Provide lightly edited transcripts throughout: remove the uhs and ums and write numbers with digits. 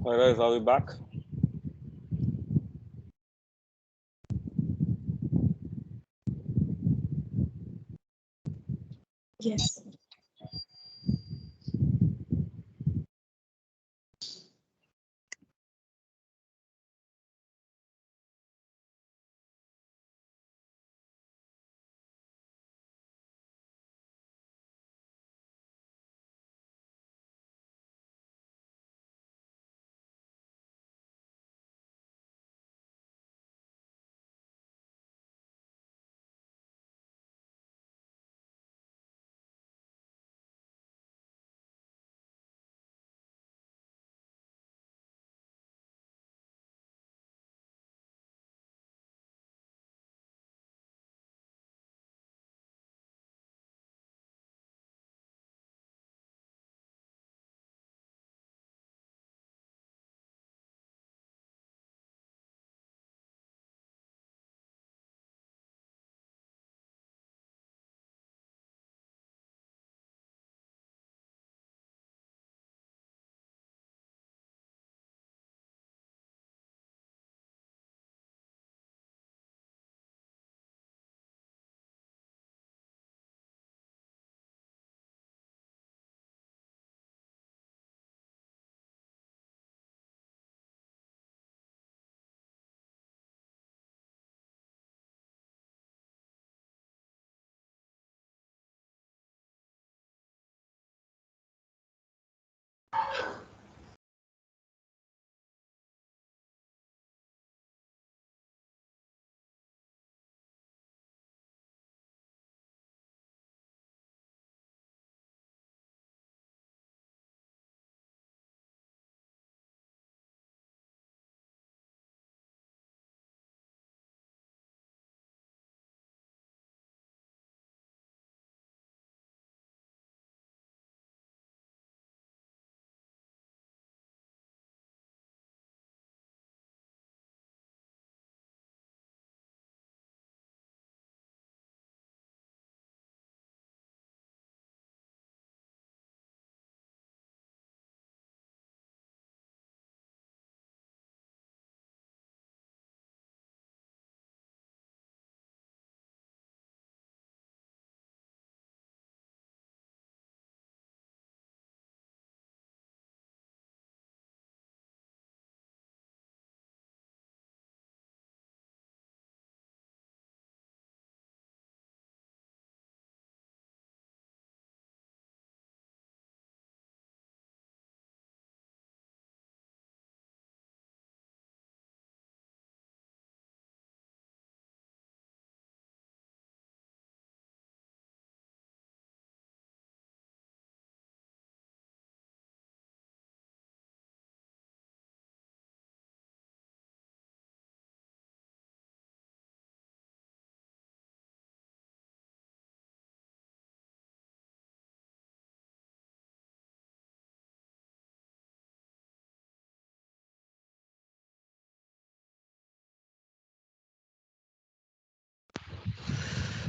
Hi guys, are we back? Yes.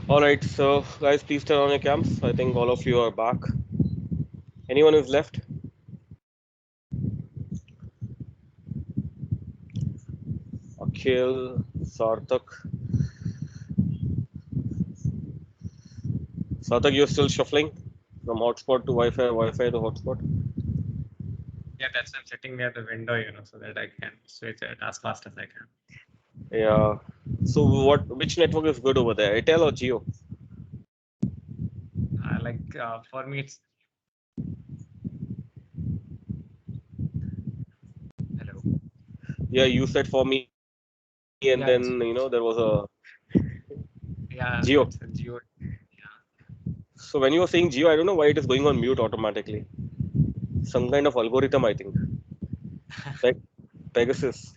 Alright, so guys, please turn on your cams. I think all of you are back. Anyone who's left? Akhil, Sarthak. Sarthak, you're still shuffling from hotspot to Wi-Fi, Wi-Fi to hotspot. Yeah, that's why I'm sitting near the window, so that I can switch it as fast as I can. Yeah. So which network is good over there? Airtel or Jio? For me, it's hello. Yeah, you said for me, and Yeah, then there was a yeah, Jio. it's a Geo. Yeah, So when you were saying Jio, I don't know why it is going on mute automatically. Some kind of algorithm, I think. Like Pegasus.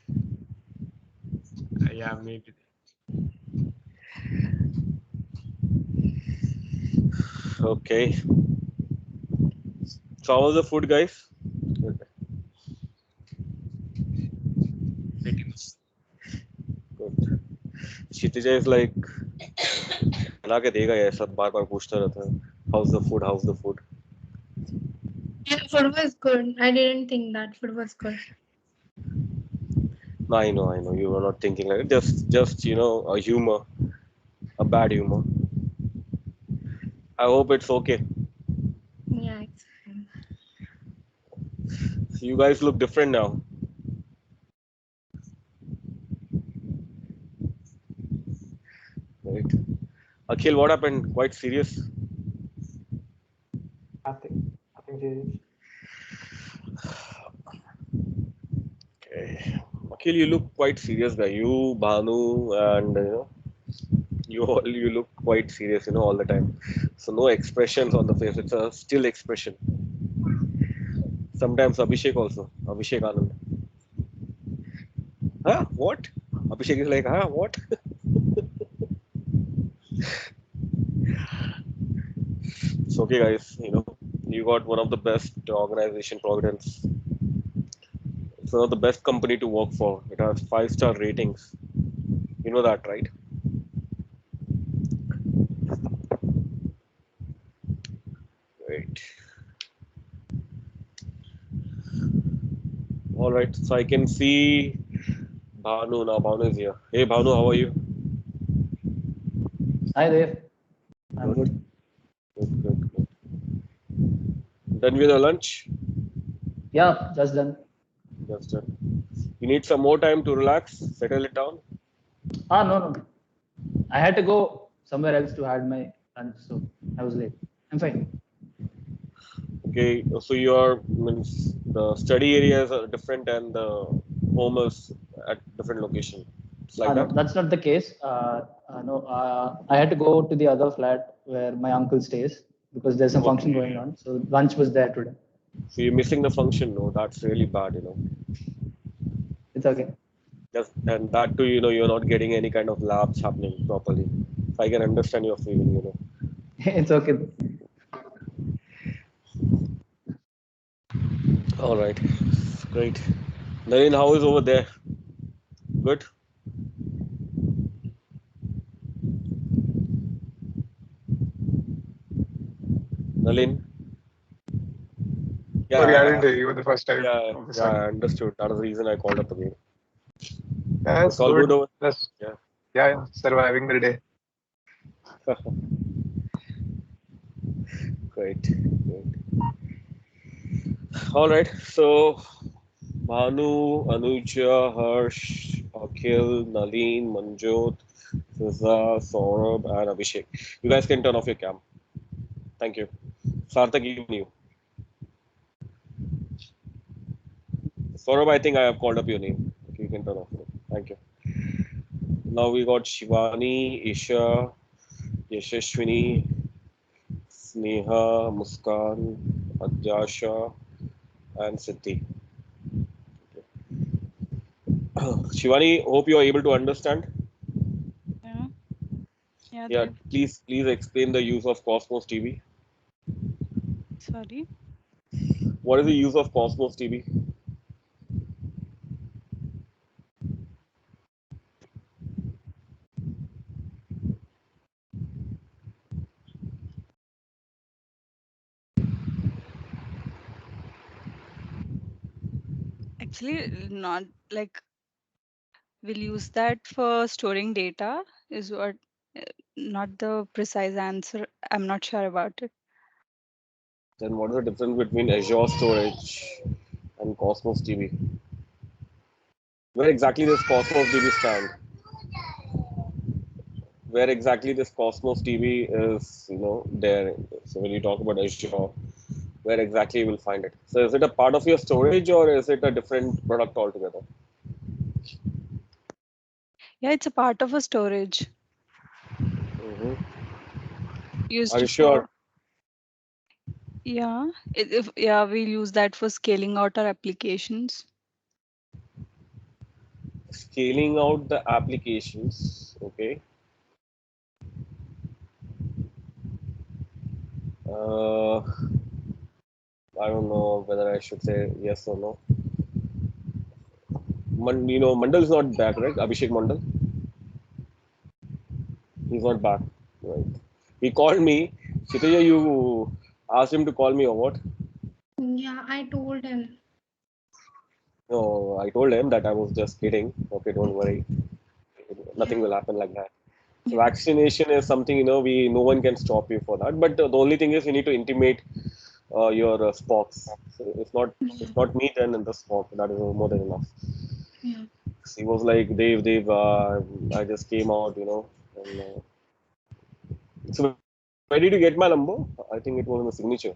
yeah, maybe. Okay. So how was the food, guys? Pretty much. Good. Kshitija is like बना के देगा ये सब बार बार पूछता रहता है. How's the food? How's the food? Yeah, Food was good. I didn't think that food was good. I know. You were not thinking like it. Just a humor, a bad humor. I hope it's okay. Yeah, it's fine. You guys look different now. Right. Akhil, what happened? Quite serious. Nothing. Nothing serious. Okay. Akhil, you look quite serious guy. You, Bhanu, and you look quite serious, all the time. So no expressions on the face. It's a still expression. Sometimes Abhishek also. Abhishek Anand. Huh? What? Abhishek is like, huh? What? It's okay, guys. You got one of the best organization, Providence. It's one of the best company to work for. It has 5-star ratings. You know that, right? Right. All right. So I can see Bhanu now. Bhanu is here. Hey, Bhanu, how are you? Hi there. I'm Good. good. Good. Done with your lunch? Yeah, just done. Just done. You need some more time to relax, settle it down. No. I had to go somewhere else to have my lunch, so I was late. I'm fine. Okay. So your means the study areas are different and the home is at different location. It's like No, that. that's not the case. No, I had to go to the other flat where my uncle stays because there's some function Okay. going on. So lunch was there today. So you're missing the function. No, that's really bad. It's okay. Just and that too, you're not getting any kind of labs happening properly. So I can understand your feeling. It's okay. All right. Great. Naren, how is over there? Good. Nalin? Sorry, I Yeah, didn't hear you the first time. yeah, Okay, yeah. sorry. I understood. That is the reason I called up again. That's It's all good good. over. That's Yeah. yeah, surviving the day. Great. All right. So Bhanu, Anuja, Harsh, Akhil, Nalin, Manjot, Fiza, Saurabh, and Abhishek. You guys can turn off your cam. Thank you. Sarthak, even you. Saurabh, I think I have called up your name. Okay, you can turn off. Thank you. Now we got Shivani, Isha, Yashashwini, Sneha, Muskan, Adjasha, and Siddhi. Shivani, hope you are able to understand. Yeah, yeah, Yeah, that please explain the use of Cosmos TV. sorry. What is the use of Cosmos TV? Actually, not like we'll use that for storing data, is what, uh, not the precise answer. I'm not sure about it. Then what is the difference between Azure storage and Cosmos DB? Where exactly does Cosmos DB stand? Where exactly this Cosmos DB is, there. So when you talk about Azure, where exactly you will find it? So is it a part of your storage or is it a different product altogether? Yeah, it's a part of a storage Hmm. Are used you for, sure? yeah, if yeah, we'll use that for scaling out our applications. Scaling out the applications, okay. Uh, I don't know whether I should say yes or no. Mandal is not back, right? Abhishek Mandal, he's not back, right? He called me. Chitaya, you asked him to call me or what? Yeah, I told him. No, I told him that I was just kidding. Okay, don't worry. Nothing Yeah, will happen like that. So yeah, vaccination is something, we no one can stop you for that. But the only thing is you need to intimate your Spocks. So yeah, if not me, then in the Spock. That is more than enough. yeah. He was like, Dave, I just came out, And, so where did you get my number? I think it was in the signature.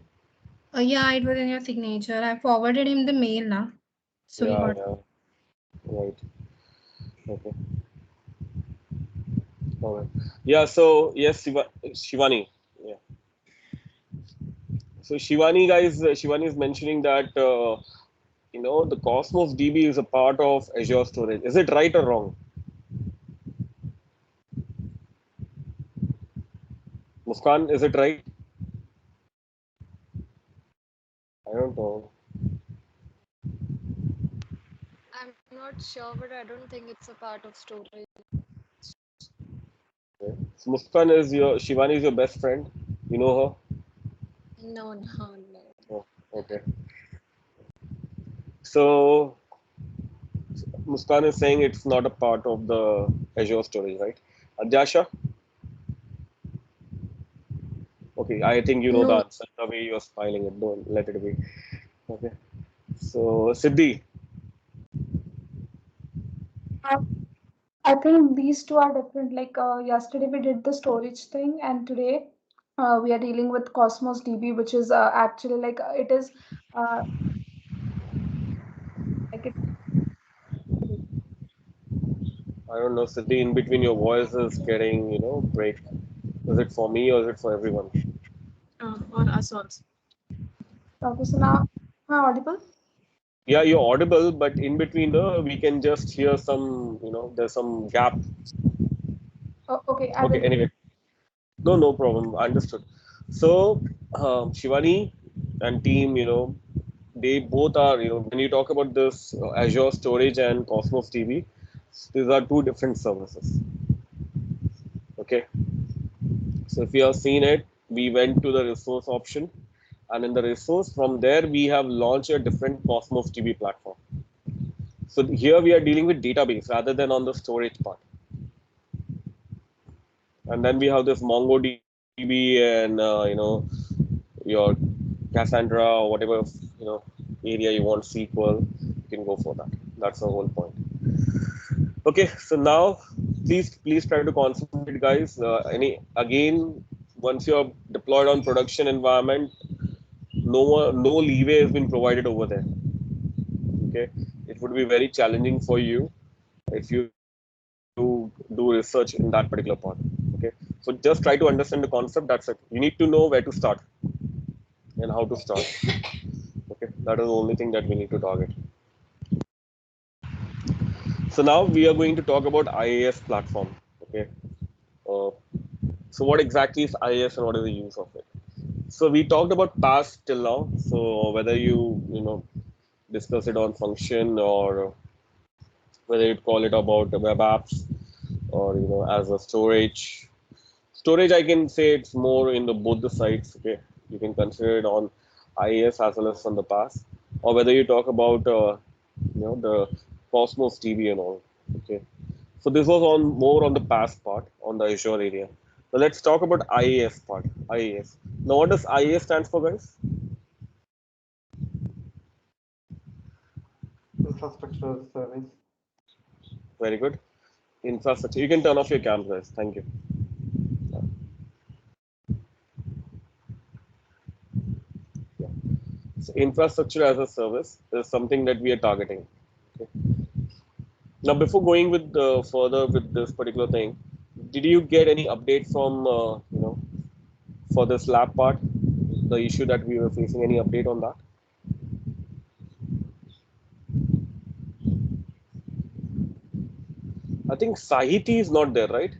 Yeah, it was in your signature. I forwarded him the mail now. So he Yeah, got. yeah, right. Okay, all right. Yeah, so yes, Shivani. Yeah. So Shivani, guys, Shivani is mentioning that the Cosmos DB is a part of Azure storage. Is it right or wrong? Muskan, is it right? I don't know. I'm not sure, but I don't think it's a part of storage. Okay. So Muskan is Shivani is your best friend. You know her? No, no, no. Oh, okay. So Muskan is saying it's not a part of the Azure storage, right? Adhyasha? Okay, I think you know the No, answer. The way you're smiling it, don't let it be. Okay. So Siddhi, Uh, I think these two are different. Like yesterday we did the storage thing, and today we are dealing with Cosmos DB, which is actually like it is uh, like it. I don't know, Siddhi, in between your voice is getting, break. Is it for me or is it for everyone? For us also. Okay, so now am I audible? Yeah, you're audible, but in between, we can just hear some, there's some gap. Oh, okay, I Okay, will. anyway, no problem. Understood. So, Shivani and team, they both are, when you talk about this Azure storage and Cosmos DB, these are two different services. Okay. So if you have seen it, we went to the resource option, and in the resource, from there, we have launched a different Cosmos DB platform. So here we are dealing with database rather than on the storage part. And then we have this MongoDB and your Cassandra or whatever area you want SQL, you can go for that. That's the whole point. Okay, so now please try to concentrate, guys. Any again, once you're deployed on production environment, no leeway has been provided over there. Okay, it would be very challenging for you if you do research in that particular part. Okay, so just try to understand the concept. That's it. You need to know where to start and how to start. Okay, that is the only thing that we need to target. So now we are going to talk about IaaS platform. Okay, uh, so what exactly is IaaS and what is the use of it? So we talked about PaaS till now. So whether you discuss it on function or whether you call it about web apps or as a storage, I can say it's more in the both the sides. Okay, you can consider it on IaaS as well as on the PaaS, or whether you talk about the Cosmos DB and all. Okay, so this was on more on the PaaS part on the Azure area. Now let's talk about IaaS part. IaaS. Now what does IaaS stands for, guys? Infrastructure as a service. Very good. Infrastructure. You can turn off your cameras. Thank you. Yeah. So infrastructure as a service is something that we are targeting. Okay. Now, before going with further with this particular thing, did you get any update from for this lab part, the issue that we were facing? Any update on that? I think Sahiti is not there, right?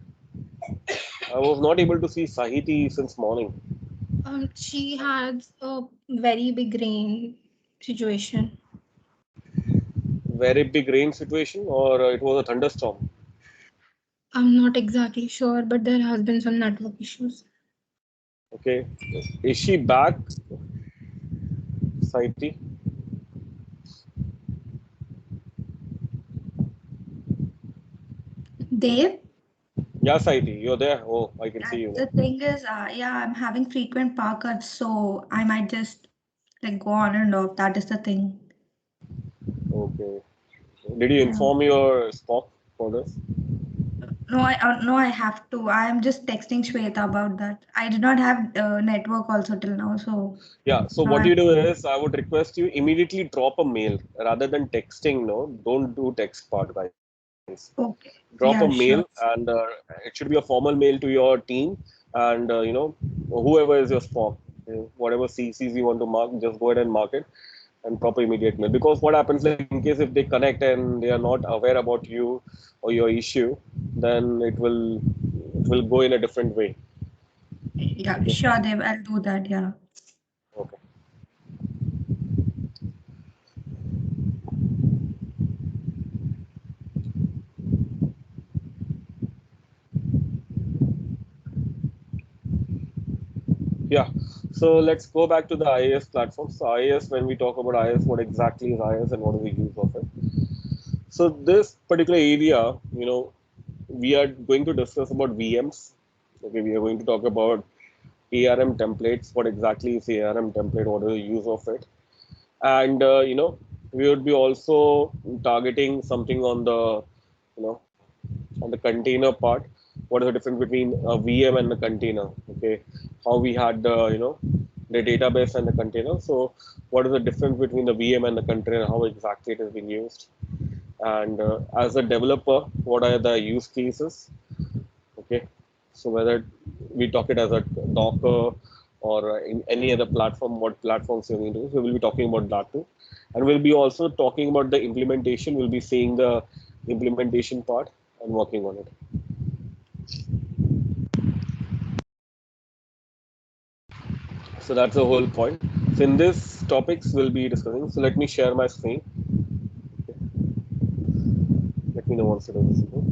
I was not able to see Sahiti since morning. she has a very big rain situation. Very big rain situation, or it was a thunderstorm. I'm not exactly sure, but there has been some network issues. Okay, is she back? Saiti? Dave, Yeah, Saiti, you're there. Oh, I can see you the now. thing is, yeah, I'm having frequent power cuts, so I might just like go on and off. That is the thing. Okay. Did you Yeah. inform your Spock for this? No, I have to. I am just texting Shweta about that. I did not have network also till now, so Yeah. So now what I'm you do is, I would request you immediately drop a mail rather than texting. No, don't do text part, guys. Drop a okay. mail, Yeah, and sure. it should be a formal mail to your team, and whoever is your Spock, whatever CCs you want to mark, just go ahead and mark it and proper immediate mail. Because what happens, like in case if they connect and they are not aware about you or your issue, then it will go in a different way. Yeah, Okay. sure, Dave. I'll do that. Yeah. Okay. Yeah. So let's go back to the IIS platform. So IIS, when we talk about IIS, what exactly is IIS and what is the use of it? So this particular area, we are going to discuss about VMs. Okay, we are going to talk about ARM templates. What exactly is ARM template? What is the use of it? And we would be also targeting something on the, you know, on the container part. What is the difference between a VM and the container? Okay, how we had the, the database and the container. So what is the difference between the VM and the container? How exactly it is being used? And as a developer, what are the use cases? Okay, so whether we talk it as a Docker or in any other platform, what platforms you're going to use, we will be talking about that too. And we'll be also talking about the implementation. We'll be seeing the implementation part and working on it. So that's the whole point. So in this topics we'll be discussing. So let me share my screen. Let me know once it is visible.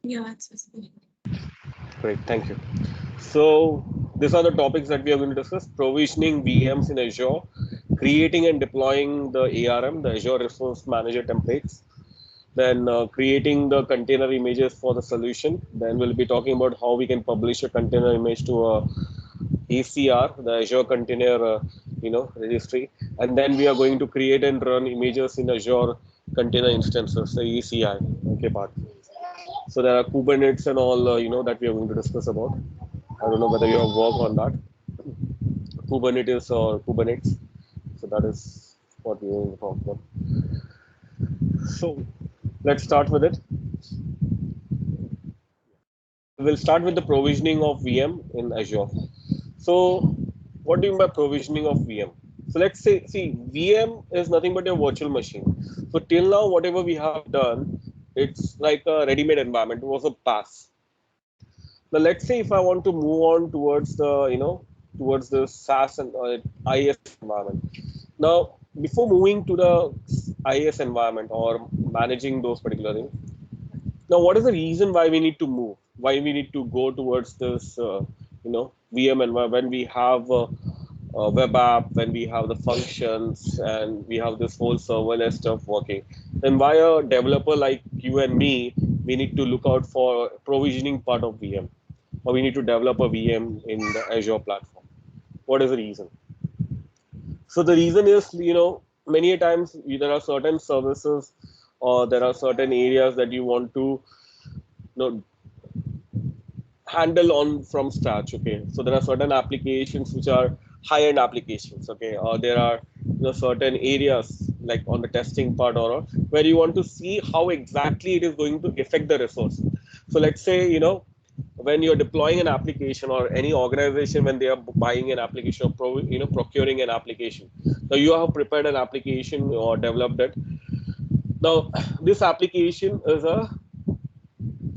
Yeah, it's visible. Great, thank you. So these are the topics that we are going to discuss: provisioning VMs in Azure, creating and deploying the ARM, the Azure Resource Manager templates, then creating the container images for the solution. Then we'll be talking about how we can publish a container image to a ACR, the Azure Container, registry, and then we are going to create and run images in Azure Container Instances, the ECI, okay, part. So there are Kubernetes and all, that we are going to discuss about. I don't know whether you have worked on that, Kubernetes or Kubernetes. So that is what we are going to talk about. So let's start with it. We'll start with the provisioning of VM in Azure. So what do you mean by provisioning of VM? So let's say, see, VM is nothing but a virtual machine. So till now, whatever we have done, it's like a ready-made environment. It was a pass. Now let's say if I want to move on towards the, towards the SaaS and IaaS environment. Now, before moving to the IaaS environment or managing those particular things, now what is the reason why we need to move? Why we need to go towards this, VM environment when we have a web app, when we have the functions, and we have this whole serverless stuff working? Then why a developer like you and me, we need to look out for provisioning part of VM, or we need to develop a VM in the Azure platform? What is the reason? So the reason is, many a times there are certain services or there are certain areas that you want to, know, handle on from scratch. Okay, so there are certain applications which are high-end applications. Okay, or there are, certain areas like on the testing part or where you want to see how exactly it is going to affect the resource. So let's say, when you're deploying an application, or any organization when they are buying an application, or procuring an application, now you have prepared an application or developed it. Now this application is a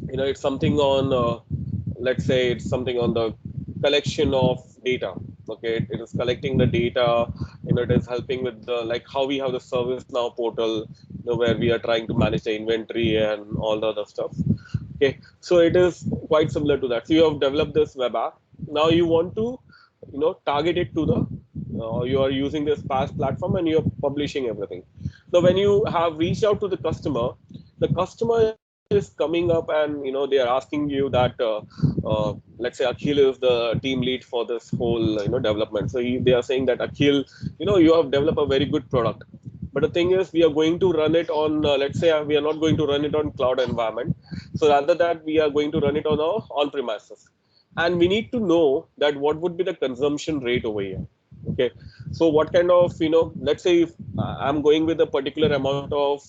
it's something on, let's say it's something on the collection of data. Okay, it is collecting the data. It is helping with the, like, how we have the service now portal, where we are trying to manage the inventory and all the other stuff. Okay, so it is quite similar to that. So you have developed this web app. Now you want to, target it to the, you are using this PaaS platform and you're publishing everything. Now, when you have reached out to the customer is coming up and, they are asking you that, let's say Akhil is the team lead for this whole, development. So they are saying that Akhil, you have developed a very good product. But the thing is, we are going to run it on, let's say we are not going to run it on cloud environment. So rather that we are going to run it on our on-premises. And we need to know that what would be the consumption rate over here. Okay. So what kind of, let's say if I'm going with a particular amount of,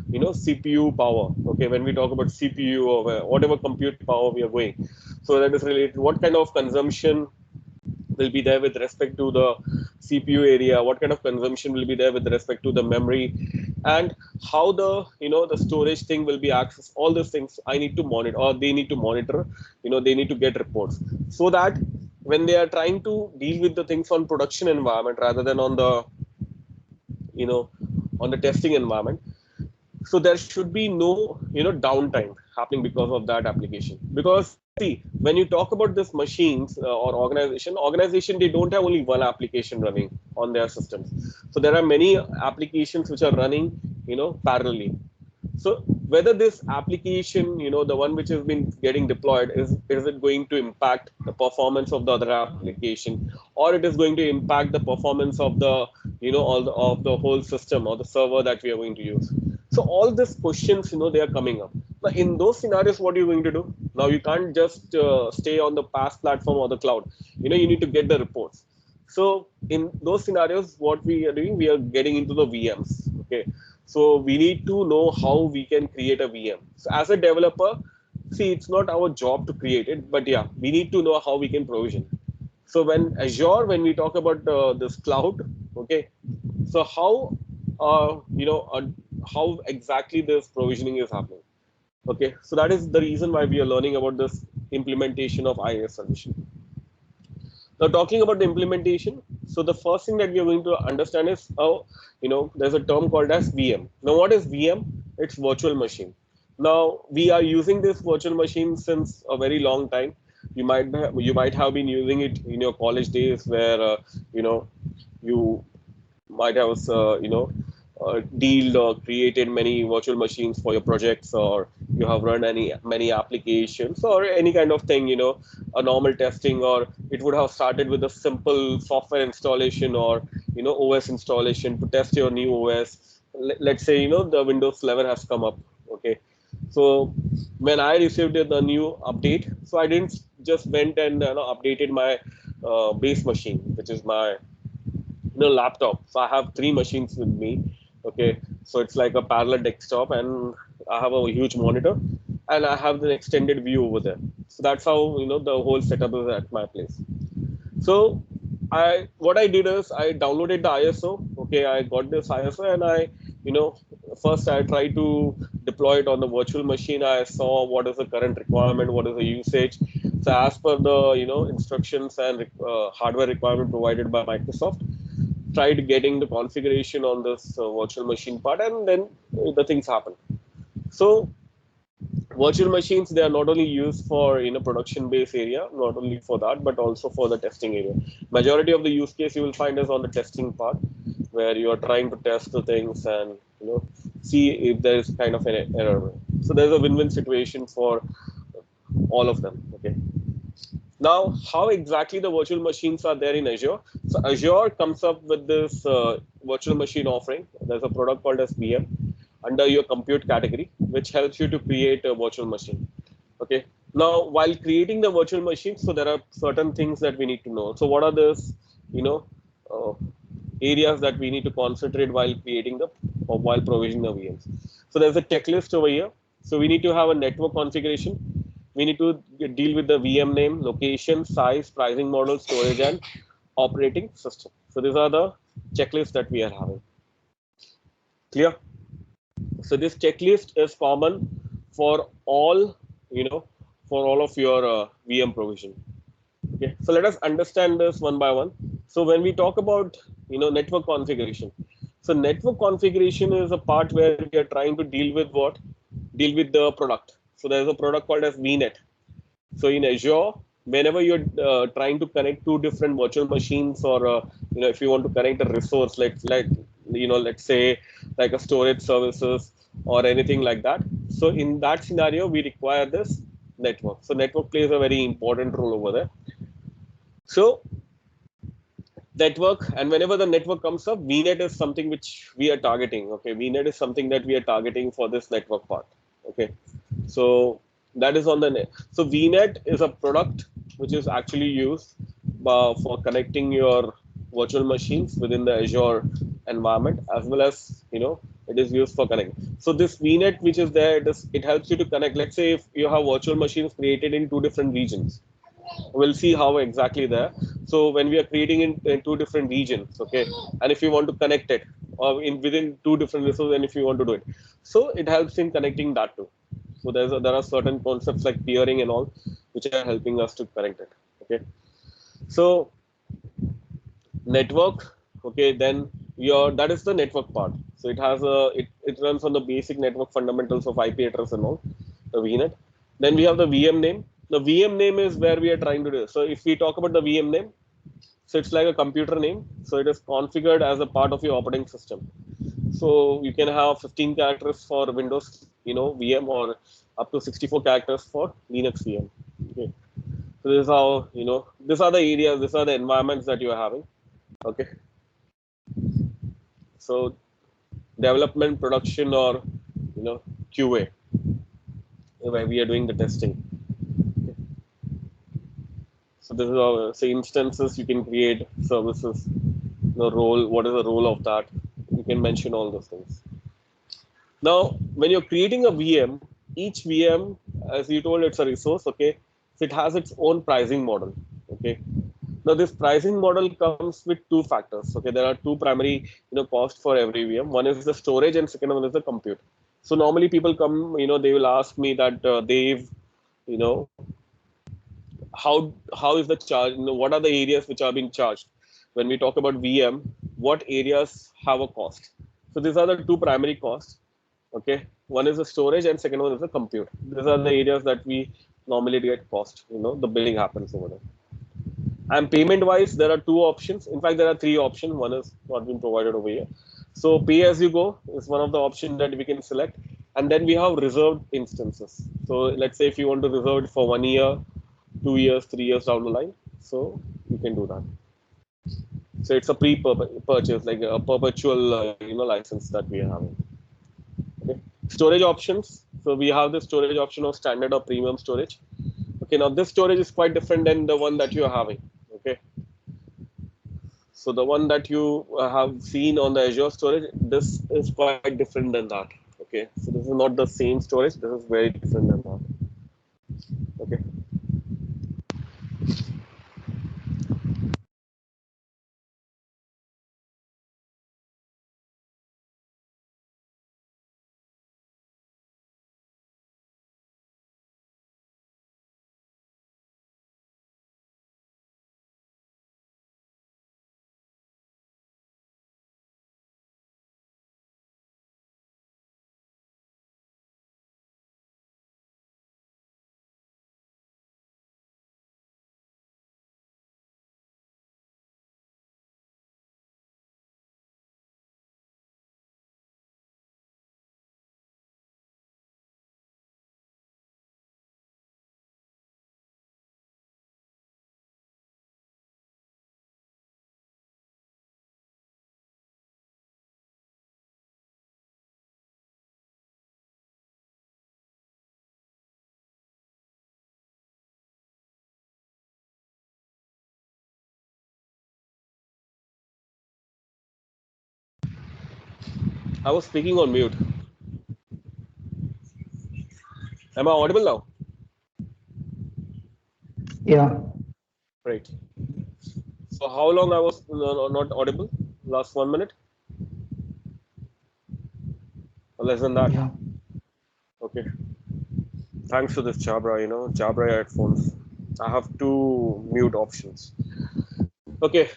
CPU power. Okay. When we talk about CPU or whatever compute power we are going. So that is related, what kind of consumption will be there with respect to the CPU area, what kind of consumption will be there with respect to the memory, and how the, the storage thing will be accessed. All those things I need to monitor, or they need to monitor. They need to get reports, so that when they are trying to deal with the things on production environment rather than on the, you know on the testing environment, so there should be no, downtime happening because of that application. Because see, when you talk about this machines, or organization, they don't have only one application running on their systems. So there are many applications which are running, parallelly. So whether this application, the one which has been getting deployed, is it going to impact the performance of the other application, or it is going to impact the performance of the, of the whole system or the server that we are going to use. So all these questions, they are coming up. Now in those scenarios, what are you going to do? Now you can't just stay on the PaaS platform or the cloud. You need to get the reports. So in those scenarios, what we are doing, we are getting into the VMs. Okay. So we need to know how we can create a VM. So as a developer, see, it's not our job to create it, but yeah, we need to know how we can provision. So when Azure, when we talk about this cloud, okay, so how exactly this provisioning is happening. Okay, so that is the reason why we are learning about this implementation of IaaS solution. Now, talking about the implementation, so the first thing that we are going to understand is how, there's a term called as VM. Now, what is VM? It's virtual machine. Now, we are using this virtual machine since a very long time. You might have been using it in your college days, where you might have dealt or created many virtual machines for your projects, or you have run many applications or any kind of thing, a normal testing, or it would have started with a simple software installation, or OS installation to test your new OS. Let's say the Windows 11 has come up. Okay, so when I received the new update, so I didn't just went and updated my base machine, which is my laptop. So I have three machines with me. Okay, so it's like a parallel desktop, and I have a huge monitor, and I have the extended view over there. So that's how the whole setup is at my place. So what I did is I downloaded the ISO. Okay, I got this ISO, and I you know first I tried to deploy it on the virtual machine. I saw what is the current requirement, what is the usage. So as per the instructions and hardware requirement provided by Microsoft, tried getting the configuration on this virtual machine part, and then the things happen. So virtual machines, they are not only used for production base area, not only for that, but also for the testing area. Majority of the use case you will find is on the testing part, where you are trying to test the things and see if there is kind of an error. So there's a win-win situation for all of them. Okay, now how exactly the virtual machines are there in Azure? So Azure comes up with this virtual machine offering. There's a product called as VM under your compute category, which helps you to create a virtual machine. Okay, now while creating the virtual machine, so there are certain things that we need to know. So what are those uh, areas that we need to concentrate while creating the, or while provisioning the VMs? So there's a checklist over here. So we need to have a network configuration. We need to deal with the VM name, location, size, pricing model, storage, and operating system. So these are the checklists that we are having. Clear? So this checklist is common for all for all of your VM provision. Okay, so let us understand this one by one. So when we talk about network configuration, so network configuration is a part where we are trying to deal with what? Deal with the product. So there's a product called as VNet. So in Azure, whenever you're trying to connect two different virtual machines, or if you want to connect a resource, let's say like a storage services or anything like that. So in that scenario, we require this network. So network plays a very important role over there. So network, and whenever the network comes up, VNet is something which we are targeting. Okay, VNet is something that we are targeting for this network part. Okay, so that is on the net. So VNet is a product which is actually used for connecting your virtual machines within the Azure environment, as well as it is used for connecting. So this VNet which is there, it helps you to connect. Let's say if you have virtual machines created in two different regions, we'll see how exactly there. So when we are creating in two different regions, okay, and if you want to connect it, or in within two different resources, and if you want to do it, so it helps in connecting that too. So there are certain concepts like peering and all which are helping us to connect it. Okay, so network, okay, then your that is the network part. So it runs on the basic network fundamentals of IP address and all, the VNet. Then we have the VM name. The VM name is where we are trying to do. So if we talk about the VM name, so it's like a computer name. So it is configured as a part of your operating system. So you can have 15 characters for Windows, VM, or up to 64 characters for Linux VM. Okay. So this is how, these are the areas, these are the environments that you are having. Okay. So development, production, or QA, where we are doing the testing. Okay. So this is how, say, instances you can create, services, the role, what is the role of that? You can mention all those things. Now, when you're creating a VM, each VM, as you told, it's a resource. Okay, so it has its own pricing model. Okay, now this pricing model comes with two factors. Okay, there are two primary cost for every VM. One is the storage, and second one is the compute. So normally people come, they will ask me that they've, you know, how is the charge? What are the areas which are being charged? When we talk about VM, what areas have a cost? So these are the two primary costs. Okay, one is the storage and second one is the compute. These are the areas that we normally get cost. The billing happens over there. And payment wise, there are two options. In fact, there are three options. One is not been provided over here. So pay as you go is one of the options that we can select. And then we have reserved instances. So let's say if you want to reserve it for 1 year, 2 years, 3 years down the line, so you can do that. So it's a pre-purchase, like a perpetual, license that we are having. Okay. Storage options. So we have the storage option of standard or premium storage. Okay. Now this storage is quite different than the one that you are having. Okay. So the one that you have seen on the Azure storage, this is quite different than that. Okay. So this is not the same storage. This is very different than that. Okay. I was speaking on mute. Am I audible now? Yeah. Right. So how long I was not audible? Last 1 minute or less than that? Yeah. Okay. Thanks to this Jabra, Jabra headphones. I have two mute options. Okay,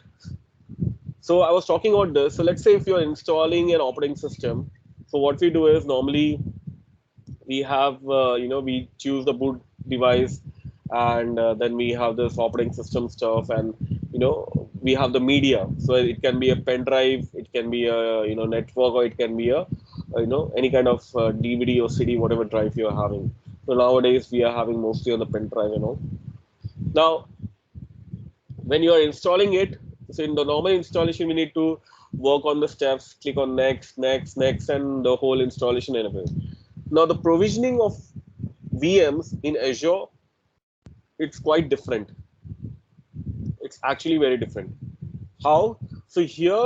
so I was talking about this. So let's say if you're installing an operating system, so what we do is normally we have, we choose the boot device, and then we have this operating system stuff, and we have the media. So it can be a pen drive, it can be a network, or it can be a any kind of DVD or CD, whatever drive you're having. So nowadays we are having mostly on the pen drive, Now, when you are installing it, so in the normal installation, we need to work on the steps, click on next, next, next, and the whole installation and everything. Now, the provisioning of VMs in Azure, it's quite different. It's actually very different. How? So here,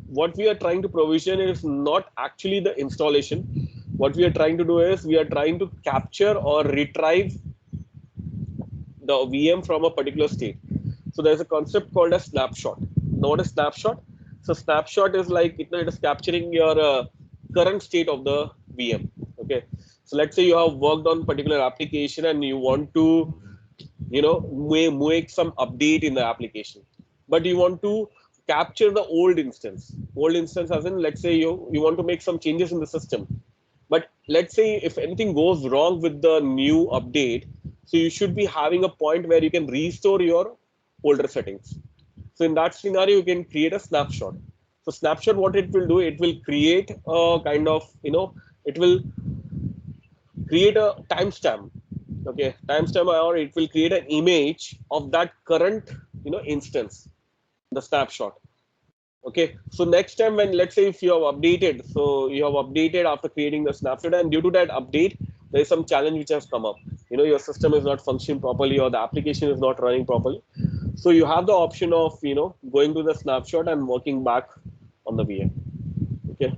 what we are trying to provision is not actually the installation. What we are trying to do is we are trying to capture or retrieve the VM from a particular state. So there's a concept called a snapshot. Now, what is snapshot? So snapshot is like it is capturing your current state of the VM. Okay. So let's say you have worked on particular application and you want to, make some update in the application, but you want to capture the old instance. Old instance as in, let's say you want to make some changes in the system, but let's say if anything goes wrong with the new update, so you should be having a point where you can restore your older settings. So in that scenario, you can create a snapshot. So snapshot, what it will do, it will create a kind of, it will create a timestamp. Okay, timestamp, or it will create an image of that current, instance, the snapshot. Okay, so next time when, let's say if you have updated, so you have updated after creating the snapshot, and due to that update, there is some challenge which has come up. Your system is not functioning properly, or the application is not running properly. So you have the option of, going to the snapshot and working back on the VM. Okay,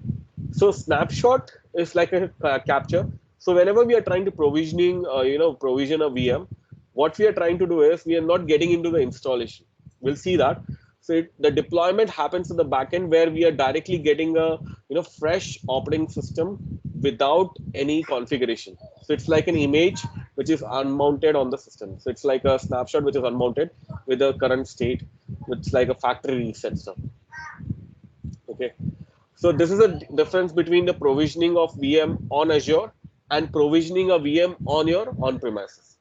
so snapshot is like a capture. So whenever we are trying to provision a VM, what we are trying to do is we are not getting into the installation. We'll see that. So the deployment happens in the backend, where we are directly getting a fresh operating system without any configuration. So it's like an image which is unmounted on the system. So it's like a snapshot which is unmounted with the current state, which is like a factory reset stuff. Okay. So this is a difference between the provisioning of VM on Azure and provisioning a VM on your on-premises.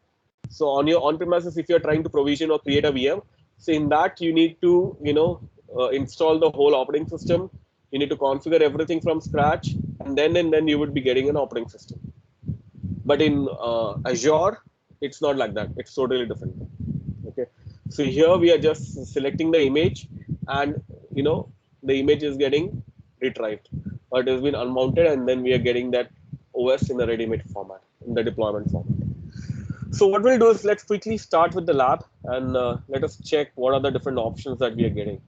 So on your on-premises, if you're trying to provision or create a VM, so in that you need to, install the whole operating system. You need to configure everything from scratch, and then you would be getting an operating system. But in Azure, it's not like that. It's totally different. Okay. So here we are just selecting the image, and the image is getting retrieved, or it has been unmounted, and then we are getting that OS in a ready-made format, in the deployment format. So what we'll do is let's quickly start with the lab, and let us check what are the different options that we are getting.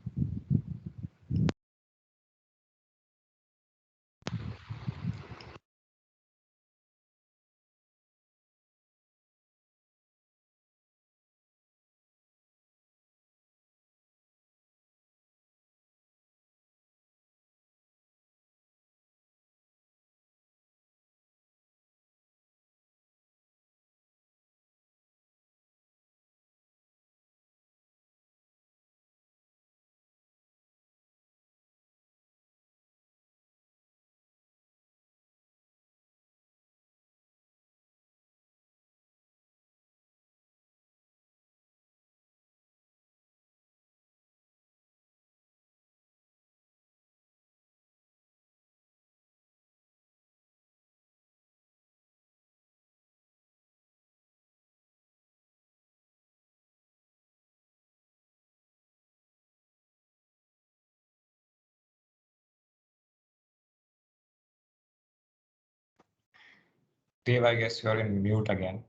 Dave, I guess you're in mute again.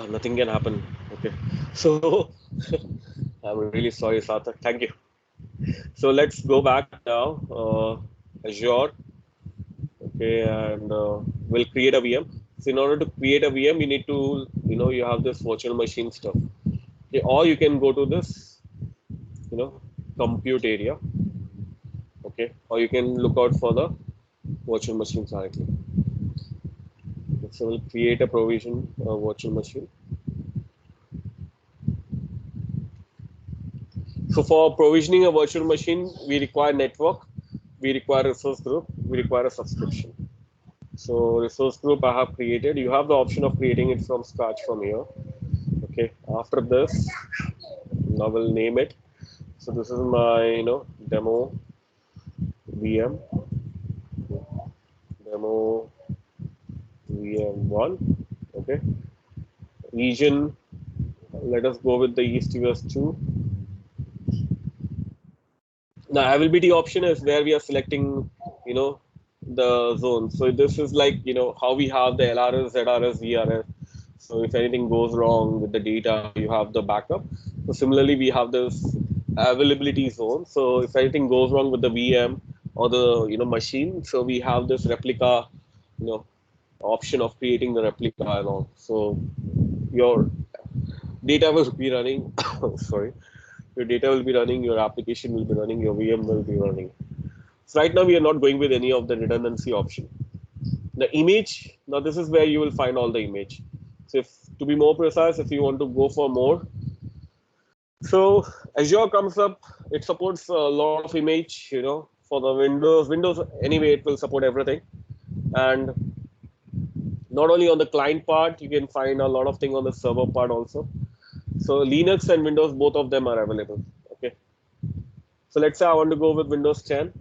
Nothing can happen. Okay. So I'm really sorry, Sarthak. Thank you. So let's go back now. Azure. Okay, and we'll create a VM. So in order to create a VM, you need to, you have this virtual machine stuff. Okay, or you can go to this, compute area. Okay, or you can look out for the virtual machines directly. So we'll create a provision virtual machine. So for provisioning a virtual machine, we require network, we require resource group, we require a subscription. So resource group I have created. You have the option of creating it from scratch from here. Okay. After this, I will name it. So this is my demo VM, demo VM1. Okay. Region. Let us go with the East US 2. Now availability option is where we are selecting, the zone. So this is like, how we have the LRS, ZRS, VRS. So if anything goes wrong with the data, you have the backup. So similarly, we have this availability zone. So if anything goes wrong with the VM or the, machine, so we have this replica, you know, option of creating the replica and all. So your data will be running, sorry, your data will be running, your application will be running, your VM will be running. So right now we are not going with any of the redundancy option. The image, now this is where you will find all the image. So if to be more precise, if you want to go for more, so Azure comes up, it supports a lot of image, for the Windows anyway, it will support everything. And not only on the client part, you can find a lot of things on the server part also. So Linux and Windows, both of them are available. Okay. So let's say I want to go with Windows 10.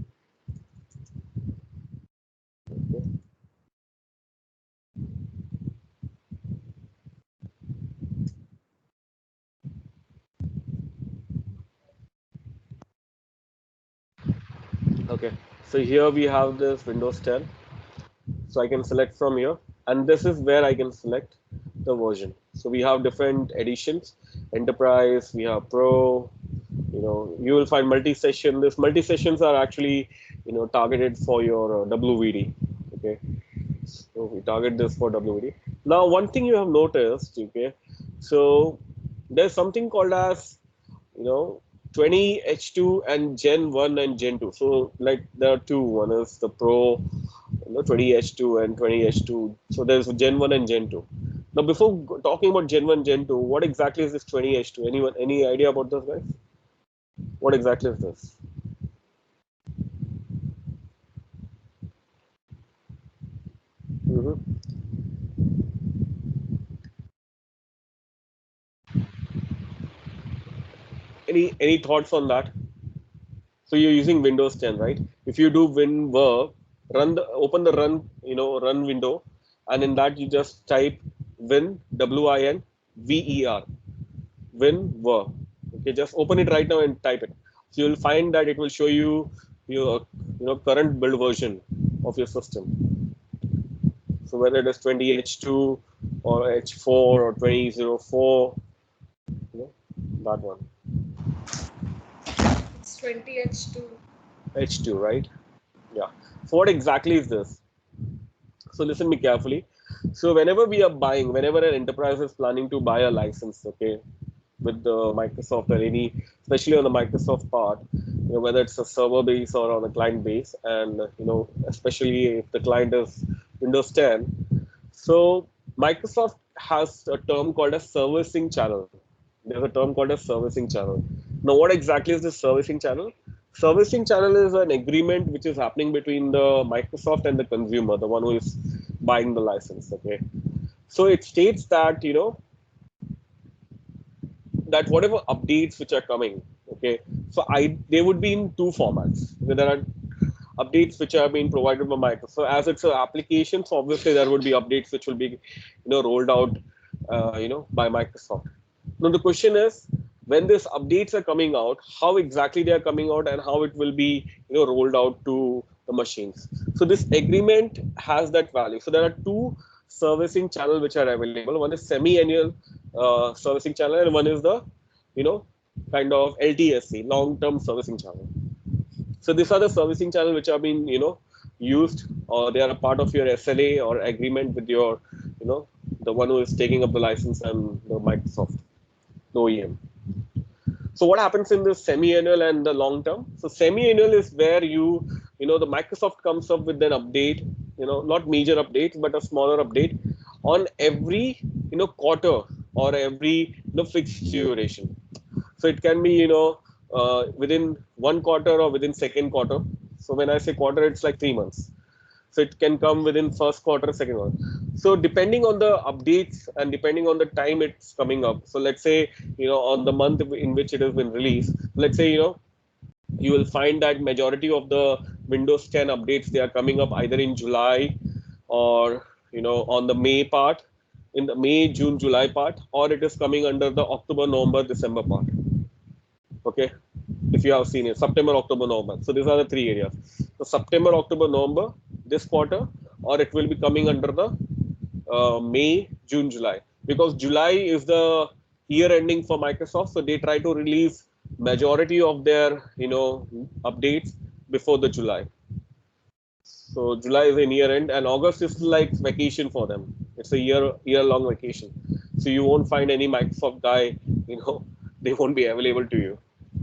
Okay, so here we have this Windows 10. So I can select from here, and this is where I can select the version. So we have different editions, Enterprise, we have Pro. You will find multi-session. This multi-sessions are actually, targeted for your WVD. Okay, so we target this for WVD. Now, one thing you have noticed, okay, so there's something called as, you know 20H2 and Gen 1 and Gen 2. So like there are two. One is the Pro, 20H2 and 20H2. So there's Gen 1 and Gen 2. Now before talking about Gen 1, Gen 2, what exactly is this 20H2? Anyone, any idea about this, guys? What exactly is this? Mm-hmm. Any thoughts on that? So you're using Windows 10, right? If you do WinVer, open the run window, and in that you just type Win, WinVer, WinVer. Okay, just open it right now and type it. So you'll find that it will show you your current build version of your system. So whether it is 20H2 or H4 or 2004, that one. It's 20H2. H2, right? Yeah. So what exactly is this? So listen me carefully. So whenever an enterprise is planning to buy a license, okay, with the Microsoft or especially on the Microsoft part, whether it's a server base or on a client base, and especially if the client is Windows 10. So Microsoft has a term called a servicing channel. There's a term called a servicing channel. Now, what exactly is this servicing channel? Servicing channel is an agreement which is happening between the Microsoft and the consumer, the one who is buying the license. Okay, so it states that that whatever updates which are coming, okay, so they would be in two formats. There are updates which are being provided by Microsoft. So as it's an application, so obviously there would be updates which will be rolled out by Microsoft. Now the question is, when these updates are coming out, how exactly they are coming out and how it will be rolled out to the machines. So this agreement has that value. So there are two servicing channel which are available. One is semi-annual servicing channel, and one is the kind of LTSC, long-term servicing channel. So these are the servicing channel which have been used, or they are a part of your SLA or agreement with your the one who is taking up the license and the Microsoft, the OEM. So what happens in the semi-annual and the long term? So semi-annual is where the Microsoft comes up with an update, not major updates, but a smaller update on every quarter or every fixed duration. So it can be within one quarter or within second quarter. So when I say quarter, it's like 3 months. So it can come within first quarter, second one. So depending on the updates and depending on the time it's coming up. So let's say on the month in which it has been released. Let's say you will find that majority of the Windows 10 updates, they are coming up either in July or on the May part, in the May, June, July part, or it is coming under the October, November, December part. Okay, if you have seen it, September, October, November. So these are the three areas. So September, October, November, this quarter, or it will be coming under the May, June, July, because July is the year ending for Microsoft. So they try to release majority of their updates before the July. So July is a year end, and August is like vacation for them. It's a year long vacation. So you won't find any Microsoft guy, they won't be available to you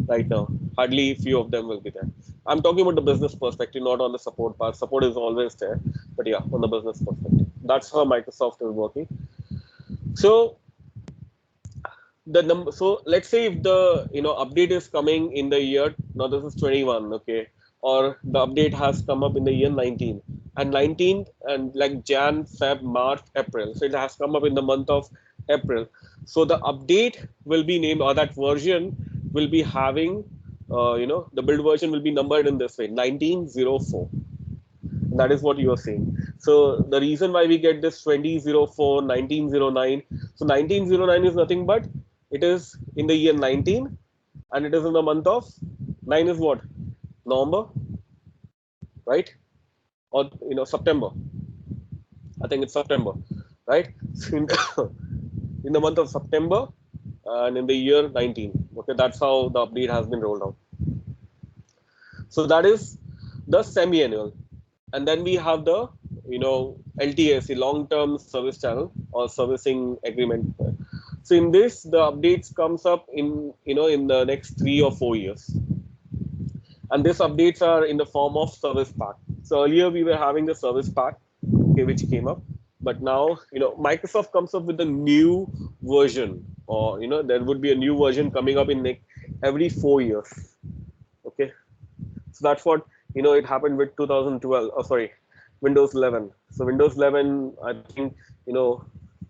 right now. Hardly few of them will be there. I'm talking about the business perspective, not on the support part. Support is always there, but yeah, on the business perspective. That's how Microsoft is working. So the number. So let's say if the update is coming in the year, now this is 21, okay, or the update has come up in the year 19, and 19 and like Jan, Feb, March, April. So it has come up in the month of April. So the update will be named, or that version will be having the build version will be numbered in this way, 1904. That is what you are saying. So the reason why we get this 2004, 1909. So 1909 is nothing but it is in the year 19, and it is in the month of 9 is what? November, right? Or September. I think it's September, right? So in the month of September and in the year 19. Okay, that's how the update has been rolled out. So that is the semi-annual. And then we have the LTSC, long-term service channel or servicing agreement. So in this, the updates comes up in in the next 3 or 4 years, and these updates are in the form of service pack. So earlier we were having the service pack, okay, which came up, but now Microsoft comes up with a new version, or there would be a new version coming up in every 4 years. Okay, so that's what it happened with 2012. Oh, sorry, Windows 11. So Windows 11, I think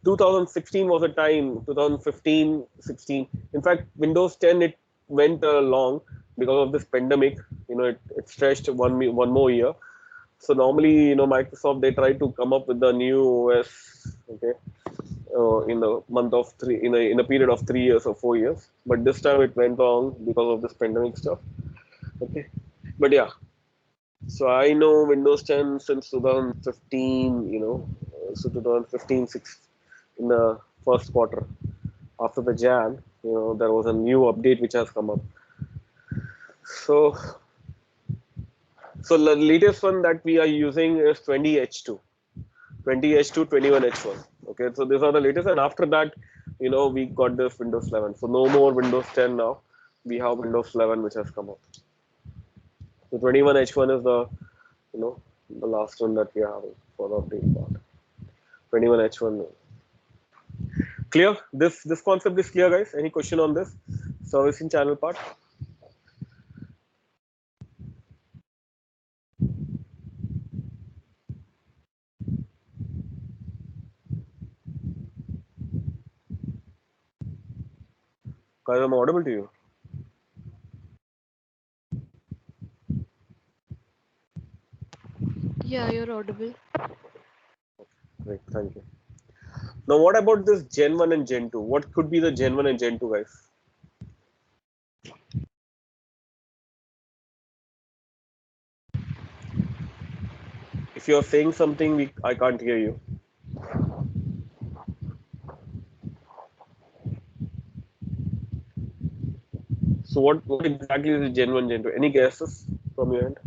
2016 was a time. 2015, 16. In fact, Windows 10 it went long because of this pandemic. It stretched one more year. So normally Microsoft, they try to come up with the new OS. Okay. In the month of three, in a period of 3 years or 4 years, but this time it went long because of this pandemic stuff. Okay, but yeah, so I know Windows 10 since 2015, so 2015, 6 in the first quarter. After the Jan, there was a new update which has come up. So, so the latest one that we are using is 20H2, 20H2, 21H1. Okay, so these are the latest, and after that, we got this Windows 11. So no more Windows 10 now. We have Windows 11 which has come up. So 21H1 is the last one that we are having for the update part. 21H1. Clear? This concept is clear, guys? Any question on this servicing channel part? Guys, I'm audible to you. Yeah, you're audible. Great, thank you. Now, what about this Gen 1 and Gen 2? What could be the Gen 1 and Gen 2, guys? If you're saying something, I can't hear you. So what exactly is Gen 1, Gen 2? Any guesses from your end?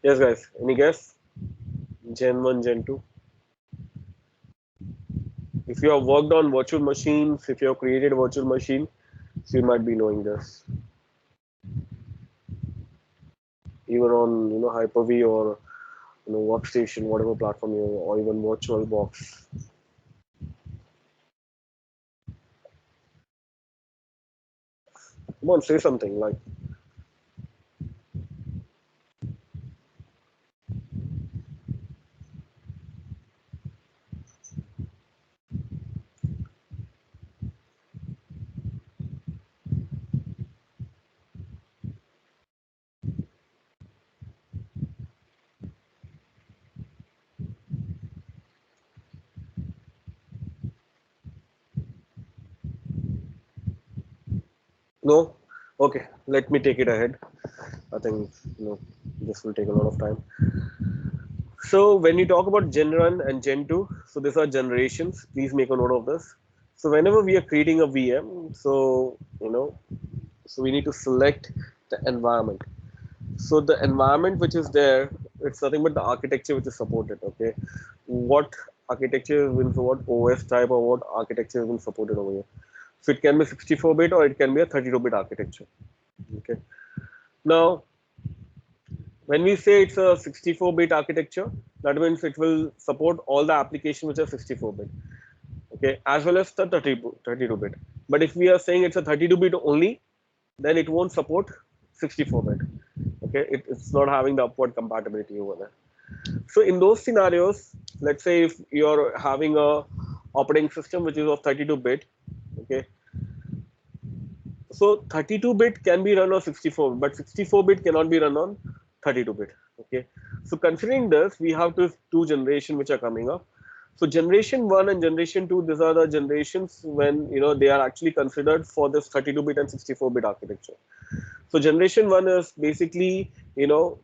Yes, guys. Any guess? Gen 1, Gen 2. If you have worked on virtual machines, if you have created a virtual machine, so you might be knowing this. Even on Hyper-V or workstation, whatever platform you, or even virtual box. Come on, say something like. No? Okay, let me take it ahead. I think this will take a lot of time. So when you talk about Gen 1 and Gen 2, so these are generations. Please make a note of this. So whenever we are creating a VM, so so we need to select the environment. So the environment which is there, it's nothing but the architecture which is supported. Okay, what architecture means, what OS type or what architecture is being supported over here. So it can be 64-bit or it can be a 32-bit architecture. Okay. Now, when we say it's a 64-bit architecture, that means it will support all the applications which are 64-bit. Okay, as well as the 32-bit. But if we are saying it's a 32-bit only, then it won't support 64-bit. Okay, it's not having the upward compatibility over there. So in those scenarios, let's say if you're having a operating system which is of 32-bit, okay, so 32-bit can be run on 64, but 64-bit cannot be run on 32-bit. Okay, so considering this, we have two generations which are coming up. So generation 1 and generation 2, these are the generations when they are actually considered for this 32-bit and 64-bit architecture. So generation 1 is basically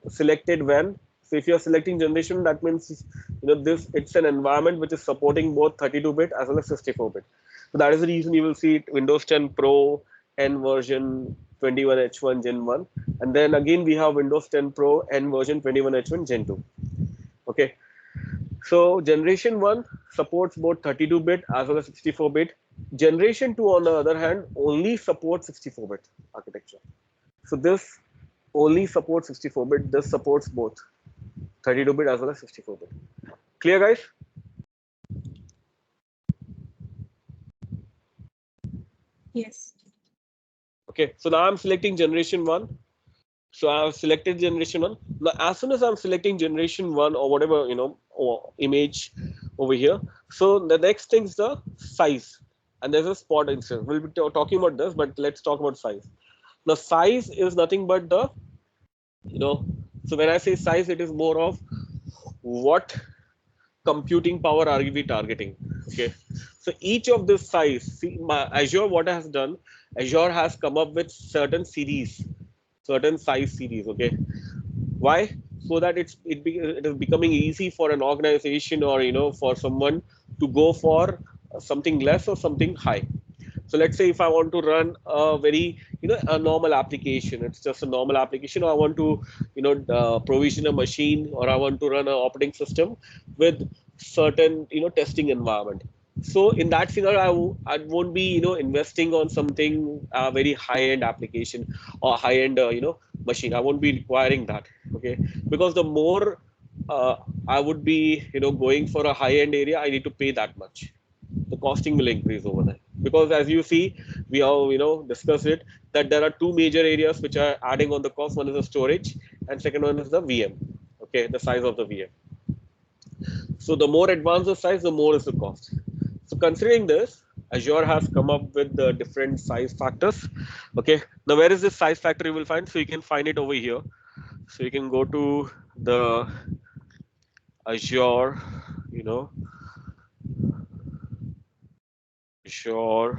selected when. So if you are selecting generation, that means it's an environment which is supporting both 32-bit as well as 64-bit. So that is the reason you will see it Windows 10 Pro N version 21H1 Gen 1, and then again we have Windows 10 Pro N version 21H1 Gen 2. Okay, so generation 1 supports both 32-bit as well as 64-bit. Generation 2, on the other hand, only supports 64-bit architecture. So this only supports 64-bit. This supports both 32-bit as well as 64-bit. Clear, guys? Yes. Okay, so now I'm selecting generation 1. So I have selected generation 1. Now, as soon as I'm selecting generation 1 or whatever, or image over here, so the next thing is the size. And there's a spot instance. We'll be talking about this, but let's talk about size. Now, size is nothing but the, so when I say size, it is more of what computing power are we targeting. Okay, so each of this size, see, Azure, what has done, Azure has come up with certain size series. Okay, why? So that it is becoming easy for an organization or for someone to go for something less or something high. So let's say if I want to run a very a normal application, it's just a normal application, or I want to provision a machine, or I want to run an operating system with certain testing environment. So in that scenario, I won't be investing on something very high end application or high end machine. I won't be requiring that. Okay, because the more I would be going for a high end area, I need to pay that much. The costing will increase over there, because as you see, we have discussed it, that there are two major areas which are adding on the cost. One is the storage and second one is the VM. Okay, the size of the VM. So the more advanced the size, the more is the cost. So considering this, Azure has come up with the different size factors. Okay, now where is this size factor you will find? So you can find it over here. So you can go to the Azure, Azure.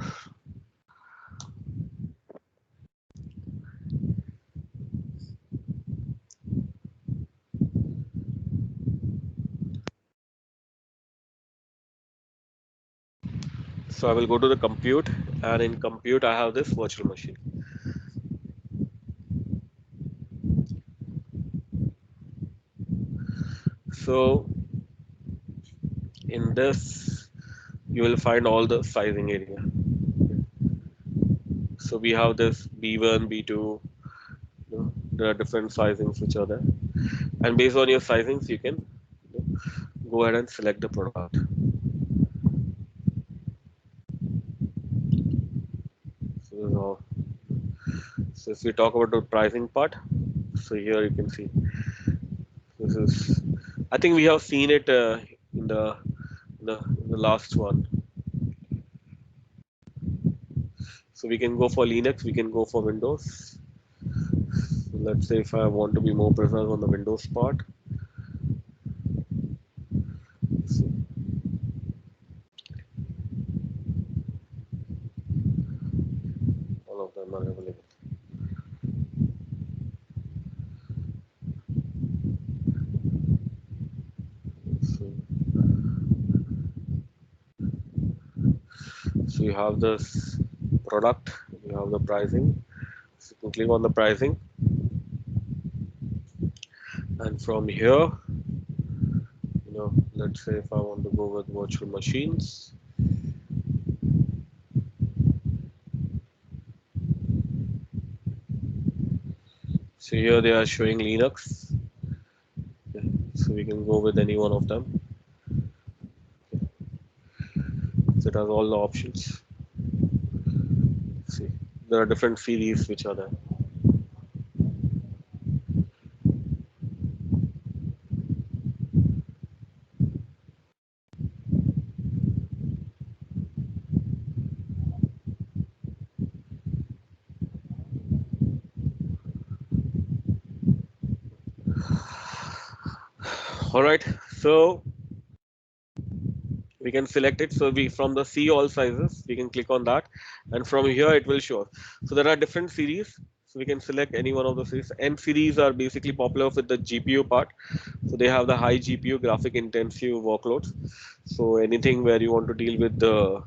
So I will go to the compute, and in compute I have this virtual machine. So in this, you will find all the sizing area. So we have this B1, B2. There are different sizings which are there, and based on your sizings, you can go ahead and select the product. So, so if we talk about the pricing part, so here you can see this is. I think we have seen it in the last one. So we can go for Linux, we can go for Windows. So let's say if I want to be more precise on the Windows part. So all of them are available. So, so you have this product, you have the pricing. So you can click on the pricing, and from here, let's say if I want to go with virtual machines. So here they are showing Linux. Okay. So we can go with any one of them. Okay. So it has all the options. See, there are different series which are there. All right, so we can select it. So we from the see all sizes, we can click on that, and from here it will show. So there are different series. So we can select any one of the series. N series are basically popular with the GPU part. So they have the high GPU graphic intensive workloads. So anything where you want to deal with the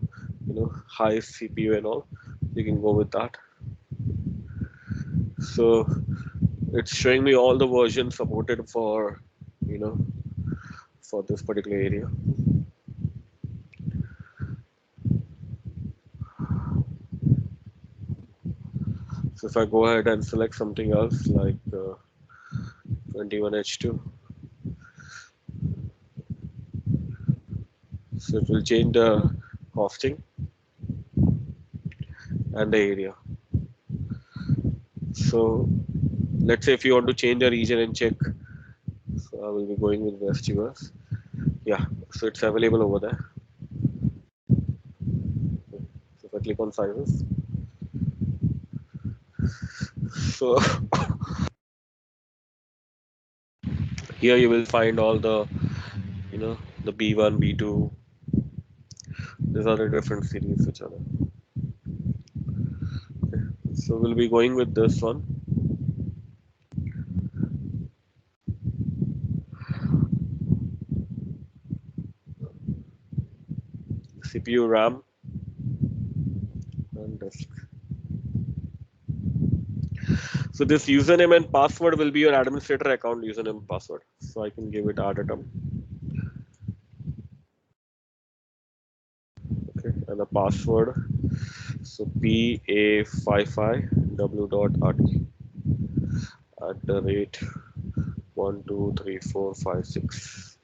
high CPU and all, you can go with that. So it's showing me all the versions supported for for this particular area. So if I go ahead and select something else like 21H2, so it will change the hosting and the area. So let's say if you want to change a region and check, so I will be going with West US. Yeah, so it's available over there. So if I click on sizes, so here you will find all the the B1, B2. These are the different series which are there. Okay. So we'll be going with this one. CPU, RAM, and disk. So this username and password will be your administrator account username and password. So I can give it Adatum. Okay, and the password. So PA55W.RT @12345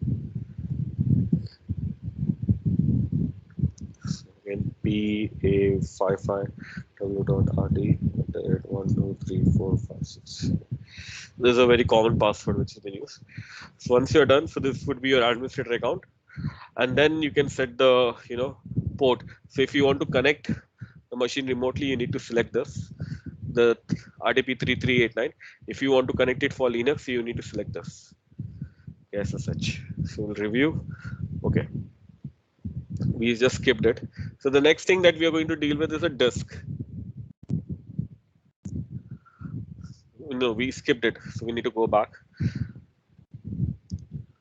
again PA55W.RT @12345 This is a very common password which has been used. So once you're done, so this would be your administrator account, and then you can set the port. So if you want to connect the machine remotely, you need to select this, the RDP3389. If you want to connect it for Linux, you need to select this. Yes, as such. So we'll review. Okay, we just skipped it. So the next thing that we are going to deal with is a disk. No, we skipped it. So we need to go back.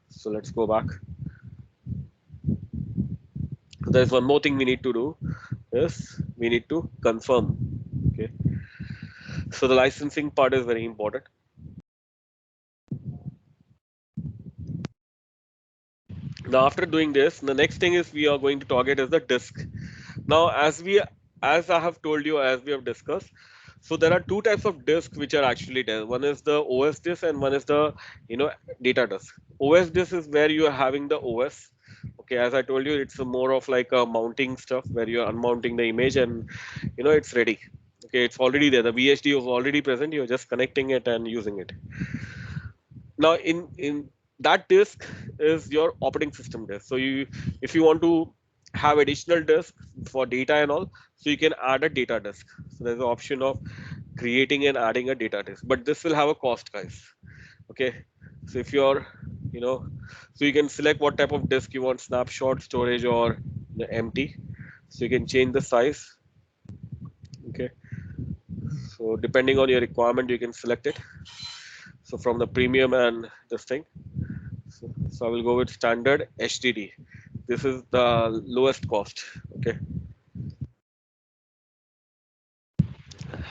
So let's go back. There's one more thing we need to do is we need to confirm. Okay. So the licensing part is very important. Now, after doing this, the next thing is we are going to target is the disk. Now, as I have told you, as we have discussed, so there are two types of disk which are actually there. One is the OS disk and one is the data disk. OS disk is where you are having the OS. Okay, as I told you, it's a more of like a mounting stuff where you are unmounting the image and it's ready. Okay, it's already there. The VHD is already present. You're just connecting it and using it. Now in that disk is your operating system disk. So you, if you want to have additional disk for data and all, so you can add a data disk. So there's an option of creating and adding a data disk, but this will have a cost, guys. Okay, so if you're so you can select what type of disk you want, snapshot, storage, or the empty. So you can change the size. Okay, so depending on your requirement you can select it. So from the premium and this thing. So I will go with standard HDD. This is the lowest cost. Okay.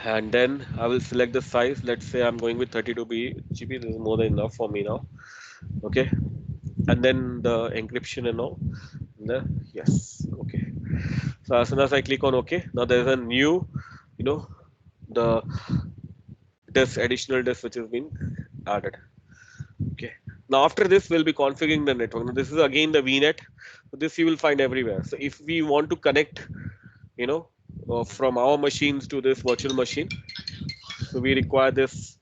And then I will select the size. Let's say I'm going with 32 GB. This is more than enough for me now. Okay. And then the encryption and all. Yes. Okay. So as soon as I click on OK, now there's a new, the this additional disk which has been added. Okay. Now after this, we'll be configuring the network. Now this is again the VNet. So this you will find everywhere. So if we want to connect, you know, from our machines to this virtual machine, so we require this,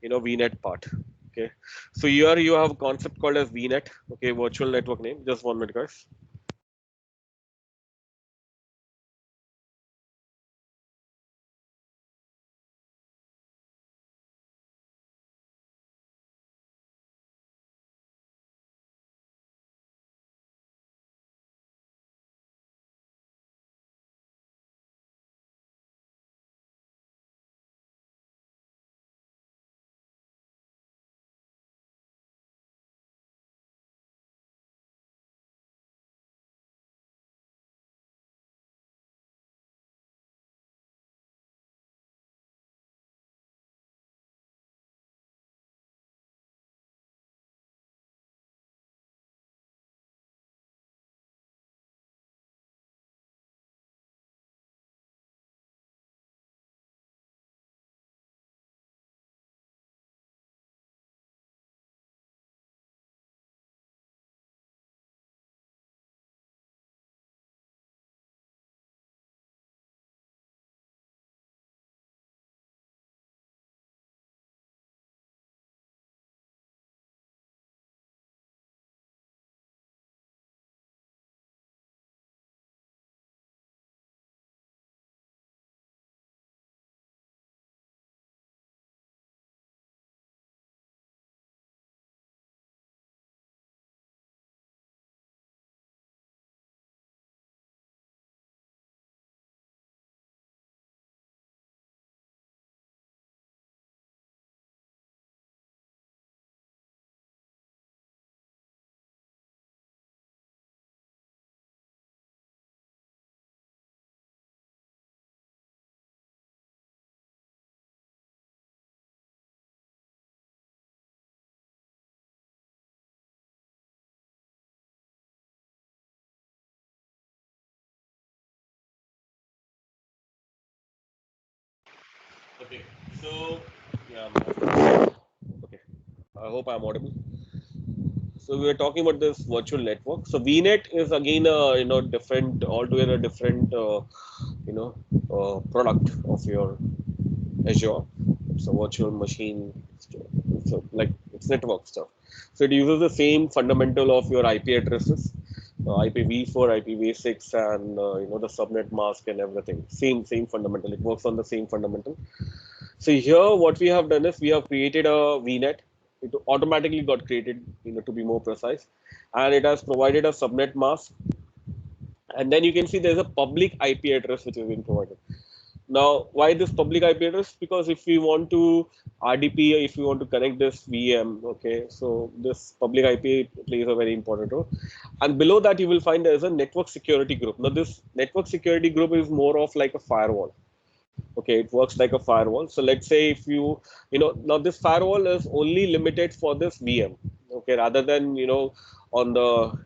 VNet part. Okay. So here you have a concept called as VNet. Okay, virtual network name. Just 1 minute, guys. Okay. So yeah. Okay. I hope I'm audible. So we were talking about this virtual network. So VNet is again a different, altogether different product of your Azure. It's a virtual machine. It's network stuff. So it uses the same fundamental of your IP addresses, IPv4, IPv6, and the subnet mask and everything. Same fundamental. It works on the same fundamental. So here, what we have done is we have created a VNet. It automatically got created, to be more precise, and it has provided a subnet mask. And then you can see there's a public IP address which has been provided. Now, why this public IP address? Because if we want to RDP, if we want to connect this VM, okay, so this public IP plays a very important role. And below that, you will find there's a network security group. Now, this network security group is more of like a firewall. Okay, it works like a firewall. So let's say if now this firewall is only limited for this VM. Okay, rather than on the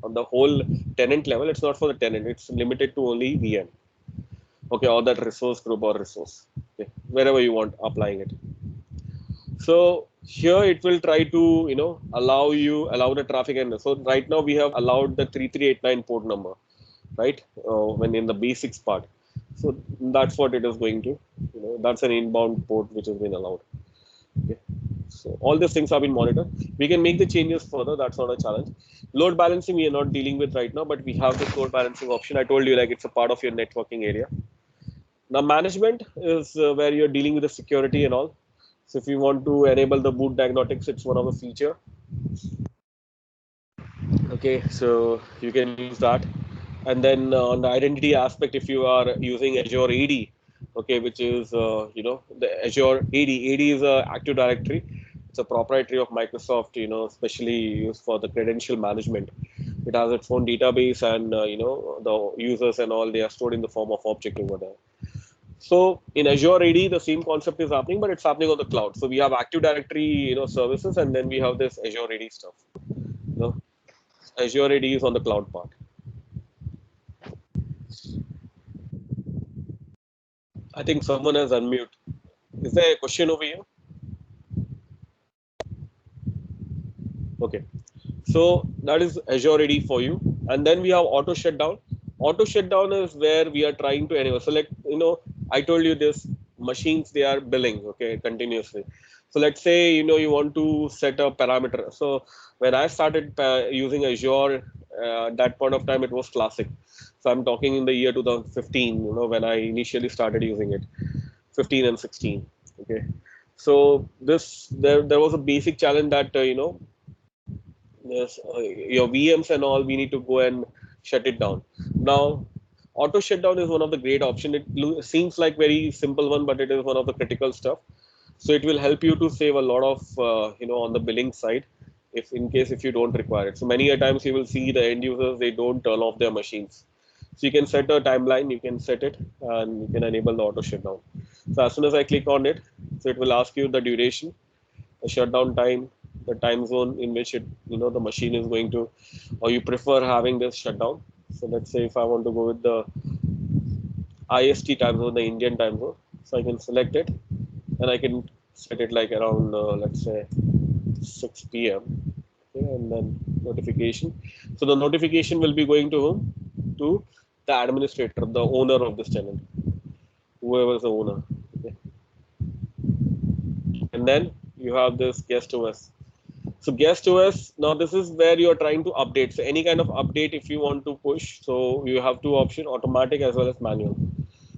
on the whole tenant level. It's not for the tenant. It's limited to only VM. Okay, or that resource group or resource. Okay, wherever you want applying it. So here it will try to allow the traffic, and so right now we have allowed the 3389 port number, right? When in the basics part. So that's what it is going to, that's an inbound port which has been allowed. Okay. So all these things have been monitored. We can make the changes further. That's not a challenge. Load balancing we are not dealing with right now, but we have this load balancing option. I told you like it's a part of your networking area. Now management is where you're dealing with the security and all. So if you want to enable the boot diagnostics, it's one of the feature. Okay, so you can use that. And then on the identity aspect, if you are using Azure AD, okay, which is the Azure AD. AD is a Active Directory. It's a proprietary of Microsoft, especially used for the credential management. It has its own database, and the users and all, they are stored in the form of object over there. So in Azure AD, the same concept is happening, but it's happening on the cloud. So we have Active Directory, services, and then we have this Azure AD stuff. You know, Azure AD is on the cloud part. I think someone has unmute. Is there a question over here? Okay. So that is Azure AD for you. And then we have auto shutdown. Auto shutdown is where we are trying to enable. So like, I told you this machines, they are billing, okay, continuously. So let's say, you want to set a parameter. So when I started using Azure, at that point of time, it was classic. So I'm talking in the year 2015, when I initially started using it, 15 and 16. Okay. So there was a basic challenge that, yes, your VMs and all, we need to go and shut it down. Now, auto shutdown is one of the great option. It seems like very simple one, but it is one of the critical stuff. So it will help you to save a lot of, on the billing side, if in case if you don't require it. So many a times you will see the end users, they don't turn off their machines. So you can set a timeline, you can set it, and you can enable the auto shutdown. So as soon as I click on it, so it will ask you the duration, the shutdown time, the time zone in which the machine is going to, or you prefer having this shutdown. So let's say if I want to go with the IST time zone, the Indian time zone, so I can select it, and I can set it like around let's say 6 p.m. Okay, and then notification. So the notification will be going to whom? To the administrator, the owner of this tenant, whoever is the owner. Okay. And then you have this guest OS. So guest OS, now this is where you are trying to update. So any kind of update if you want to push, so you have two options, automatic as well as manual.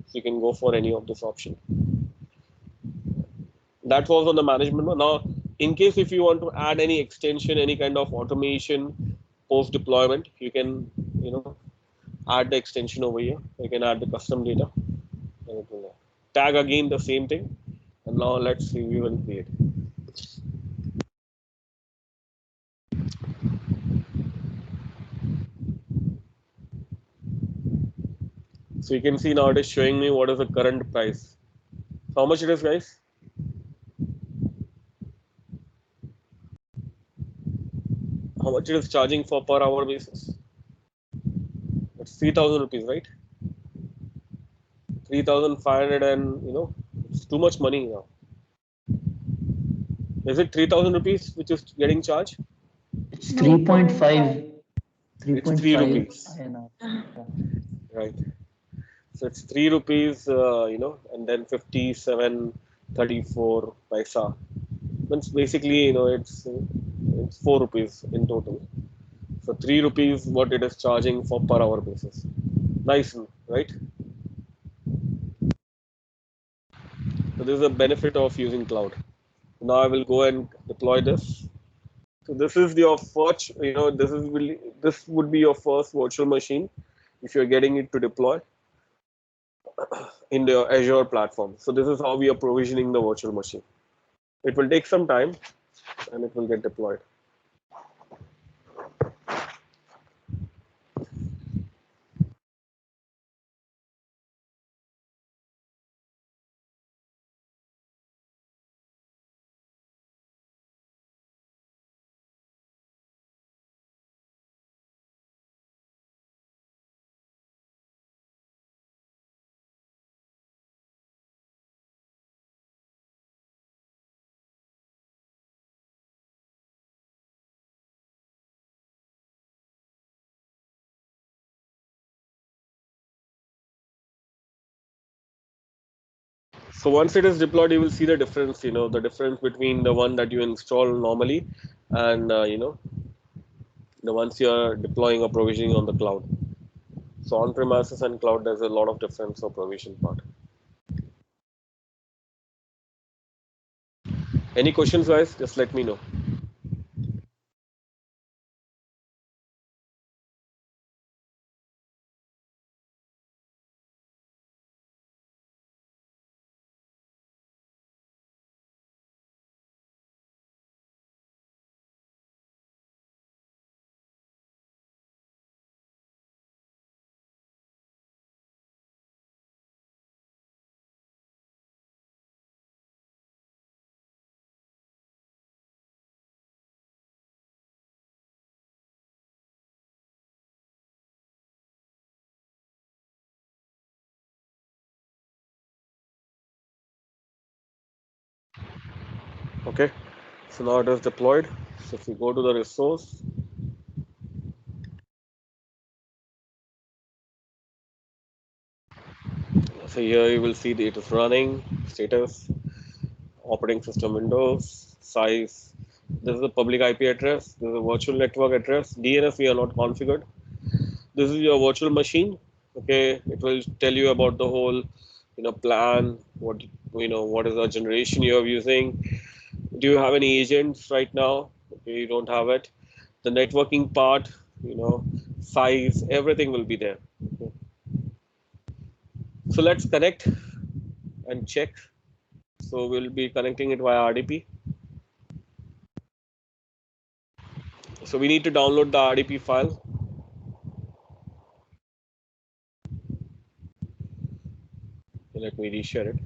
So you can go for any of this option. That was on the management one. Now, in case if you want to add any extension, any kind of automation post deployment, you can, add the extension over here. You can add the custom data. And it will tag again the same thing. And now let's review and create. So you can see now it is showing me what is the current price. So how much it is, guys? How much it is charging for per hour basis? It's 3,000 rupees, right? 3,500, and it's too much money now. Is it 3,000 rupees which is getting charged? It's No, 3.5. It's 3 3.5 rupees, INR. Yeah. right? So it's 3 rupees, and then 57.34 paisa. That's basically, it's 4 rupees in total. So 3 rupees what it is charging for per hour basis. Nice, right? So this is a benefit of using cloud. Now I will go and deploy this. So this is your first, this would be your first virtual machine if you're getting it to deploy in the Azure platform. So this is how we are provisioning the virtual machine. It will take some time and it will get deployed. So once it is deployed, you will see the difference, the difference between the one that you install normally and, the ones you are deploying or provisioning on the cloud. So on-premises and cloud, there's a lot of difference of provision part. Any questions, guys? Just let me know. Okay, so now it is deployed. So if you go to the resource, so here you will see that it is running, status, operating system windows, size. This is a public IP address. This is a virtual network address. DNS we are not configured. This is your virtual machine. Okay, it will tell you about the whole, plan. What is the generation you are using. Do you have any agents right now? Okay, you don't have it. The networking part, size, everything will be there. Okay. So let's connect and check. So we'll be connecting it via RDP. So we need to download the RDP file. So let me reshare it.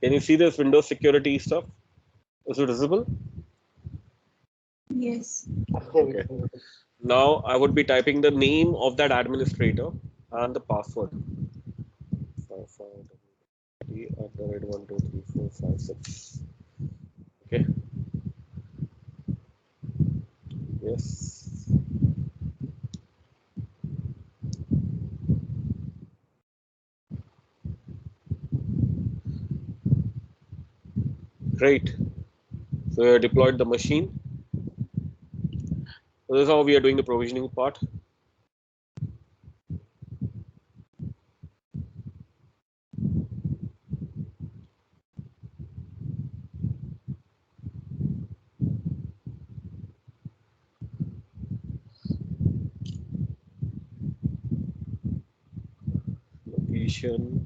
Can you see this Windows security stuff? Is it visible? Yes. Okay. Now I would be typing the name of that administrator and the password. 1 2 3 4 5 6. Okay. Yes. Great. So we have deployed the machine. So this is how we are doing the provisioning part. Location.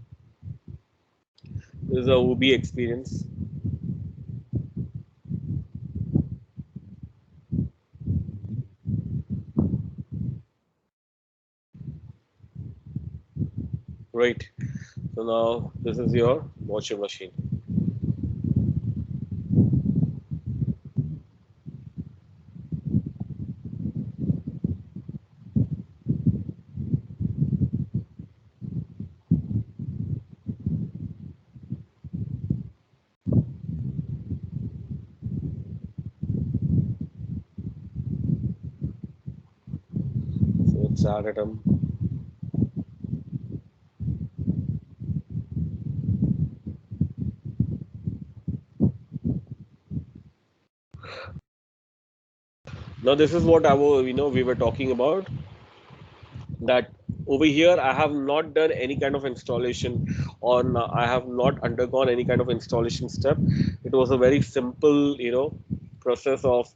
This is a OB experience. Right. So now this is your virtual machine. So it's add item. Now this is what we were talking about, that over here I have not done any kind of installation on I have not undergone any kind of installation step. It was a very simple process of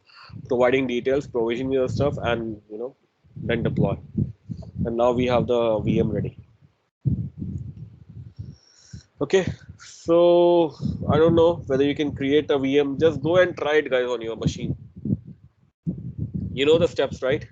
providing details, provisioning your stuff, and then deploy. And now we have the VM ready. Okay, so I don't know whether you can create a VM. Just go and try it, guys, on your machine. You know the steps, right?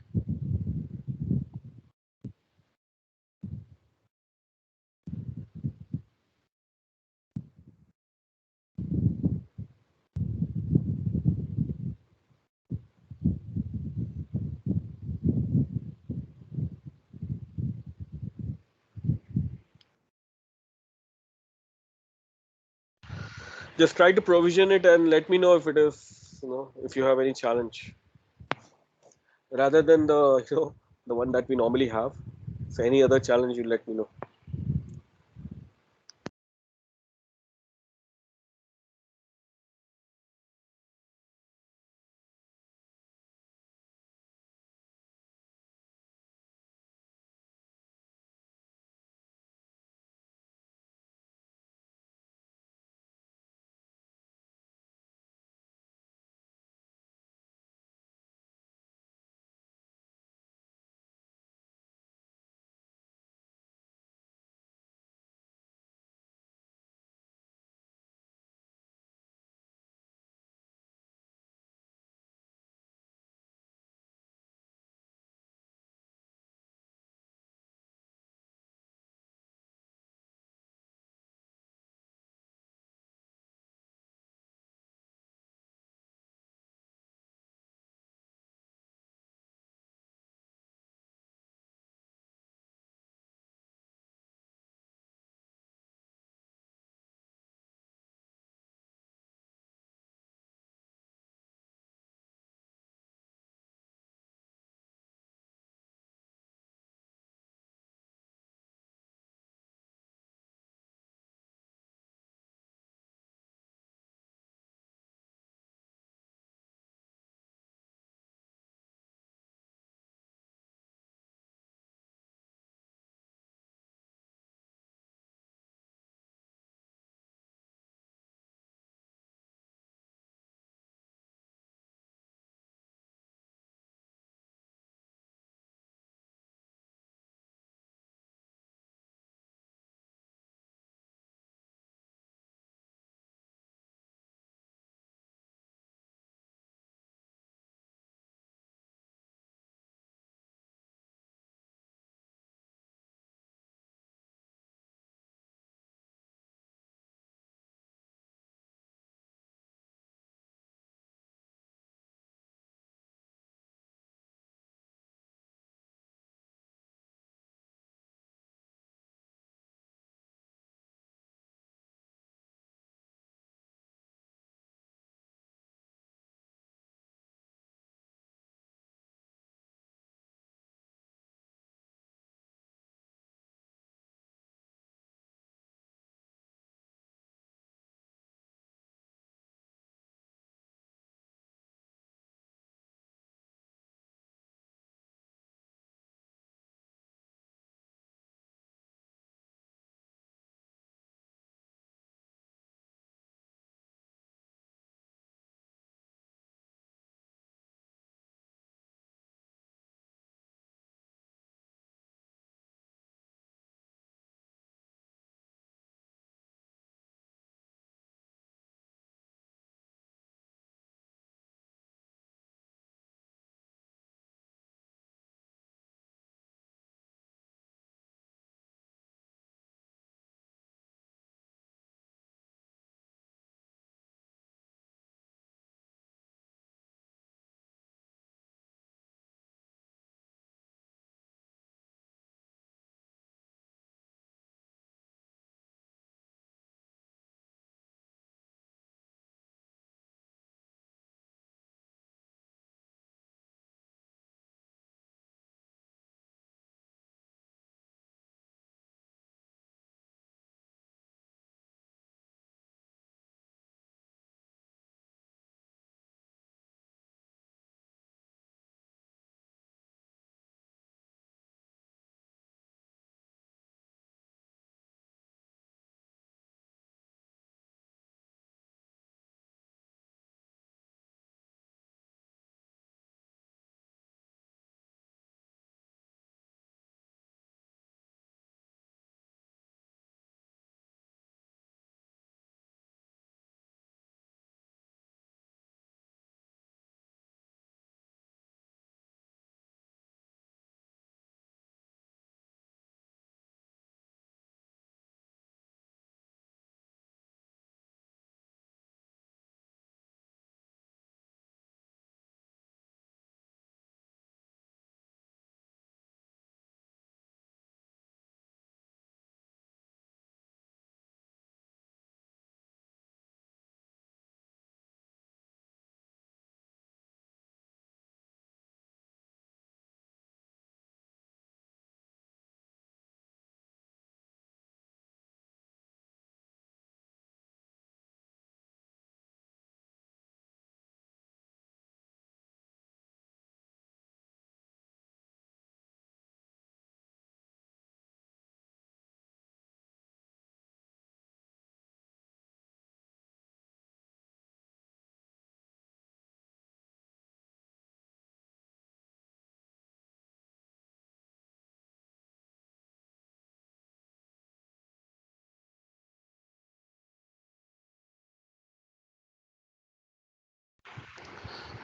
Just try to provision it and let me know if it is, if you have any challenge rather than the one that we normally have. So any other challenge, you let me know.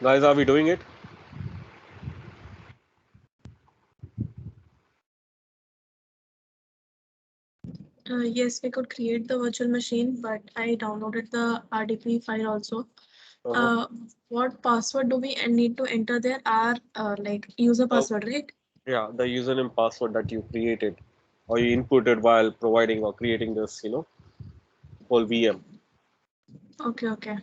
Guys, are we doing it? Yes, we could create the virtual machine, but I downloaded the RDP file also. Uh-huh. What password do we need to enter there? Our like user Oh, password, right? yeah, the username password that you created or you inputted while providing or creating this, whole VM. Okay, okay.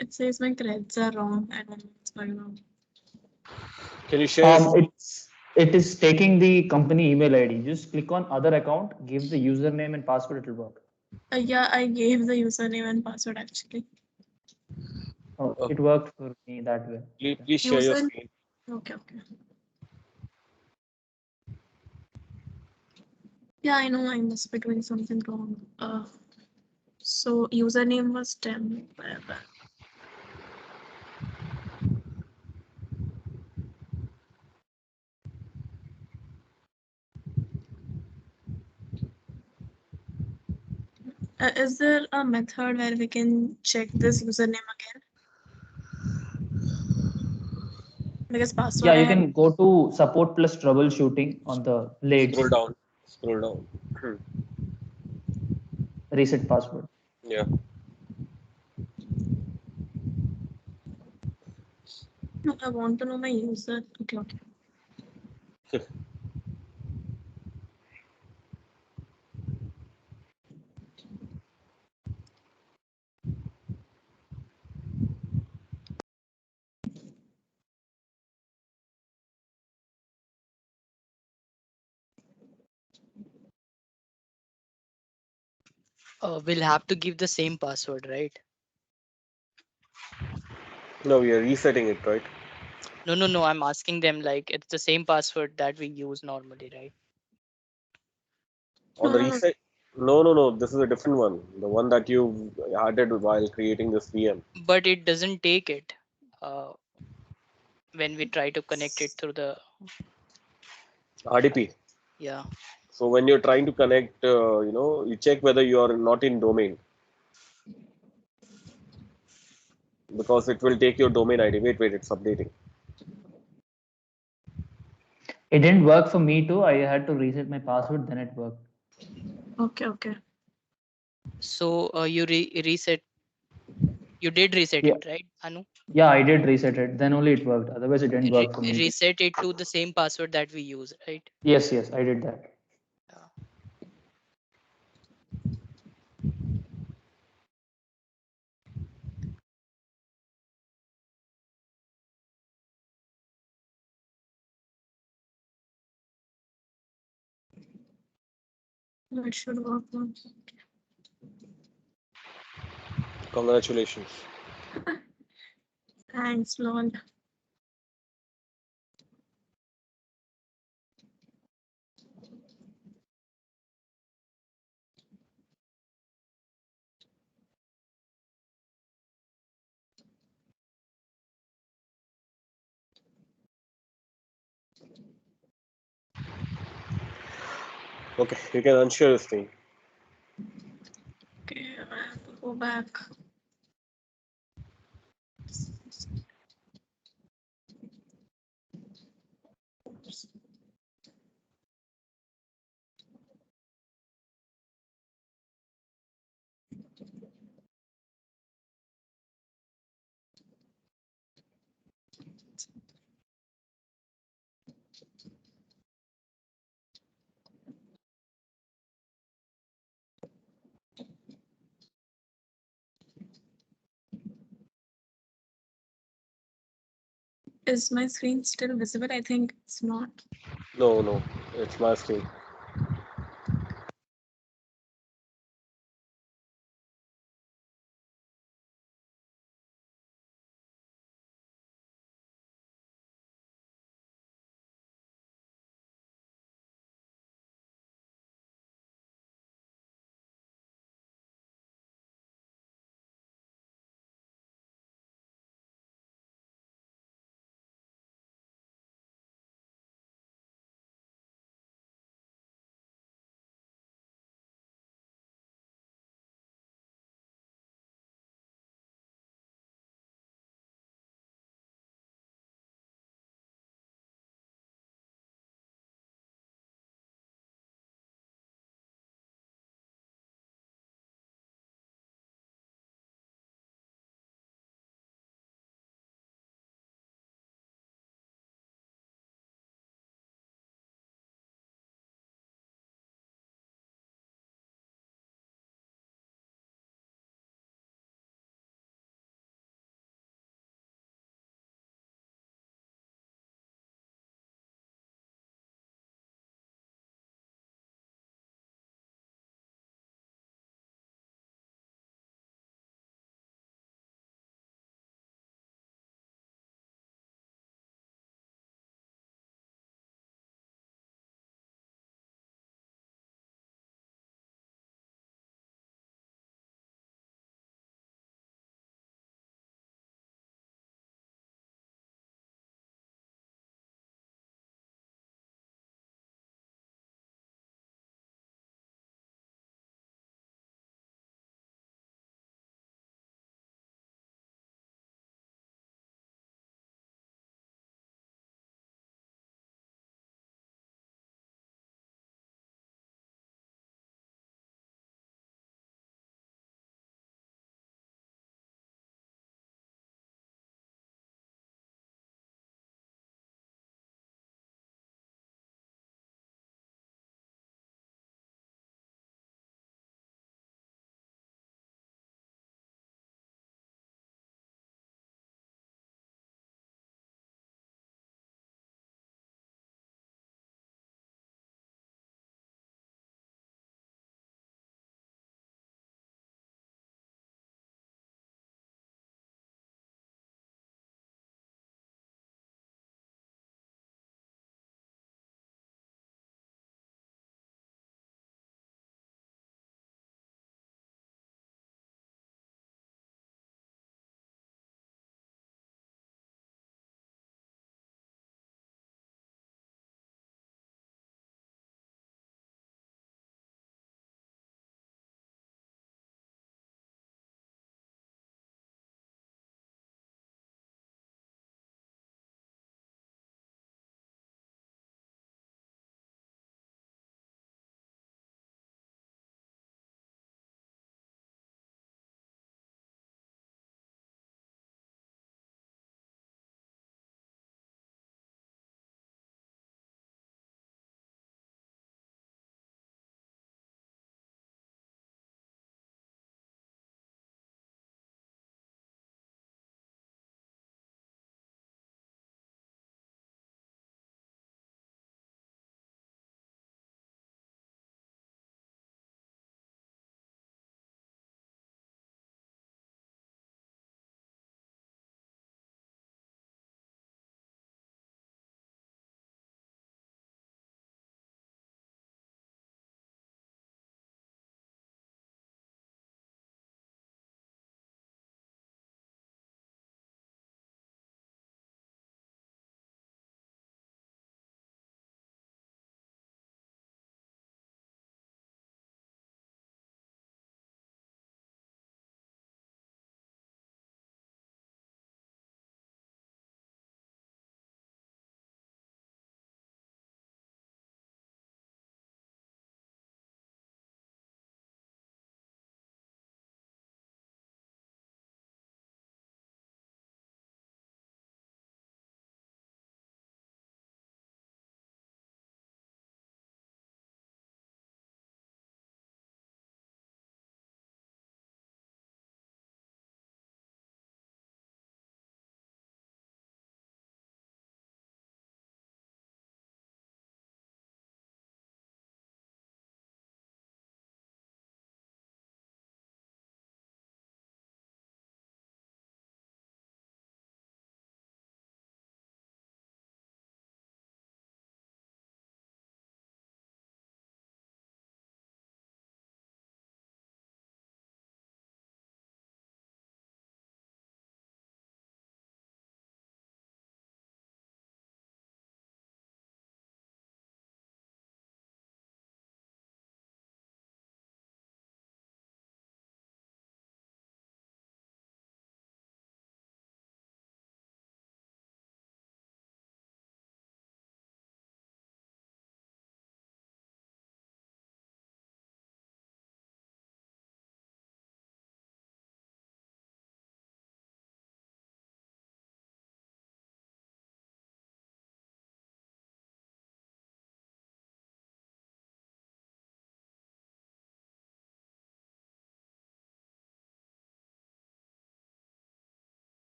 It says my creds are wrong. I don't know what's going on. Can you share? It is taking the company email ID. Just click on other account, give the username and password, it will work. Yeah, I gave the username and password actually. Oh, it worked for me that way. Please share your User. screen. Okay, okay. Yeah, I know I must be doing something wrong. So username was 10. Is there a method where we can check this username again? Because password Yeah, I you have. can go to support plus troubleshooting on the Scroll blades, down. Scroll down. reset password. Yeah. No, I want to know my user. Okay, okay. We'll have to give the same password, right? No, we are resetting it, right? No, no, no. I'm asking them like it's the same password that we use normally, right? On No, the no, no. reset. No, no, no. This is a different one. The one that you added while creating this VM. But it doesn't take it uh, when we try to connect it through the RDP. yeah. So when you're trying to connect, you check whether you are not in domain because it will take your domain ID. Wait, wait, it's updating. It didn't work for me too. I had to reset my password, then it worked. Okay, okay. So you reset. You did reset Yeah, it, right, Anu? yeah, I did reset it. Then only it worked. Otherwise, it didn't work for me. Reset it to the same password that we use, right? Yes, yes, I did that. Yeah. No, it should work now. Congratulations. Thanks, lol. Okay, you can unshare this thing. Okay, I have to go back. Is my screen still visible? I think it's not. No, no, it's my screen.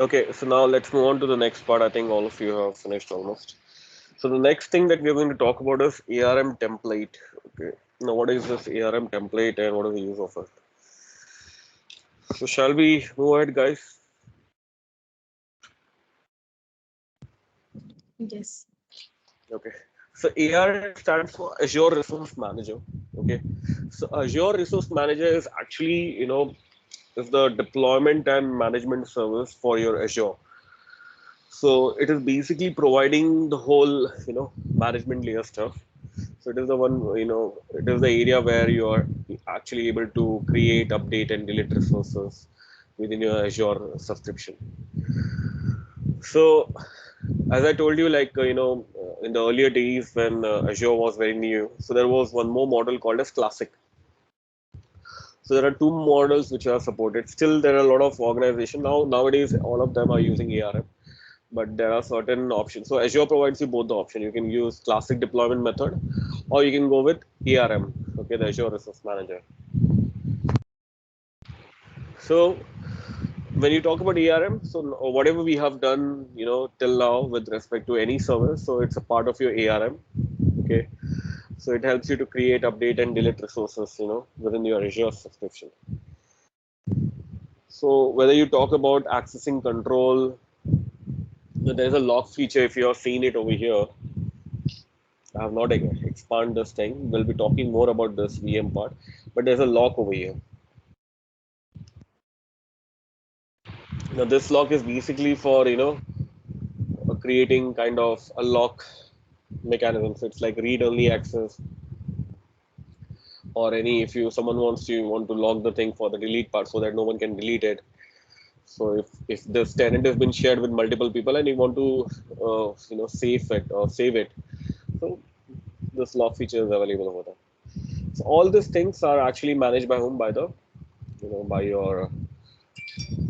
Okay, so now let's move on to the next part. I think all of you have finished almost. So the next thing that we're going to talk about is ARM template. Okay. Now, what is this ARM template and what is the use of it? So shall we move ahead, guys? Yes. Okay. So ARM stands for Azure Resource Manager. Okay. So Azure Resource Manager is actually, is the deployment and management service for your Azure. So it is basically providing the whole, management layer stuff. So it is the one, it is the area where you are actually able to create, update, and delete resources within your Azure subscription. So as I told you, like, in the earlier days when Azure was very new, so there was one more model called as Classic. So there are two models which are supported. Still, there are a lot of organization nowadays. All of them are using ARM, but there are certain options. So Azure provides you both the option. You can use Classic deployment method, or you can go with ARM. Okay, the Azure Resource Manager. So when you talk about ARM, so whatever we have done, till now with respect to any service, so it's a part of your ARM. Okay, so it helps you to create, update, and delete resources, within your Azure subscription. So whether you talk about accessing control, there's a lock feature. If you have seen it over here, I have not expand this thing. We'll be talking more about this VM part, but there's a lock over here. Now this lock is basically for creating kind of a lock mechanism. So it's like read-only access, or any if you someone wants to want to lock the thing for the delete part so that no one can delete it. So if this tenant has been shared with multiple people and you want to save it, so this lock feature is available over there. So all these things are actually managed by whom? By the by your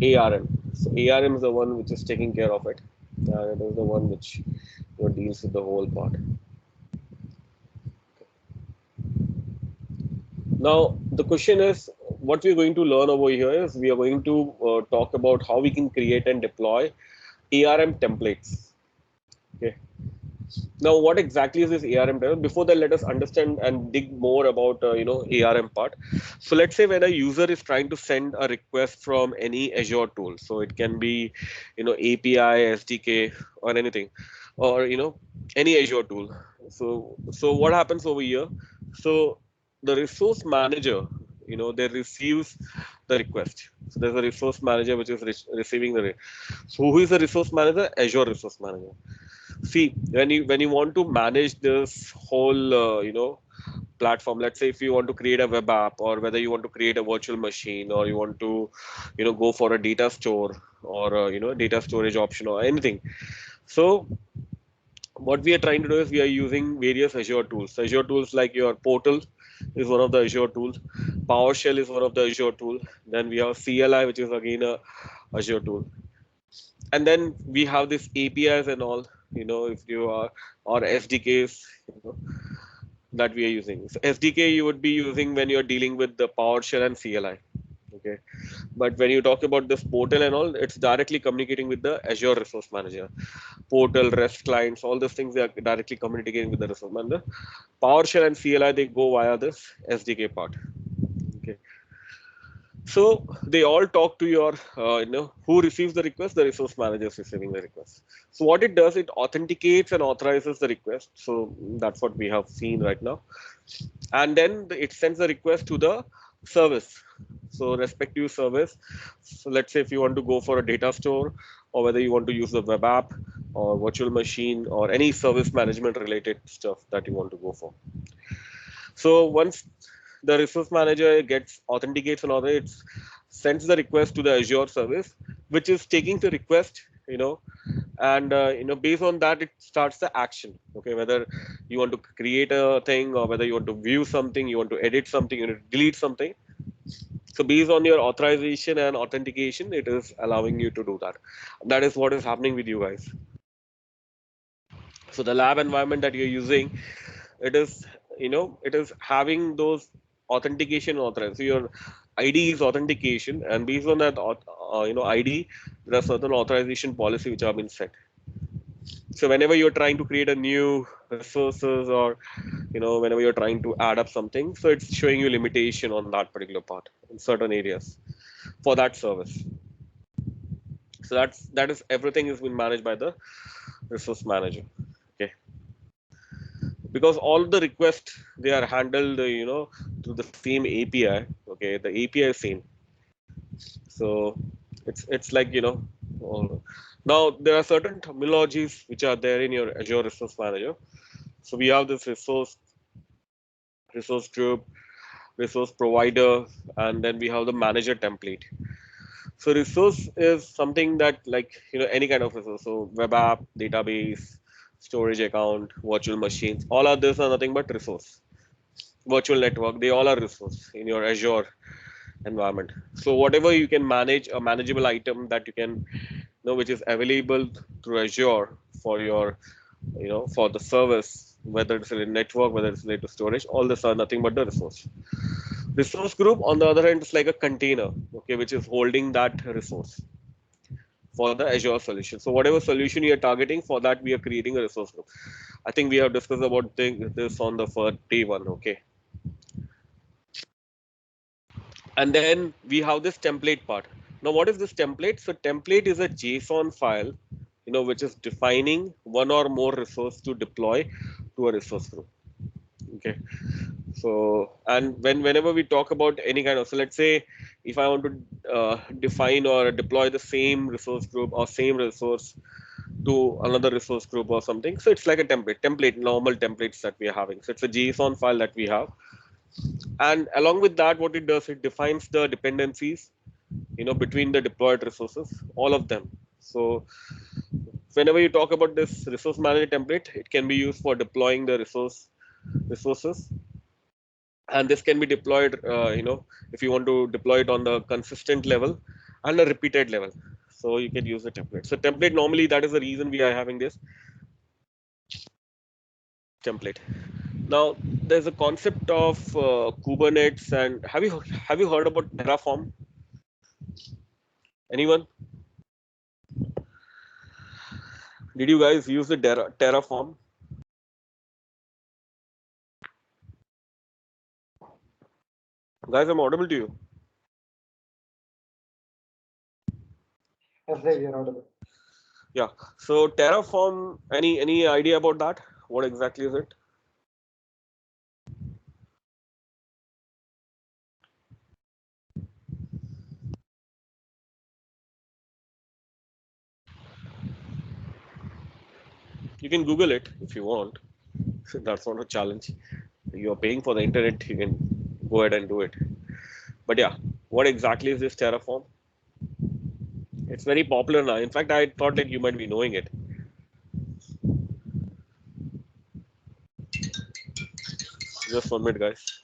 ARM. So ARM is the one which is taking care of it, and it is the one which deals with the whole part. Now the question is, what we're going to learn over here is we are going to talk about how we can create and deploy ARM templates. Okay. Now, what exactly is this ARM template? Before that, let us understand and dig more about ARM part. So let's say when a user is trying to send a request from any Azure tool, so it can be API, SDK, or anything, or any Azure tool. So what happens over here? So the resource manager, they receives the request. So there's a resource manager which is receiving the. So who is the resource manager? Azure resource manager. See, when you want to manage this whole platform, let's say if you want to create a web app, or whether you want to create a virtual machine, or you want to go for a data store, or data storage option, or anything. So what we are trying to do is we are using various Azure tools. Azure tools like your portal is one of the Azure tools. PowerShell is one of the Azure tool. Then we have CLI, which is again a Azure tool. And then we have this APIs and all, if you are, or SDKs, that we are using. So SDK you would be using when you're dealing with the PowerShell and CLI. Okay. But when you talk about this portal and all, it's directly communicating with the Azure Resource Manager. Portal, REST clients, all those things, they are directly communicating with the resource manager. PowerShell and CLI, they go via this SDK part. Okay. So they all talk to your, who receives the request? The resource manager is receiving the request. So what it does, it authenticates and authorizes the request. So that's what we have seen right now. And then it sends the request to the service. So respective service. So let's say if you want to go for a data store, or whether you want to use the web app or virtual machine or any service management related stuff that you want to go for. So once the resource manager gets authenticates and all that, it sends the request to the Azure service, which is taking the request, and based on that, it starts the action. Okay, whether you want to create a thing, or whether you want to view something, you want to edit something, you want to delete something. So based on your authorization and authentication, it is allowing you to do that. That is what is happening with you guys. So the lab environment that you're using, it is it is having those authentication authorized. So your ID is authentication, and based on that ID, there are certain authorization policy which have been set. So whenever you're trying to create a new resources, or whenever you're trying to add up something, so it's showing you limitation on that particular part in certain areas for that service. So that is everything is being managed by the resource manager. Okay, because all the requests they are handled through the same API. Okay, the API is same. So it's like now there are certain terminologies which are there in your Azure Resource Manager. So we have this resource group, resource provider, and then we have the manager template. So resource is something that, like, any kind of resource. So web app, database, storage account, virtual machines, all of these are nothing but resource. Virtual network, they all are resource in your Azure environment. So whatever you can manage, a manageable item that you can which is available through Azure for your for the service, whether it's a network, whether it's related to storage, all this are nothing but the resource. Resource group, on the other hand, is like a container, okay, which is holding that resource for the Azure solution. So whatever solution you are targeting, for that we are creating a resource group. I think we have discussed about this on the first day one, okay. And then we have this template part. Now, what is this template? So template is a JSON file, which is defining one or more resource to deploy to a resource group. Okay. So, and whenever we talk about any kind of, so let's say if I want to define or deploy the same resource group or same resource to another resource group or something, so it's like a template, normal templates that we are having. So it's a JSON file that we have, and along with that, what it does, it defines the dependencies between the deployed resources, all of them. So whenever you talk about this resource manager template, it can be used for deploying the resources, and this can be deployed if you want to deploy it on the consistent level and a repeated level. So you can use the template. So template, normally, that is the reason we are having this template. Now there's a concept of Kubernetes, and have you heard about Terraform? Anyone? Did you guys use the Terraform? Guys, I'm audible to you. Yes, Dave, you're audible. Yeah. So Terraform, any idea about that? What exactly is it? You can Google it if you want. That's not a challenge. You're paying for the internet, you can go ahead and do it. But yeah, what exactly is this Terraform? It's very popular now. In fact, I thought that you might be knowing it. Just 1 minute, guys.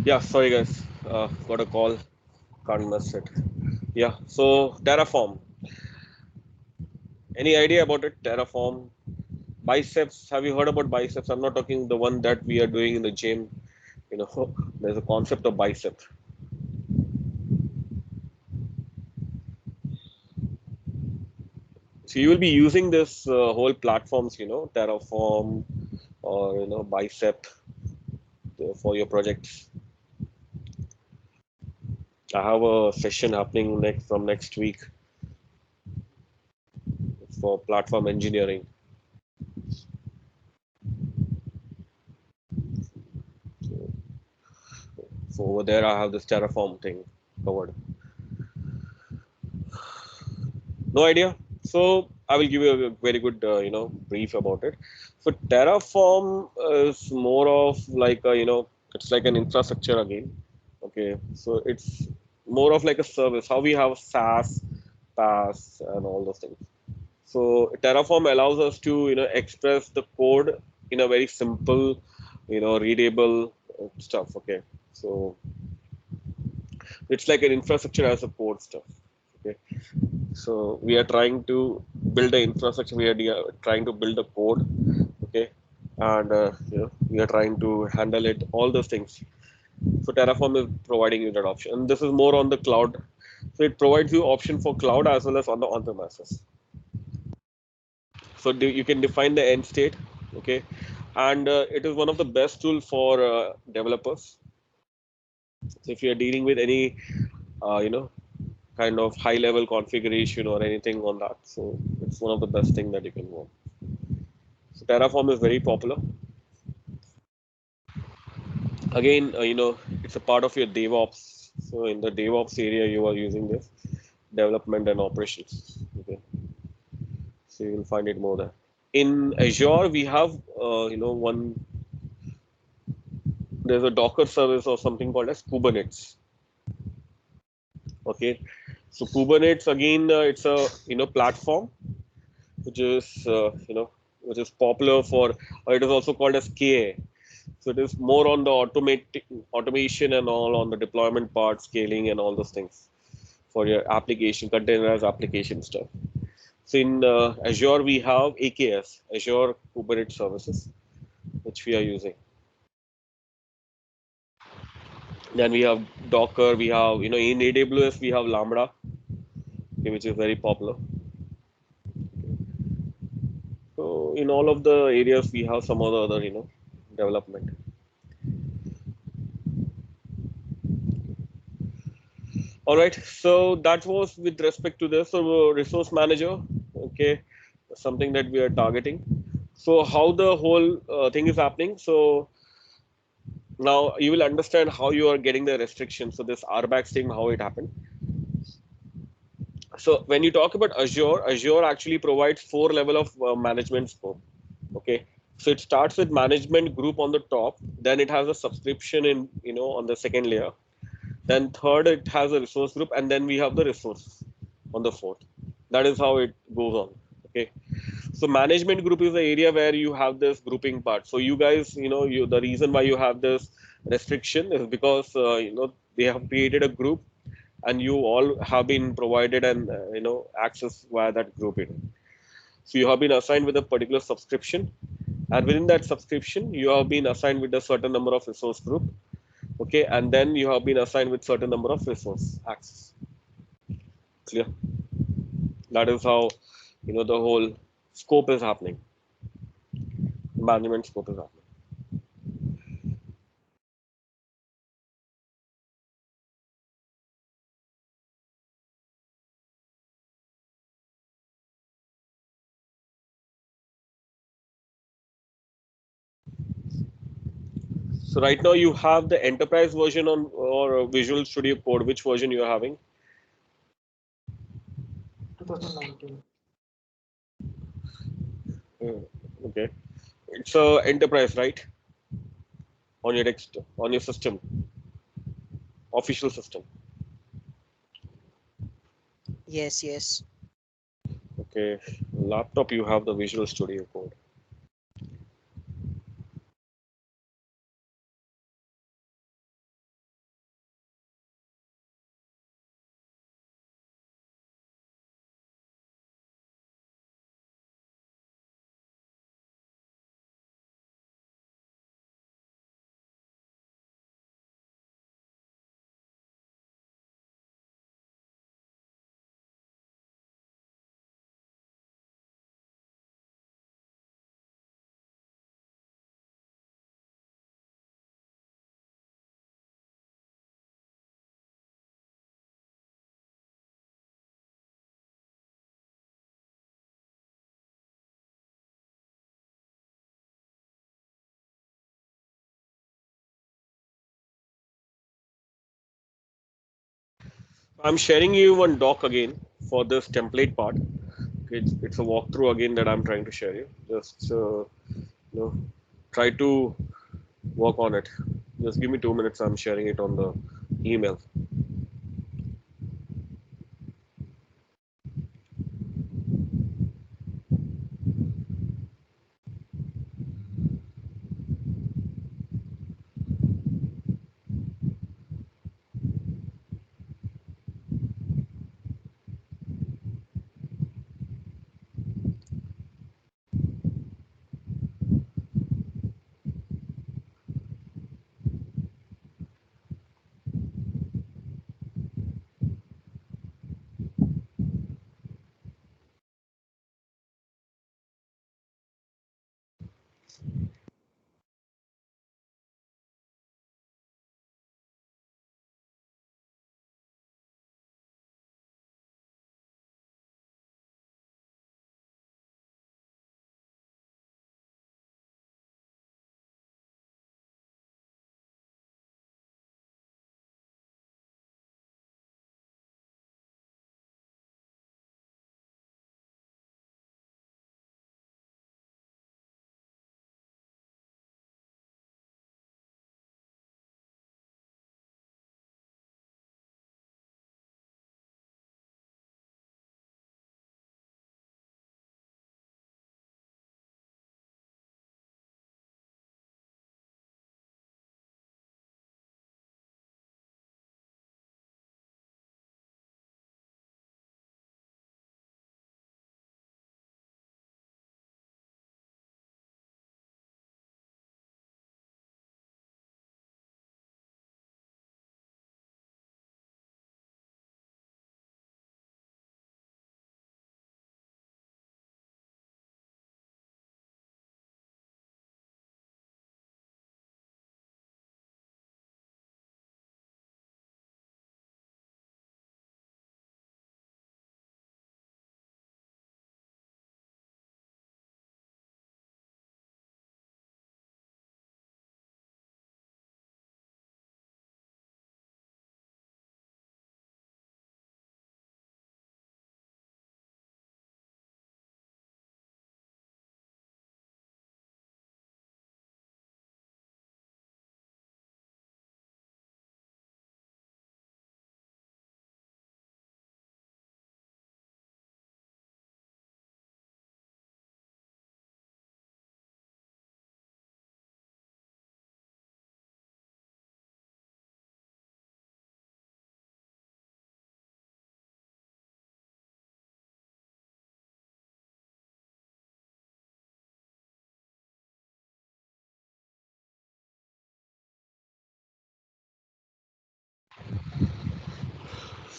Yeah, sorry guys, got a call, can't miss it. Yeah, so Terraform. Any idea about it? Terraform, biceps. Have you heard about biceps? I'm not talking the one that we are doing in the gym. You know, there's a concept of bicep. So you will be using this whole platforms, Terraform or Bicep for your projects. I have a session happening next week for platform engineering. So over there, I have this Terraform thing covered. No idea. So I will give you a very good, brief about it. So Terraform is more of like it's like an infrastructure again. Okay, so it's more of like a service. How we have SaaS, PaaS, and all those things. So Terraform allows us to express the code in a very simple, readable stuff. Okay, so it's like an infrastructure as a code stuff. Okay, so we are trying to build an infrastructure. We are trying to build a code. Okay, and we are trying to handle it. All those things. So Terraform is providing you that option, and this is more on the cloud. So it provides you option for cloud as well as on the on-premises. So you can define the end state, okay, and it is one of the best tool for developers. So if you are dealing with any, kind of high-level configuration or anything on that, so it's one of the best thing that you can work. So Terraform is very popular. Again, it's a part of your DevOps. So in the DevOps area, you are using this development and operations. Okay, so you will find it more there. In Azure, we have, one there's a Docker service or something called as Kubernetes. Okay, so Kubernetes again, it's a platform which is which is popular for, or it is also called as KA. So it is more on the automation and all on the deployment part, scaling and all those things for your application, containerized application stuff. So in Azure we have AKS, Azure Kubernetes Services, which we are using. Then we have Docker, we have in AWS we have Lambda, okay, which is very popular. So in all of the areas we have some other development. All right, so that was with respect to this. So resource manager, okay, something that we are targeting. So how the whole thing is happening. So now you will understand how you are getting the restrictions. So this RBAC thing, how it happened. So when you talk about Azure, Azure actually provides 4 level of management scope. Okay, so it starts with management group on the top, then it has a subscription in on the second layer, then third it has a resource group, and then we have the resources on the fourth. That is how it goes on. Okay, so management group is the area where you have this grouping part. So you guys, the reason why you have this restriction is because they have created a group and you all have been provided an access via that group. So you have been assigned with a particular subscription, and within that subscription you have been assigned with a certain number of resource group. Okay, and then you have been assigned with certain number of resource access. Clear? That is how the whole scope is happening. Management scope is happening. So right now you have the enterprise version on or Visual Studio Code. Which version you are having? 2019. Okay, it's a enterprise, right? On your on your system, official system. Yes, yes. Okay, laptop you have the Visual Studio Code. I'm sharing you one doc again for this template part. It's a walkthrough again that I'm trying to share you. Just know, try to work on it. Just give me 2 minutes. I'm sharing it on the email.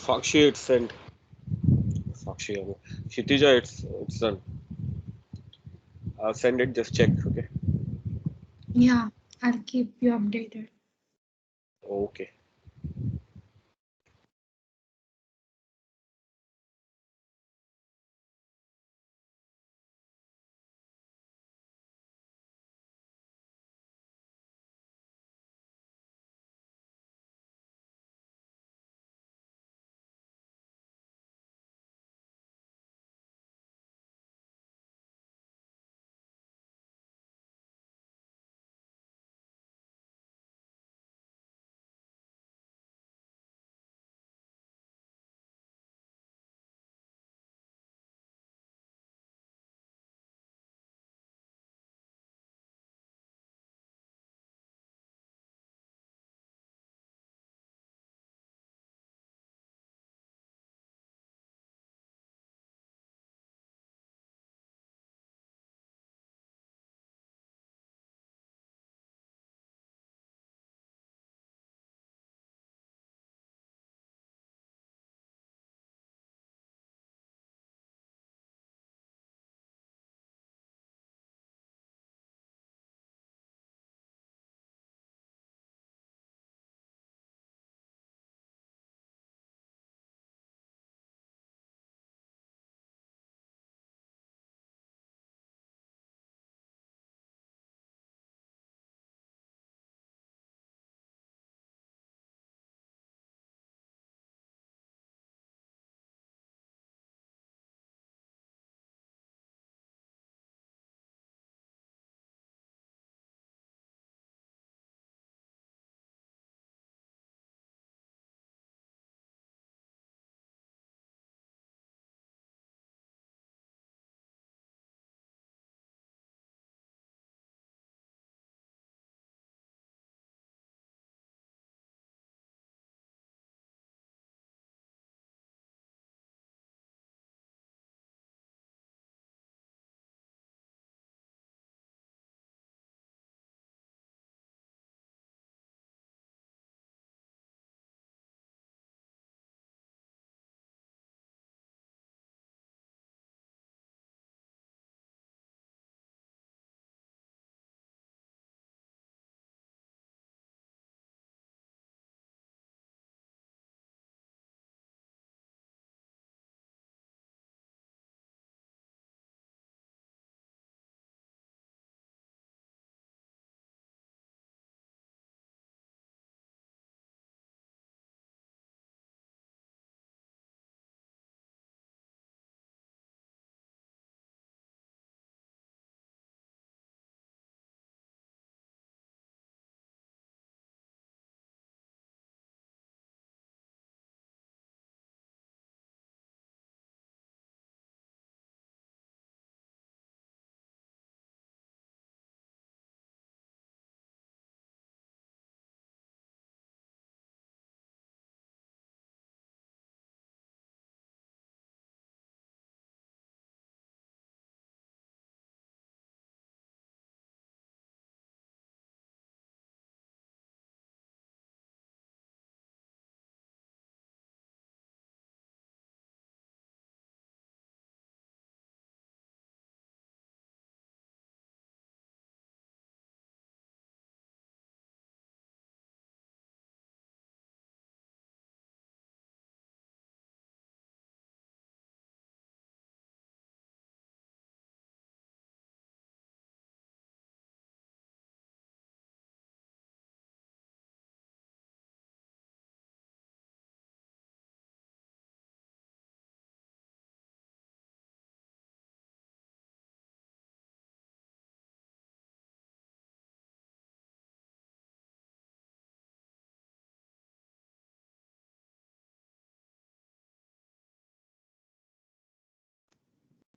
Sakshi, it's sent. Sakshi, I mean, Kshitija, it's done. I'll send it. Just check. Okay. Yeah, I'll keep you updated. Okay.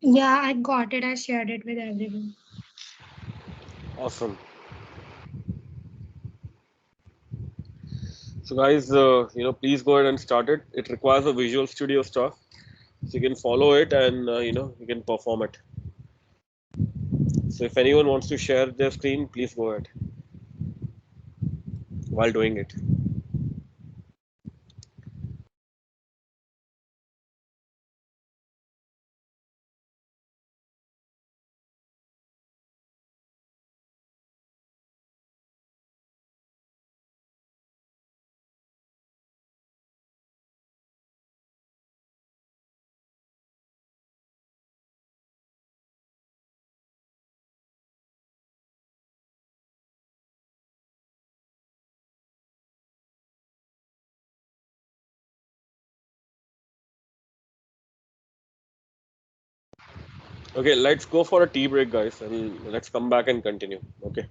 Yeah, I got it. I shared it with everyone. Awesome. So guys, please go ahead and start it. It requires a Visual Studio stuff, so you can follow it and you can perform it. So if anyone wants to share their screen, please go ahead while doing it. Okay, let's go for a tea break, guys, and let's come back and continue. Okay.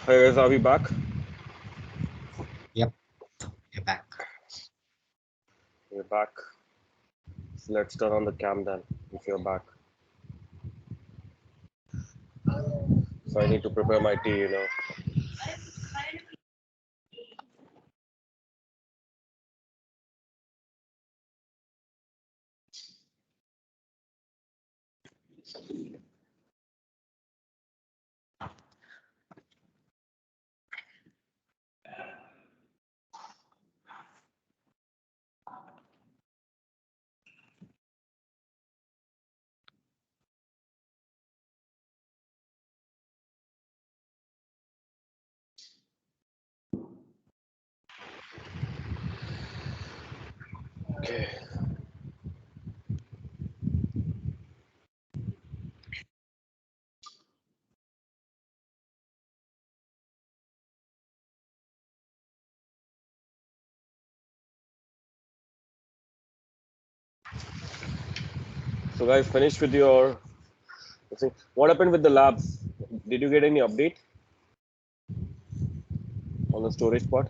Hey guys, are we back? Yep, you're back. We're back. So let's turn on the cam then, if you're back. So I need to prepare my tea, you know. Okay. So guys, finished with your. What happened with the labs? Did you get any update on the storage part?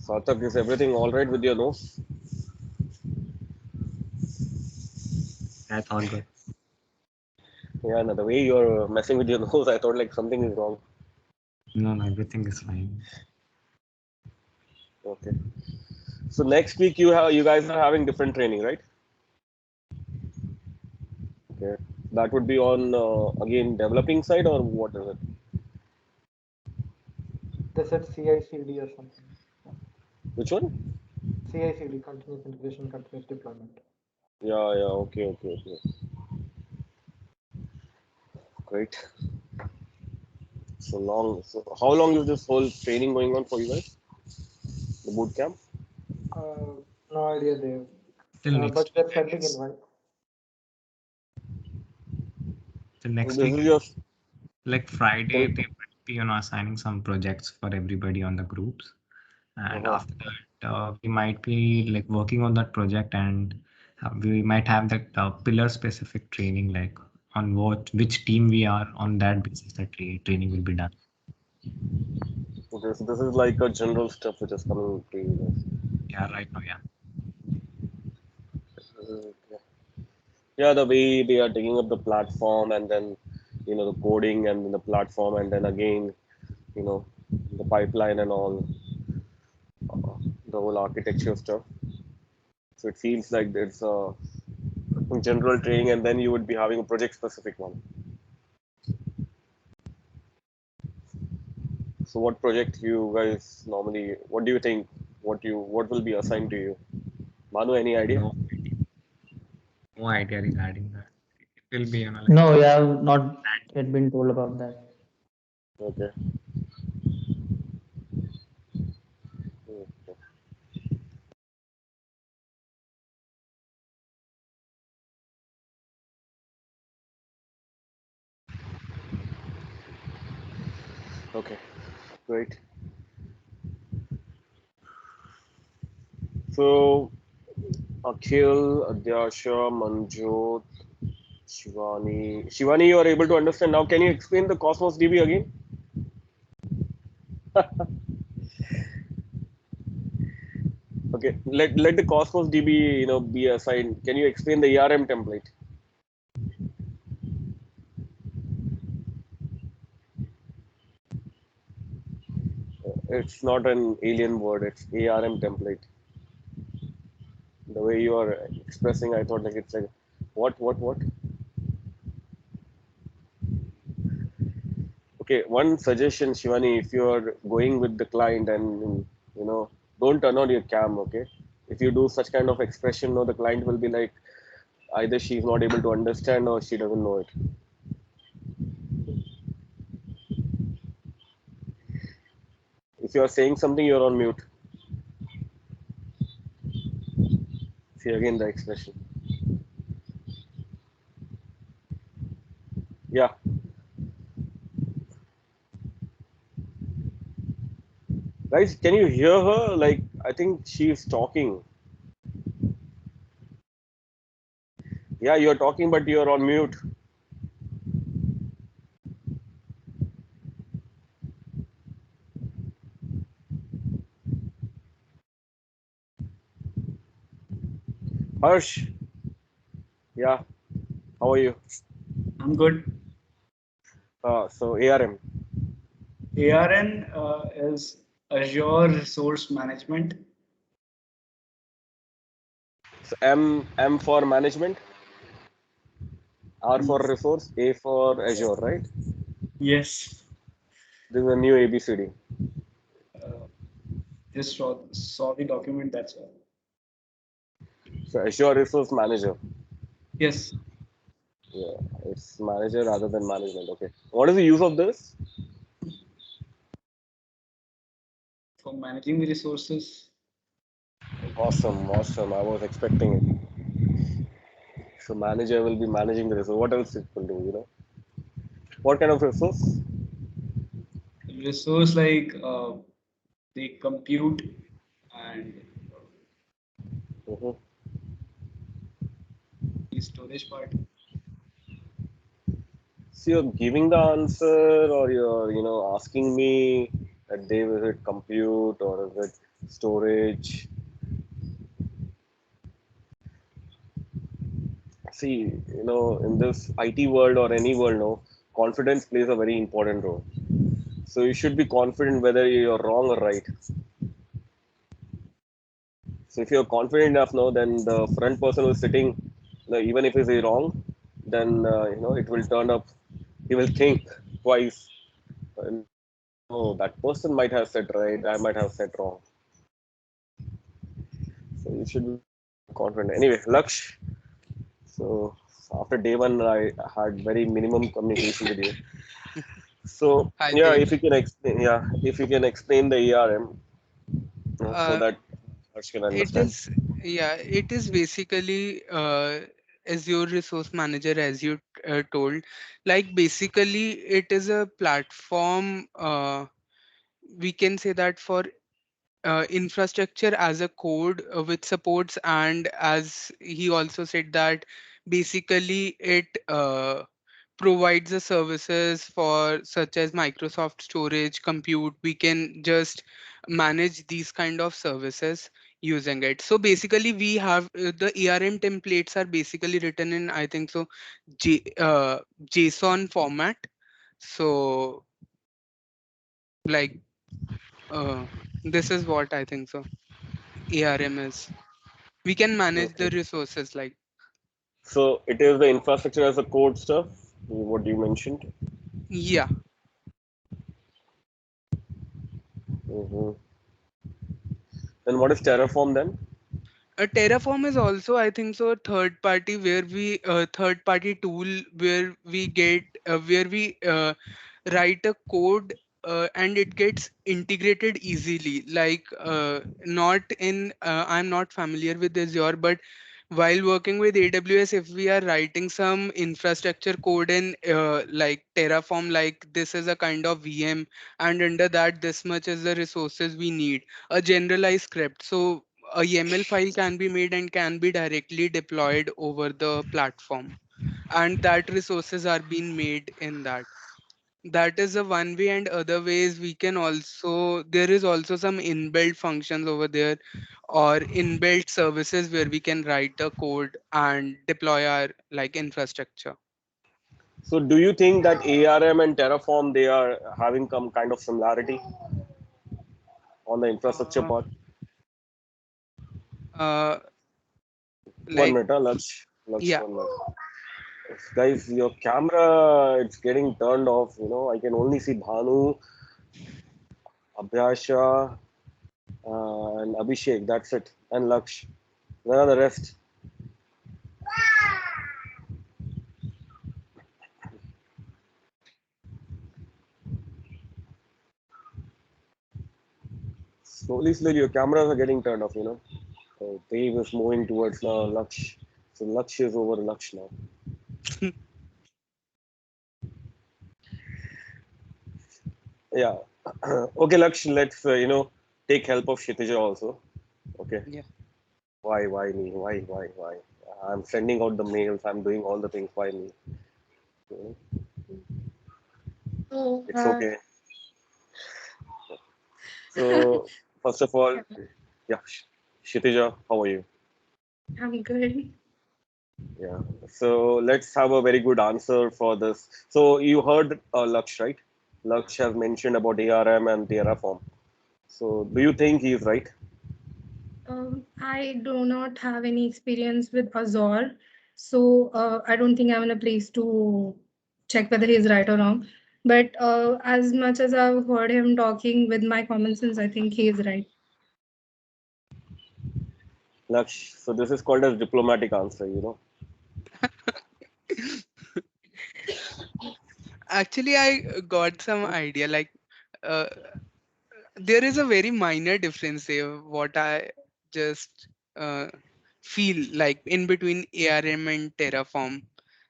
Sarthak, is everything all right with your nose? That's all good. Yeah, no, the way you're messing with your nose, I thought like something is wrong. No, everything is fine. Okay. So next week you guys are having different training, right? Okay. That would be on again developing side or what is it? They said CI/CD or something. Which one? CI/CD, continuous integration, continuous deployment. Yeah, yeah. Okay, okay, okay. Great. So long. So how long is this whole training going on for you guys? The boot camp? No idea there. Till next But week, they're I sending guess. invite. Till So next this week, is your. like Friday, Till, they will be, assigning some projects for everybody on the groups. And uh-huh. after that, we might be like working on that project, and we might have that pillar specific training, like on which team we are. On that basis, that training will be done. Okay, so this is like a general stuff which is coming to you guys. Yeah, right now, yeah. Okay. Yeah, the way they are taking up the platform and then the coding and then the platform and then again the pipeline and all the whole architecture stuff. So it feels like it's a general training and then you would be having a project specific one. So what project you guys normally? What do you think? What will be assigned to you? Manu, any idea? No, no idea regarding that. It will be, like No, we have not yet been told about that. Okay. Okay. Okay. Great. So Akhil, Adyasha, Manjot, Shivani. Shivani, you are able to understand now. Can you explain the Cosmos DB again? Okay. Let the Cosmos DB be assigned. Can you explain the ARM template? It's not an alien word. It's ARM template. The way you are expressing, I thought like it's like what? Okay, one suggestion, Shivani, if you are going with the client and don't turn on your cam, okay? If you do such kind of expression, no, the client will be like either she's not able to understand or she doesn't know it. If you are saying something, you're on mute. See again the expression. Yeah, guys, can you hear her? Like I think she's talking. Yeah, you're talking, but you're on mute. Harsh, yeah, how are you? I'm good. So ARM. ARN is Azure Resource Management. So M for management, R for resource, A for Azure, right? Yes. This is a new ABCD. Uh, just saw the document, that's all. So Azure Resource Manager. Yes. Yeah, it's manager rather than management. Okay. What is the use of this? For managing the resources. Awesome, awesome. I was expecting it. So manager will be managing the resource. What else it will do? What kind of resource? Resource like the compute and Mhm. the storage part. So you're giving the answer, or you're asking me that Dave, is it compute or is it storage? See, in this IT world or any world, no, confidence plays a very important role. So you should be confident whether you're wrong or right. So if you're confident enough, no, then the front person who's sitting, even if he's wrong, then it will turn up. He will think twice. Oh, that person might have said right. I might have said wrong. So you should be confident. Anyway, Laksh. So after day one, I had very minimum communication with you. So Hi yeah, Dev. if you can explain, if you can explain the ERM, so Uh, that Harsh can it understand. is it is basically Azure Resource Manager, as you told. Like basically, it is a platform. We can say that for infrastructure as a code which supports, and as he also said that basically it provides the services for such as Microsoft storage, compute. We can just manage these kind of services using it. So basically we have the ARM templates are basically written in, I think so, JSON format. So like uh, this is what I think so ARM is. We can manage the Okay. resources like, So it is the infrastructure as a code stuff, what you mentioned. yeah. Hmm. Then what is Terraform then? Terraform is also, I think so, a third party where we third party tool where we get where we write a code and it gets integrated easily. Like not in I'm not familiar with Azure, but while working with AWS, if we are writing some infrastructure code in like Terraform, like this is a kind of VM, and under that this much is the resources we need, a generalized script. So a YAML file can be made and can be directly deployed over the platform, and that resources are being made in that. That is a one way, and other ways we can also, there is also some inbuilt functions over there or inbuilt services where we can write a code and deploy our like infrastructure. So do you think that ARM and Terraform, they are having some kind of similarity on the infrastructure uh, part? uh, One like minute, Laksh, yeah. 1 minute. Guys, your camera, it's getting turned off. I can only see Bhanu, Abhyasha, and Abhishek. That's it. And Laksh. Where are the rest? Slowly, slowly, your cameras are getting turned off. So Dave is moving towards now Laksh. So Laksh is over Laksh now. Yeah. Okay, Laksh, let's, take help of Kshitija also. Okay. Yeah. Why me? Why? I'm sending out the mails. I'm doing all the things by me. So, Oh, it's okay. So first of all, yeah, Kshitija, how are you? I'm good. Yeah. So let's have a very good answer for this. So you heard Laksh, right? Laksh has mentioned about ARM and Terraform. So do you think he is right? I do not have any experience with Azure, so I don't think I'm in a place to check whether he's right or wrong. But as much as I've heard him talking with my common sense, I think he is right. Laksh. So this is called as diplomatic answer, you know. Actually, I got some idea. Like, uh, there is a very minor difference there. What I just uh, feel like in between ARM and Terraform.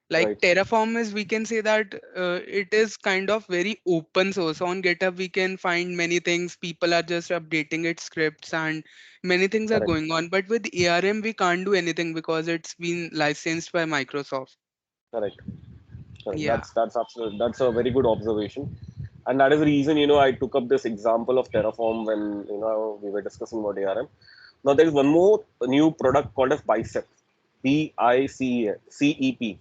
Like Right. Terraform is, we can say that it is kind of very open source. On GitHub, we can find many things. People are just updating its scripts and many things are Correct. going on. But with ARM, we can't do anything because it's been licensed by Microsoft. Correct. Correct. Yeah. That's a very good observation. And that is the reason, I took up this example of Terraform when, we were discussing about ARM. Now there is one more new product called as Bicep. BICEP.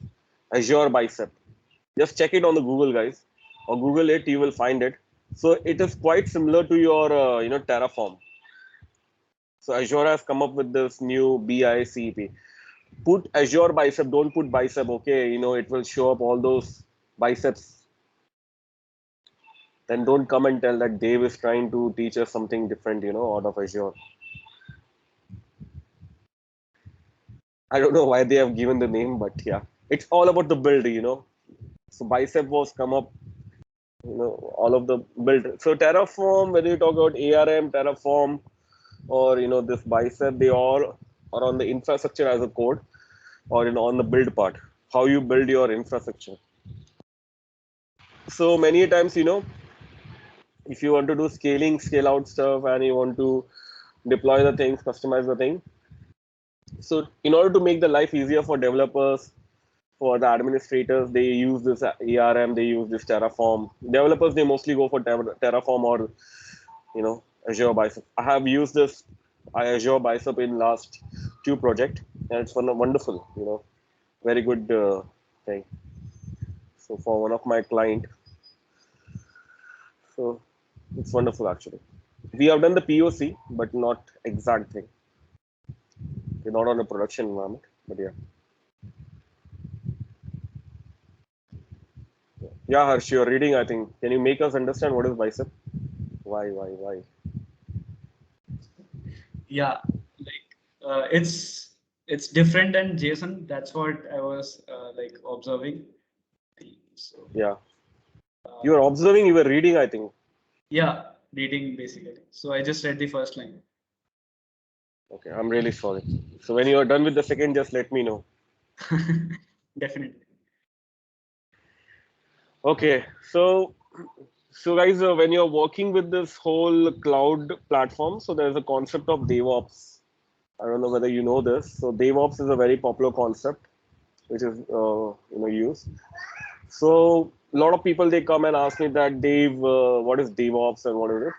Azure Bicep. Just check it on the Google, guys, or Google it. You will find it. So it is quite similar to your, Terraform. So Azure has come up with this new BICEP. Put Azure Bicep. Don't put Bicep. Okay, it will show up all those biceps. Then don't come and tell that Dave is trying to teach us something different, out of Azure. I don't know why they have given the name, but yeah, it's all about the build. So Bicep was come up, all of the build. So Terraform, whether you talk about ARM, Terraform, or this Bicep, they all are on the infrastructure as a code, or on the build part, how you build your infrastructure. So many times, if you want to do scaling, scale out stuff, and you want to deploy the things, customize the thing. So in order to make the life easier for developers, for the administrators, they use this ARM, they use this Terraform. Developers, they mostly go for Terraform or Azure Bicep. I have used this Azure Bicep in last two project, and it's wonderful. Very good thing. So for one of my client, so it's wonderful actually. We have done the POC, but not exact thing. We're not on a production environment, but yeah. Yeah, Harsh, you're reading, I think. Can you make us understand what is bicep? Why? Yeah, like it's different than JSON. That's what I was like observing. So Yeah. You were observing, you were reading, I think. yeah, reading basically. So I just read the first line. Okay, I'm really sorry. So when you are done with the second, just let me know. Definitely. Okay, so guys, when you're working with this whole cloud platform, so there's a concept of DevOps. I don't know whether you know this. So DevOps is a very popular concept, which is used. So a lot of people, they come and ask me that, Dave, what is DevOps and what is it?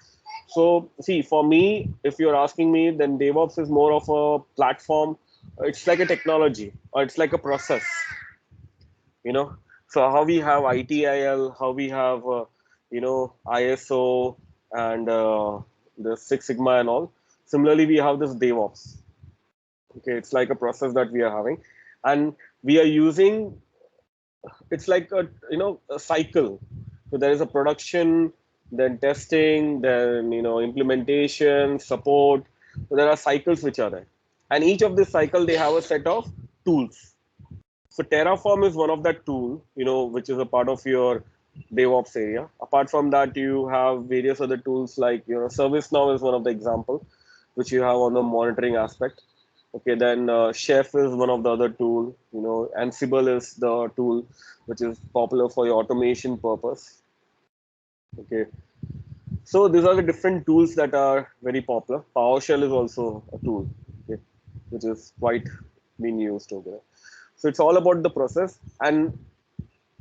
So see, for me, if you're asking me, then DevOps is more of a platform. It's like a technology, or it's like a process. you know so how we have ITIL, how we have ISO, and the Six Sigma and all. Similarly, we have this DevOps. Okay, it's like a process that we are having, and we are using. It's like a cycle. So there is a production, then testing, then implementation, support. So there are cycles which are there, and each of this cycle, they have a set of tools. So Terraform is one of that tool, which is a part of your DevOps area. Apart from that, you have various other tools like, ServiceNow is one of the example, which you have on the monitoring aspect. Okay, then Chef is one of the other tool. Ansible is the tool which is popular for your automation purpose. Okay, so these are the different tools that are very popular. PowerShell is also a tool, okay, which is quite being used. Okay, so it's all about the process, and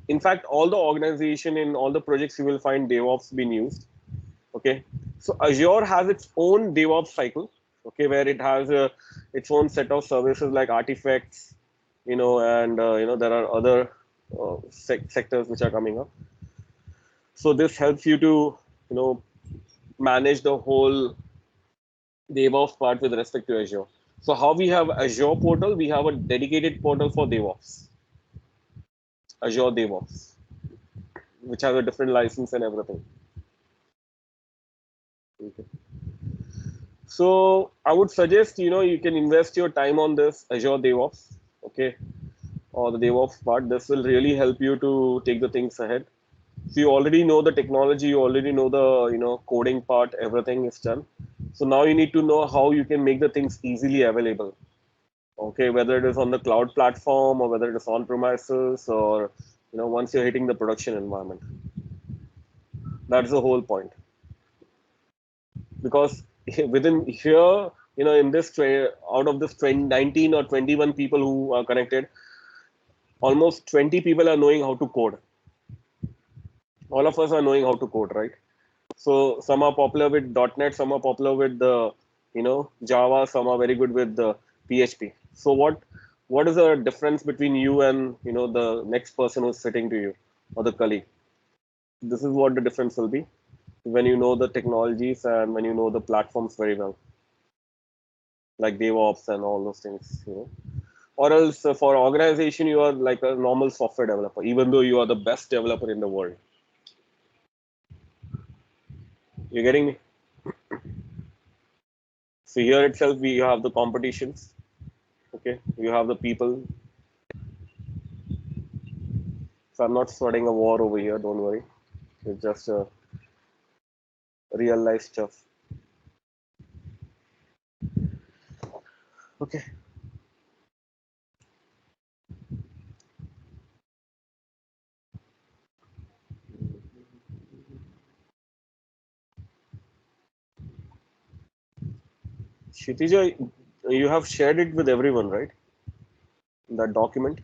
in fact, all the organization in all the projects you will find DevOps being used. Okay, so Azure has its own DevOps cycle. Okay, where it has its own set of services like artifacts, and there are other sectors which are coming up. So this helps you to manage the whole DevOps part with respect to Azure. So how we have Azure portal, we have a dedicated portal for DevOps, Azure DevOps, which has a different license and everything. Okay. So I would suggest you can invest your time on this Azure DevOps, okay, or the DevOps part. This will really help you to take the things ahead. So you already know the technology, you already know the coding part, everything is done. So now you need to know how you can make the things easily available. Okay, whether it is on the cloud platform or whether it is on premises or once you're hitting the production environment. That's the whole point. Because within here, in this out of this 20, 19 or 21 people who are connected, almost 20 people are knowing how to code. All of us are knowing how to code, right? So some are popular with .NET, some are popular with the Java, some are very good with the PHP. So what is the difference between you and the next person who's sitting to you or the colleague? This is what the difference will be when you know the technologies and when you know the platforms very well, like DevOps and all those things. Or else for organization you are like a normal software developer, even though you are the best developer in the world. You're getting me? So here itself we have the competitions. Okay, you have the people. So I'm not starting a war over here. Don't worry. It's just real life stuff. Okay. Kshitija, you have shared it with everyone, right? That document.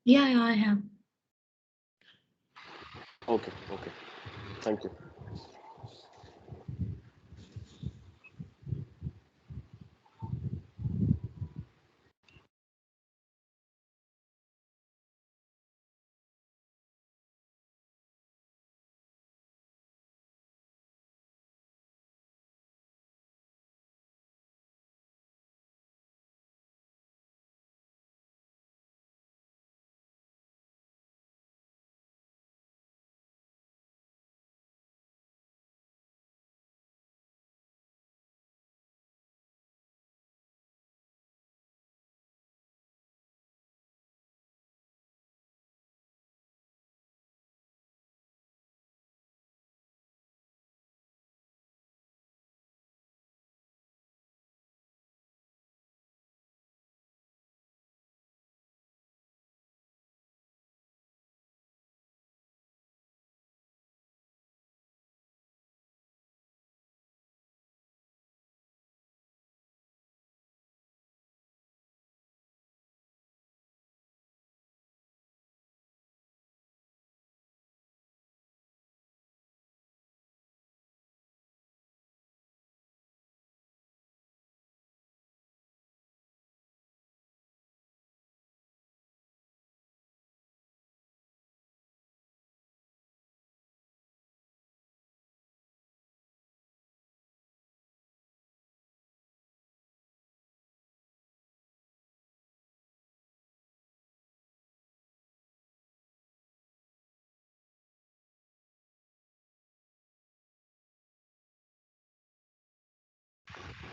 Yeah, I have. Okay. Okay. Thank you.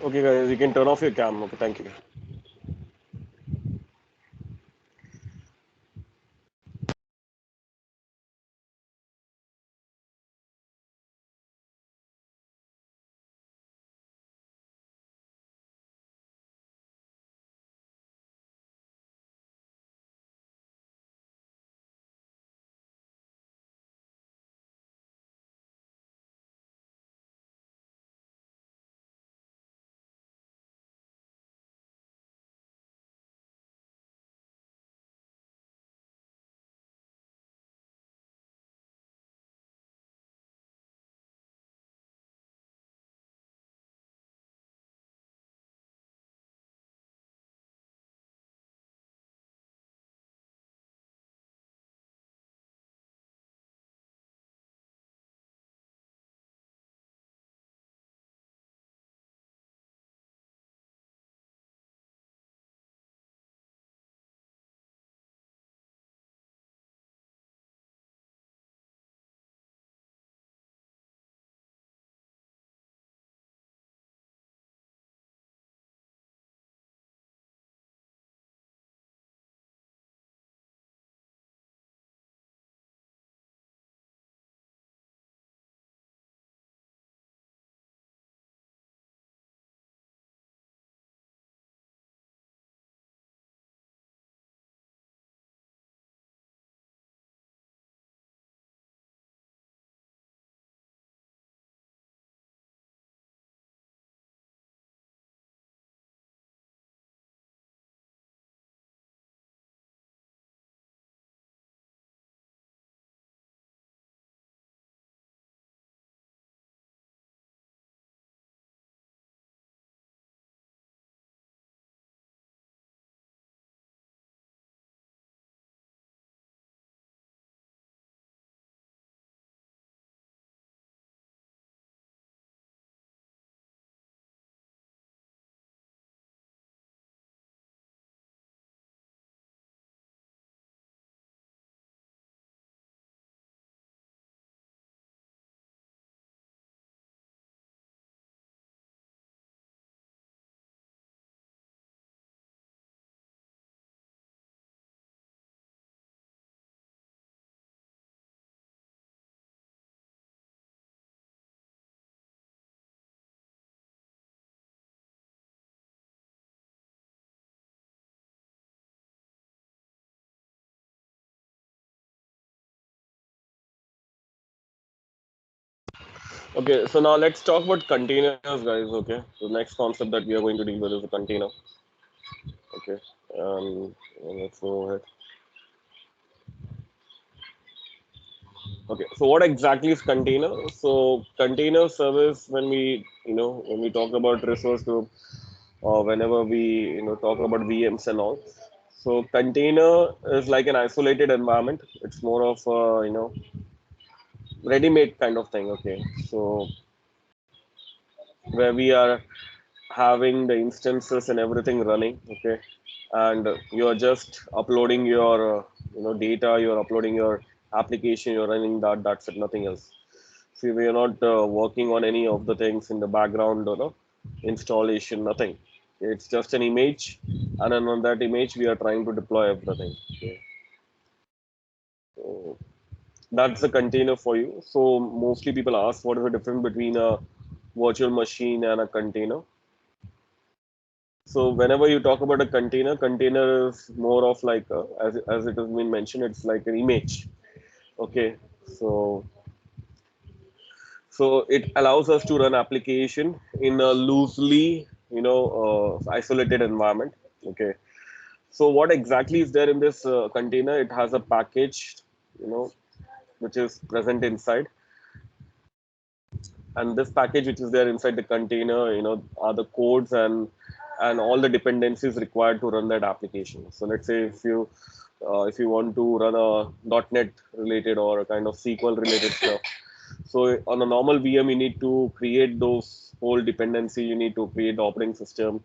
Okay, guys, you can turn off your cam. Okay, thank you. Okay, so now let's talk about containers, guys. Okay, the next concept that we are going to deal with is a container. Okay, let's go ahead. Okay, so what exactly is container? So container service, when we talk about resource group, or whenever we talk about VMs and all. So container is like an isolated environment. It's more of a ready-made kind of thing. Okay, so where we are having the instances and everything running. Okay, and you are just uploading your data. You're uploading your application. You're running that. That's it. Nothing else. See, we are not working on any of the things in the background, installation, nothing. It's just an image, and then on that image, we are trying to deploy everything. Okay. So that's the container for you. So mostly people ask, what is the difference between a virtual machine and a container? So whenever you talk about a container is more of like as it has been mentioned, it's like an image. Okay, so it allows us to run application in a loosely, isolated environment. Okay. So what exactly is there in this container? It has a package, you know, which is present inside, and this package which is there inside the container, are the codes and all the dependencies required to run that application. So let's say if you want to run a .NET related or a kind of SQL related stuff. So on a normal VM, you need to create those whole dependency. You need to create the operating system.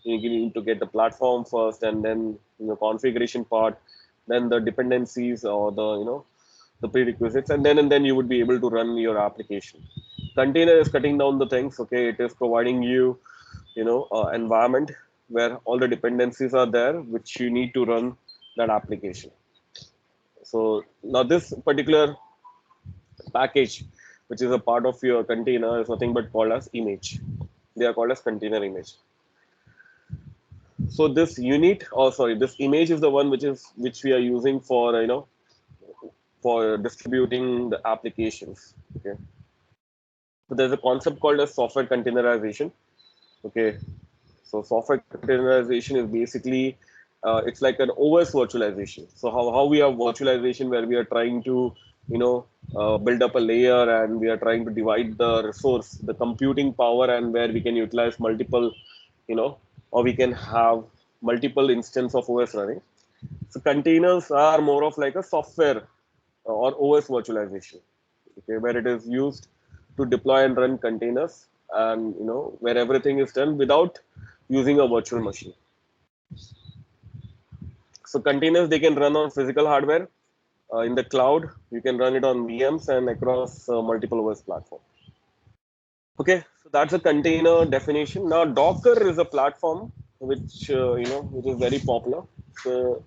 You need to get the platform first, and then configuration part, then the dependencies or the prerequisites, and then you would be able to run your application. Container is cutting down the things. Okay, it is providing you environment where all the dependencies are there, which you need to run that application. So now this particular package, which is a part of your container, is nothing but called as image. They are called as container image. So this unit, or sorry, this image is the one which we are using for for distributing the applications. Okay. So there's a concept called as software containerization. Okay. So software containerization is basically it's like an OS virtualization. So how we have virtualization where we are trying to build up a layer and we are trying to divide the resource, the computing power, and where we can utilize multiple, or we can have multiple instance of OS running. So containers are more of like a software or OS virtualization, okay, where it is used to deploy and run containers, and where everything is done without using a virtual machine. So containers, they can run on physical hardware in the cloud. You can run it on VMs and across multiple OS platforms. Okay, so that's a container definition. Now Docker is a platform which which is very popular. So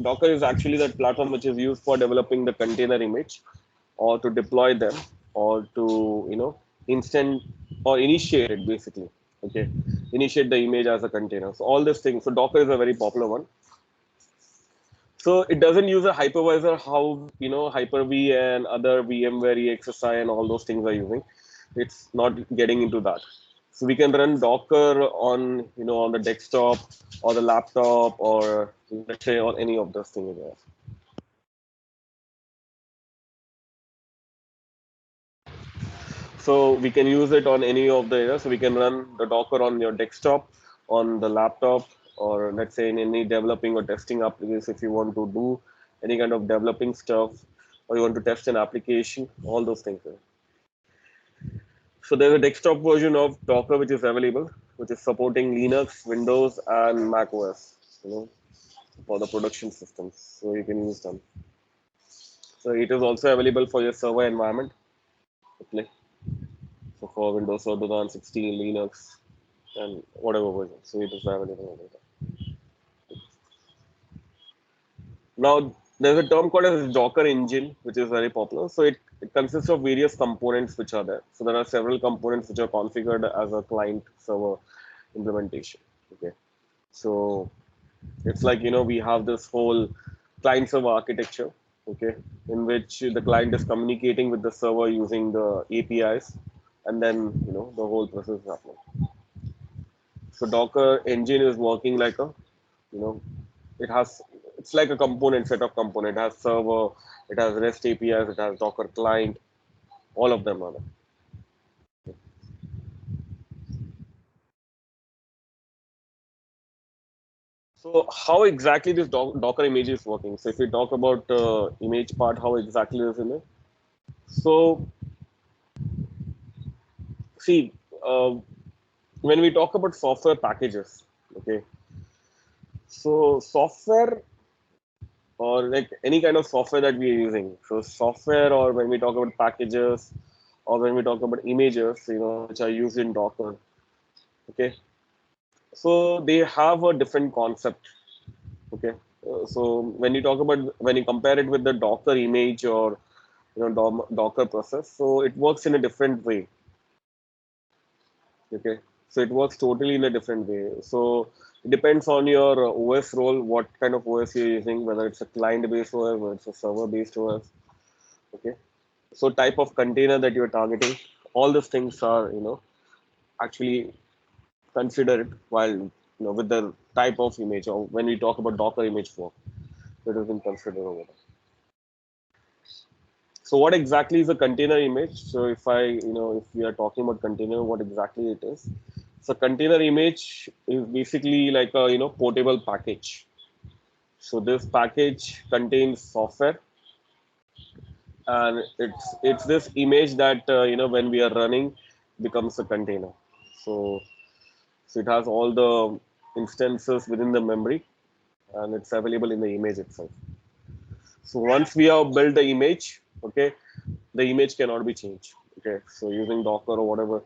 Docker is actually that platform which is used for developing the container image, or to deploy them, or to instant or initiate it basically. Okay, initiate the image as a container. So all these things. So Docker is a very popular one. So it doesn't use a hypervisor how Hyper-V and other VMware EXSI and all those things are using. It's not getting into that. So we can run Docker on on the desktop or the laptop, or let's say on any of those things there. So we can use it on any of the so we can run the Docker on your desktop, on the laptop, or let's say in any developing or testing applications. If you want to do any kind of developing stuff, or you want to test an application, all those things. So there's a desktop version of Docker which is available, which is supporting Linux, Windows, and Mac OS, for the production systems. So you can use them. So it is also available for your server environment. Okay. So for Windows Server 2016, Linux, and whatever version. So it is available over there. Now there's a term called as Docker engine, which is very popular. So it consists of various components which are there. So there are several components which are configured as a client server implementation. Okay. So it's like we have this whole client server architecture, okay, in which the client is communicating with the server using the APIs, and then the whole process is happening. So Docker engine is working like a, you know, it has, it's like a component set of component. It has server, it has REST APIs, it has Docker client, all of them are there. So how exactly this Docker image is working? So if we talk about image part, how exactly is in it? So see, when we talk about software packages, okay, so software or like any kind of software that we are using. So software, or when we talk about packages, or when we talk about images, which are used in Docker, okay. So they have a different concept, okay. So when you compare it with the Docker image or Docker process, so it works in a different way, okay. So it works totally in a different way. So it depends on your OS role, what kind of OS you're using, whether it's a client-based OS, whether it's a server-based OS, okay. So type of container that you're targeting, all these things are actually considered while with the type of image, or when we talk about Docker image form, that has been considered over there. So what exactly is a container image? So if we are talking about container, what exactly it is? So container image is basically like a portable package. So this package contains software, and it's this image that when we are running becomes a container. So it has all the instances within the memory, and it's available in the image itself. So once we have built the image, okay, the image cannot be changed. Okay, so using Docker or whatever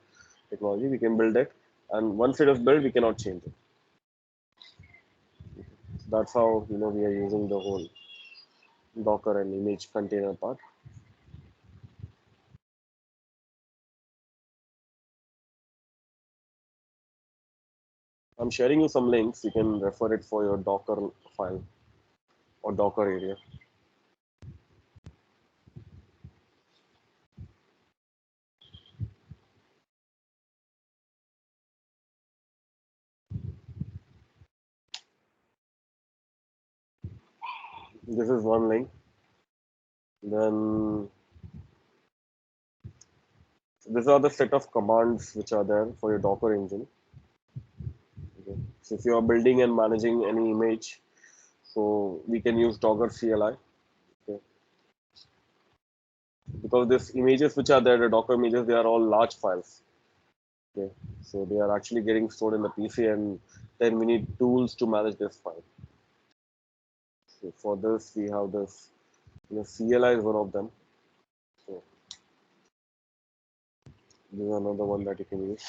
technology, we can build it, and once it is built, we cannot change it. So that's how we are using the whole Docker and image container part. I'm sharing you some links. You can refer it for your Docker file or Docker area. This is one link. Then these are the set of commands which are there for your Docker engine. Okay. So if you are building and managing any image, so we can use Docker CLI. Okay. Because these images which are there, the Docker images, they are all large files. Okay. So they are actually getting stored in the PC, and then we need tools to manage this file. So for this, we have this, CLI is one of them. So this is another one that you can use.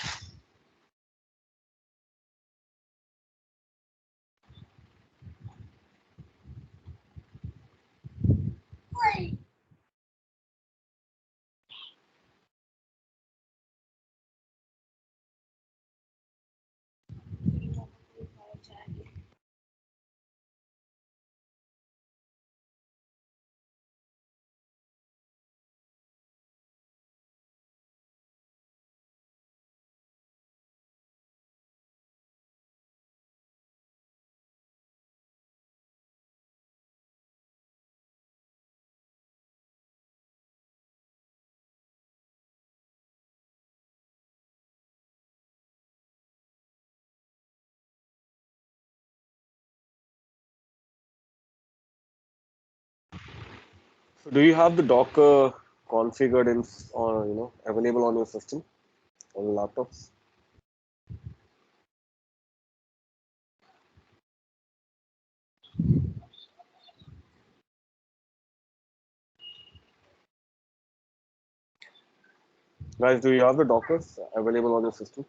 So do you have the Docker configured in, or available on your system, on your laptops? Guys, do you have the Dockers available on your system?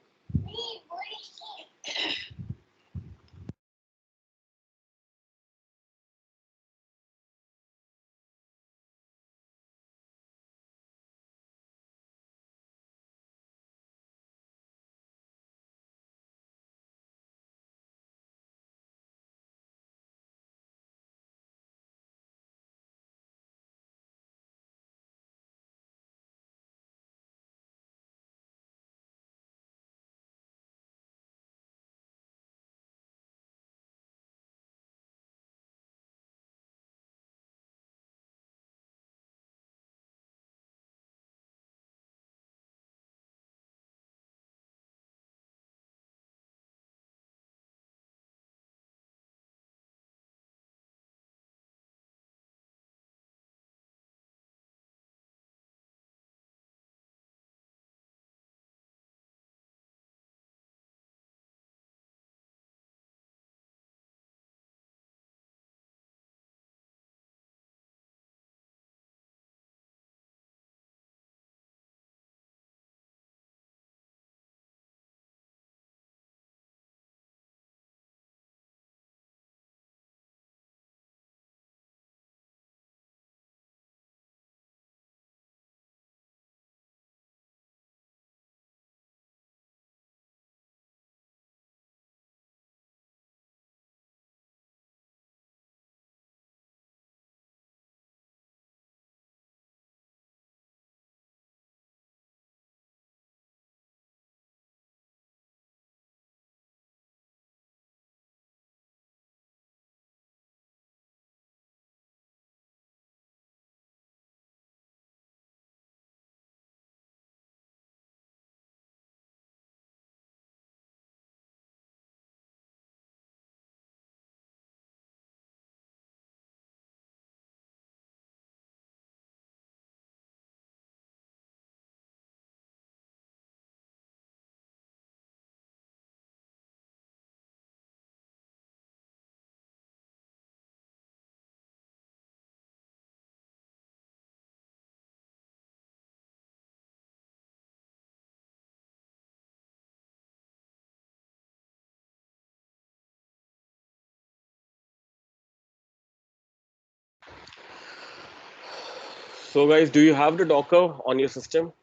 So guys, do you have the Docker on your system?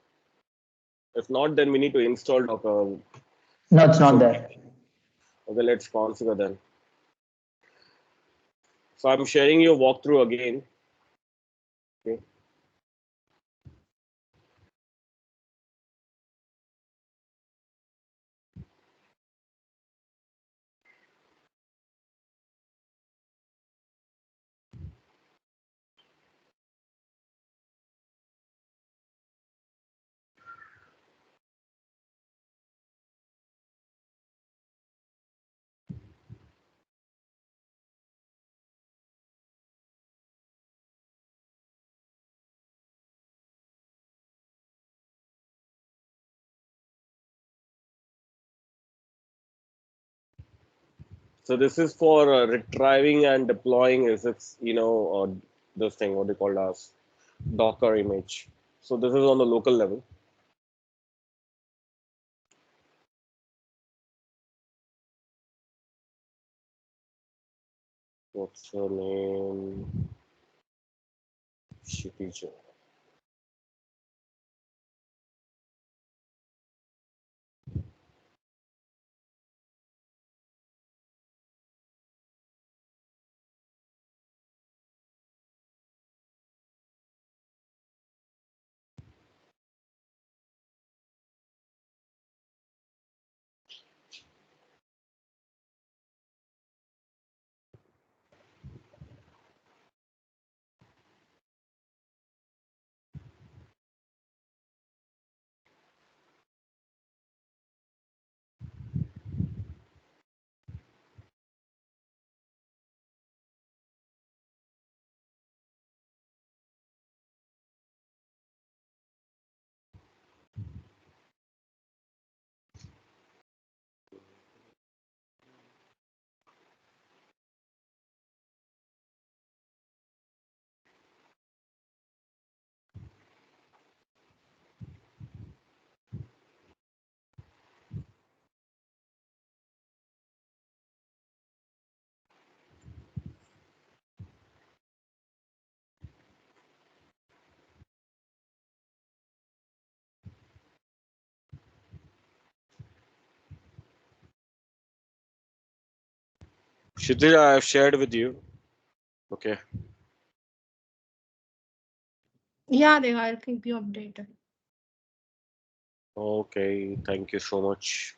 If not, then we need to install Docker. No, it's not So, there. okay, let's configure then. So I'm sharing your walkthrough again. Okay. So this is for retrieving and deploying is its this thing what they call as Docker image. So this is on the local level. What's her name? Shitija. Shitija, I have shared with you. Okay. Yeah, they are. Keep you updated. Okay. Thank you so much.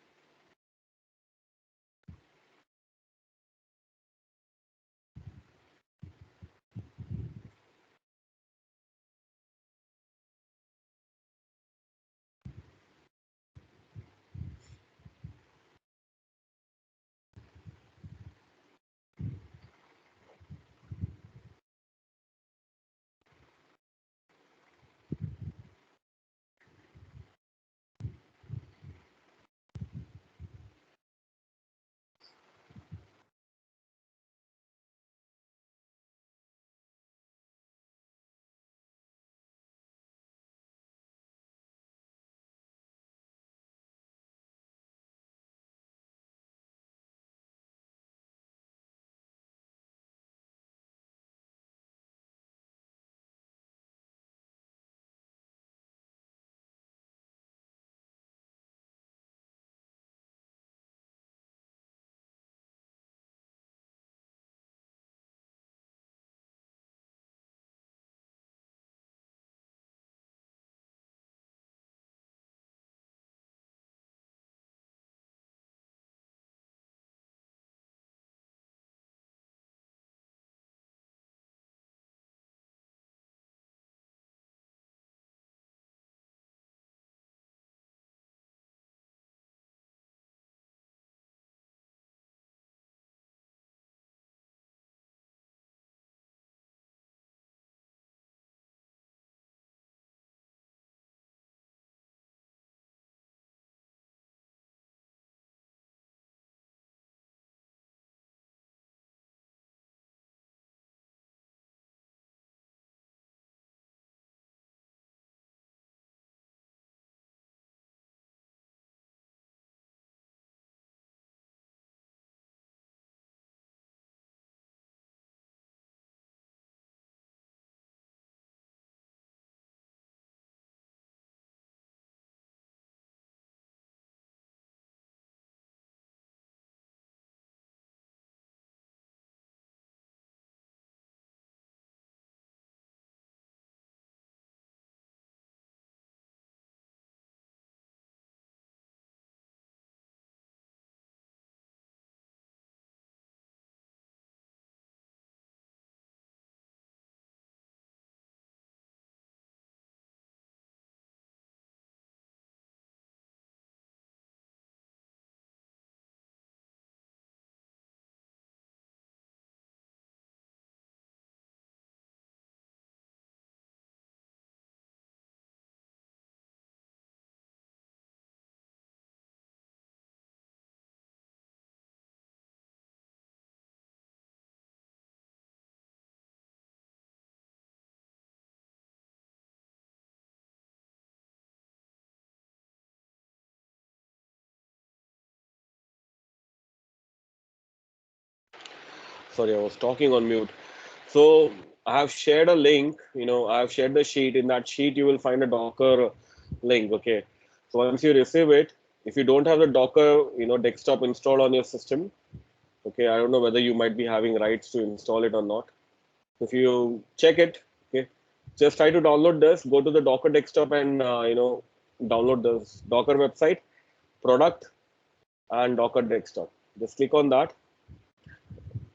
Sorry, I was talking on mute. So I have shared a link. I have shared the sheet. In that sheet, you will find a Docker link. Okay. So once you receive it, if you don't have the Docker, desktop installed on your system, okay, I don't know whether you might be having rights to install it or not. If you check it, okay, just try to download this. Go to the Docker desktop and download this Docker website, product, and Docker desktop. Just click on that.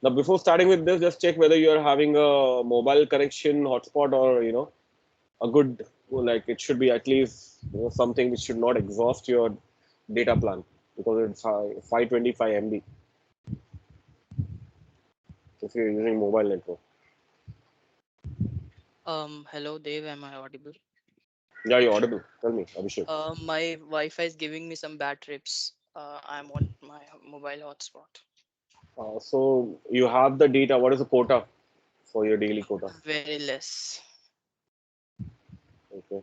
Now, before starting with this, just check whether you are having a mobile connection hotspot or a good, like it should be at least something which should not exhaust your data plan because it's 525 MB if you're using mobile network. Hello, Dave. Am I audible? Yeah, you're audible. Tell me, Abhishek. My Wi-Fi is giving me some bad trips. I'm on my mobile hotspot. So you have the data. What is the quota for your daily quota? Very less. Okay.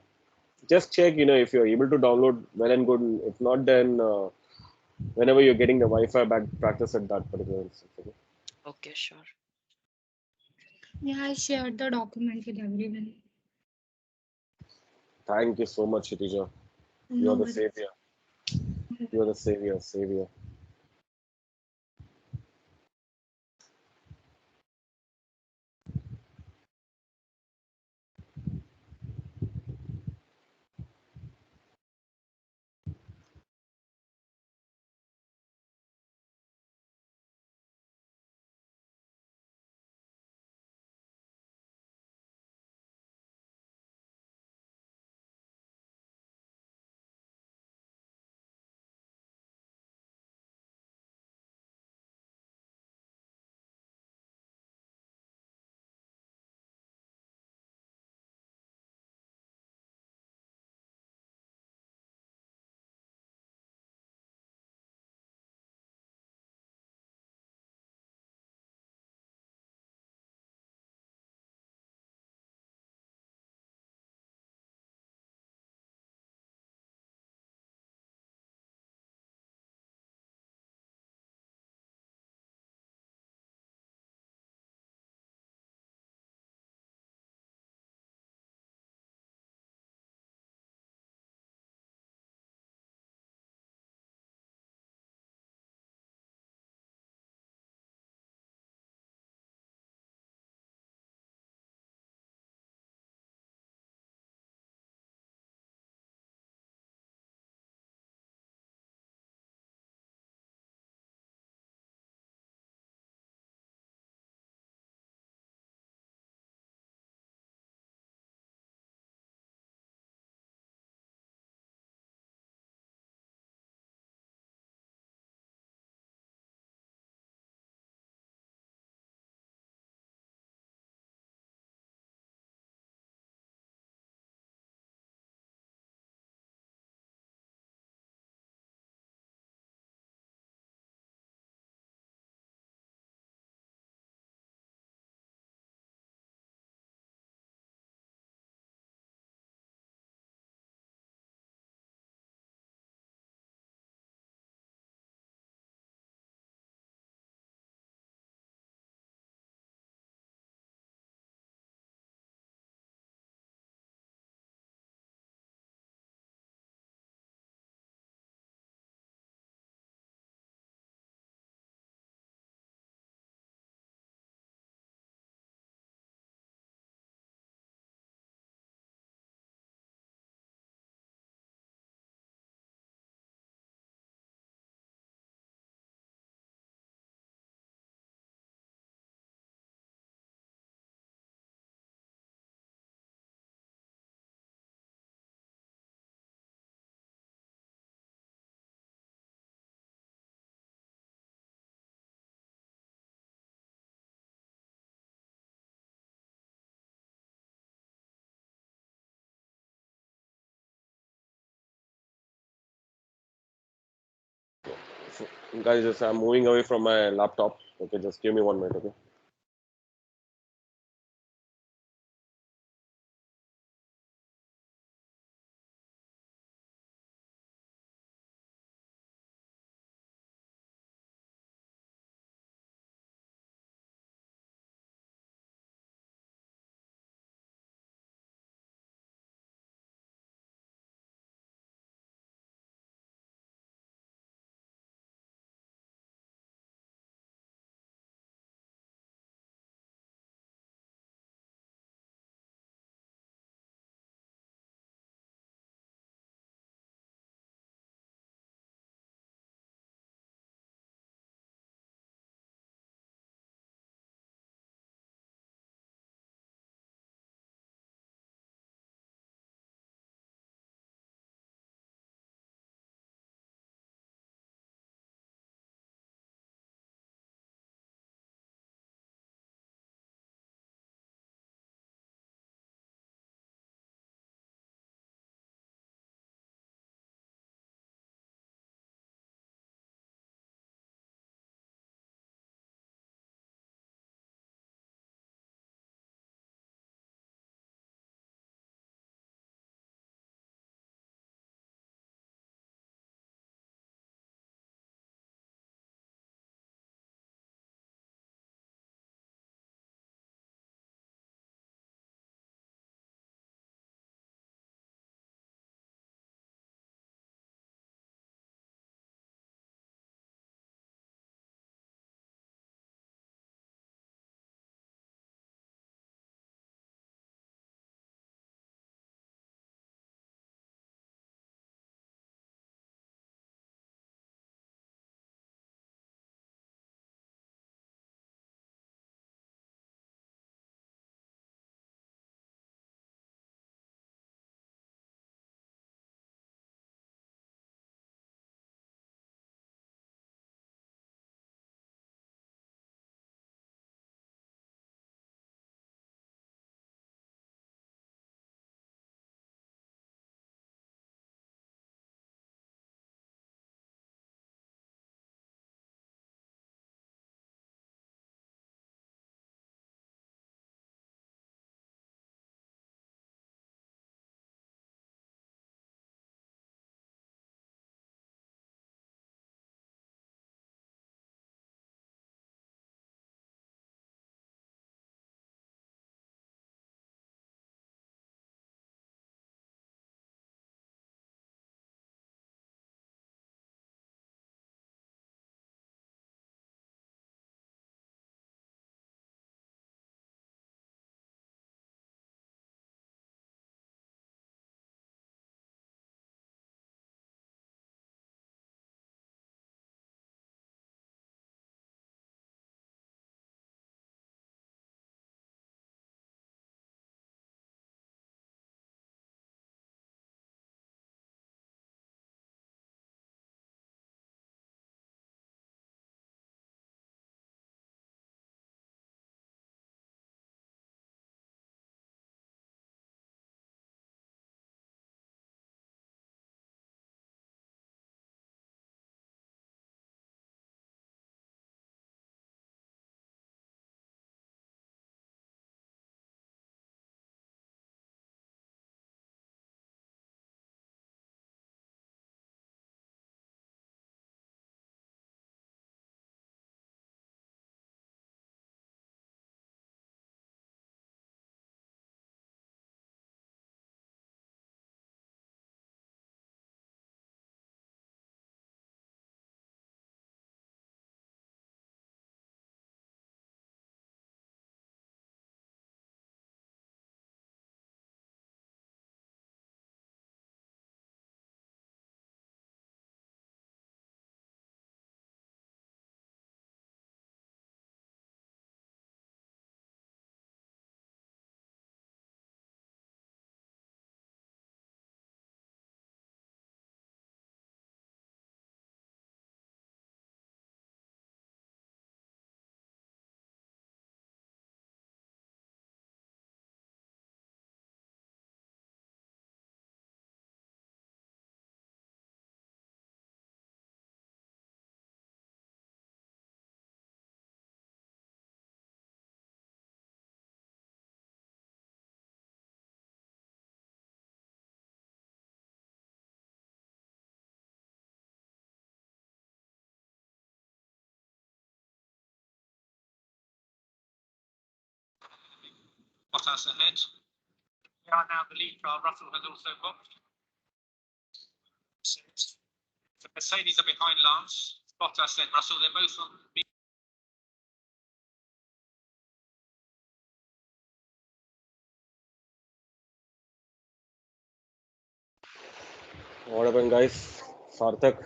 Just check, if you're able to download, well and good. If not, then whenever you're getting the Wi-Fi back, practice at that particular instance. Okay? Okay, sure. Yeah, I shared the document with everyone. Thank you so much, Shitija. You No are the worries. savior. You are the savior, savior. So, guys, just I'm moving away from my laptop. Okay, just give me 1 minute. Okay. Bottas ahead. Yeah, now the lead car, Russell has also booked. So Mercedes are behind Lance. Bottas and Russell, they're both on the What happened, guys? Sarthak.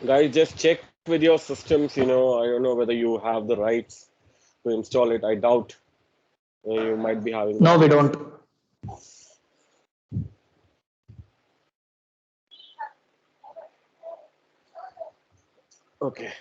Guys, just check with your systems. I don't know whether you have the rights to install it. I doubt you might be having the No, we rights. don't. Okay.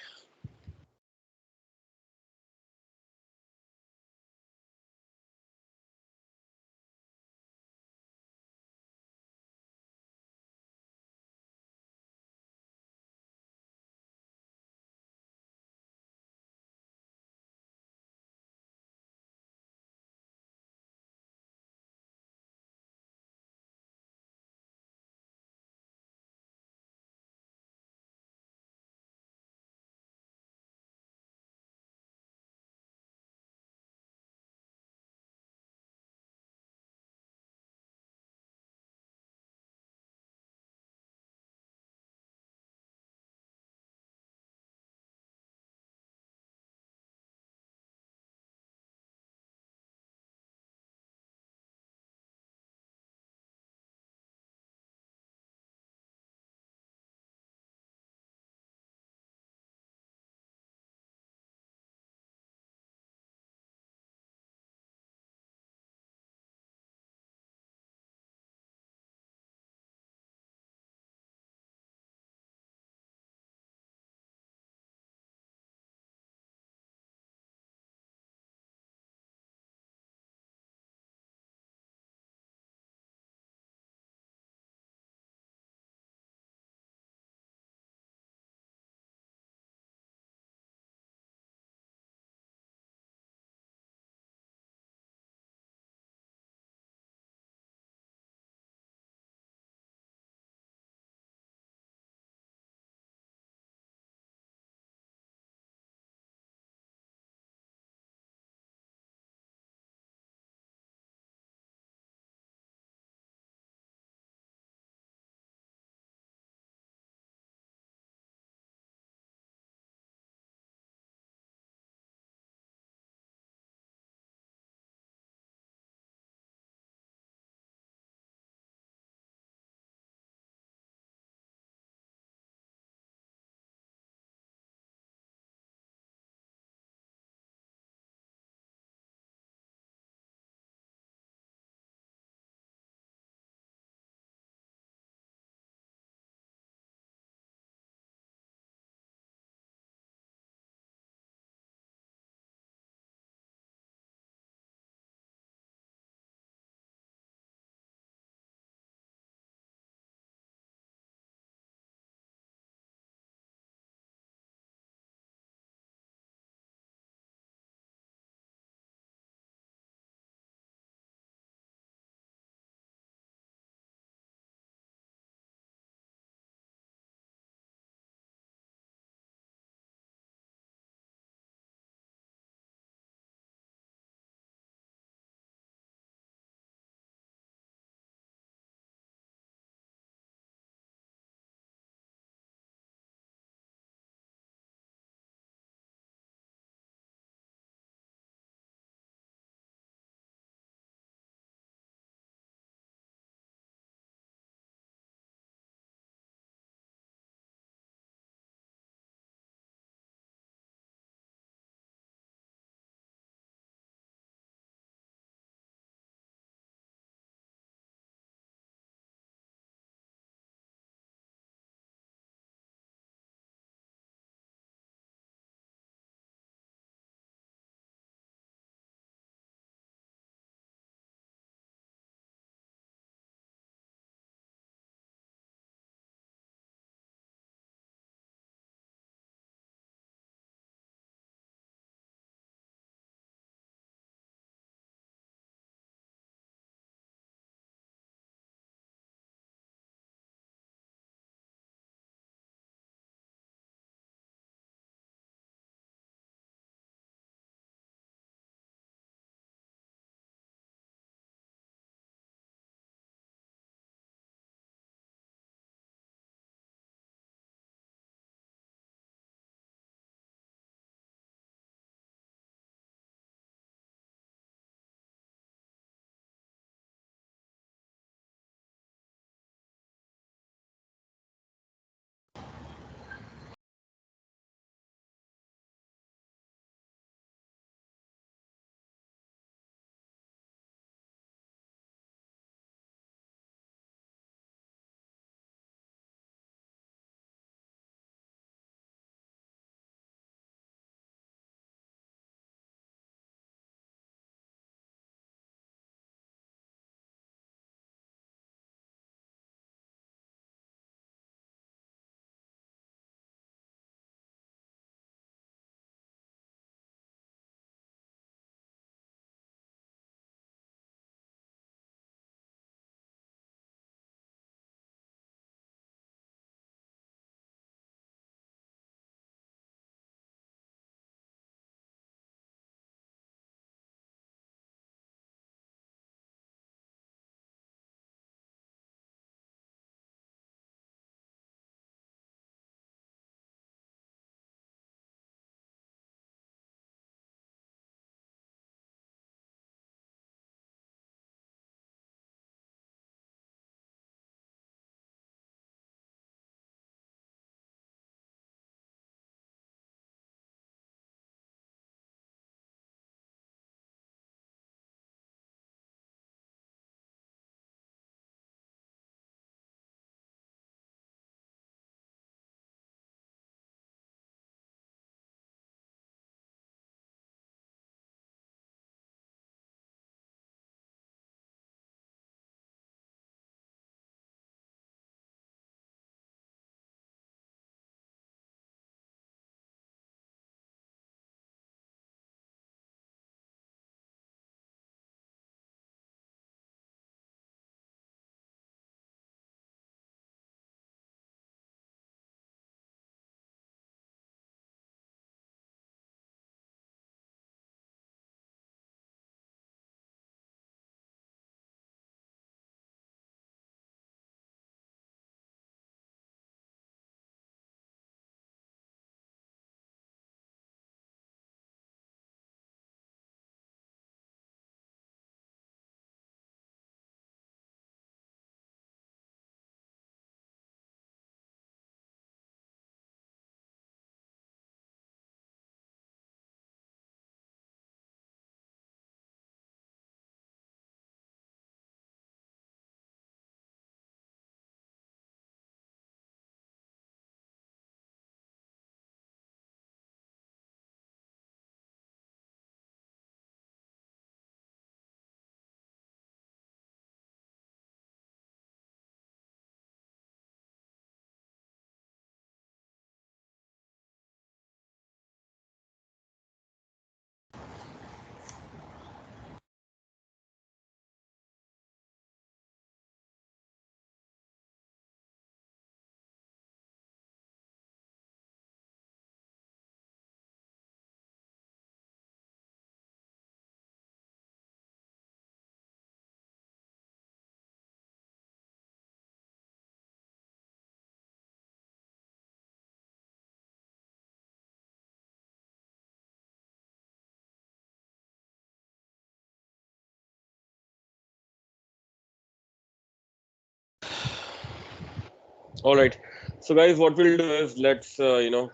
All right. So guys, what we'll do is let's revive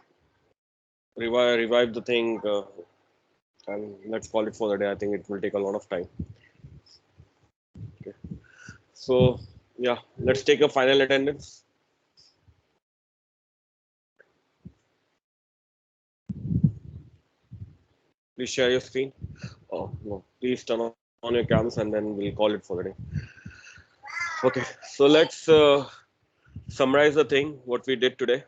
the thing and let's call it for the day. I think it will take a lot of time. Okay. So yeah, let's take a final attendance. Please share your screen. Oh no, please turn on your cams and then we'll call it for the day. Okay. So let's summarize the thing what we did today.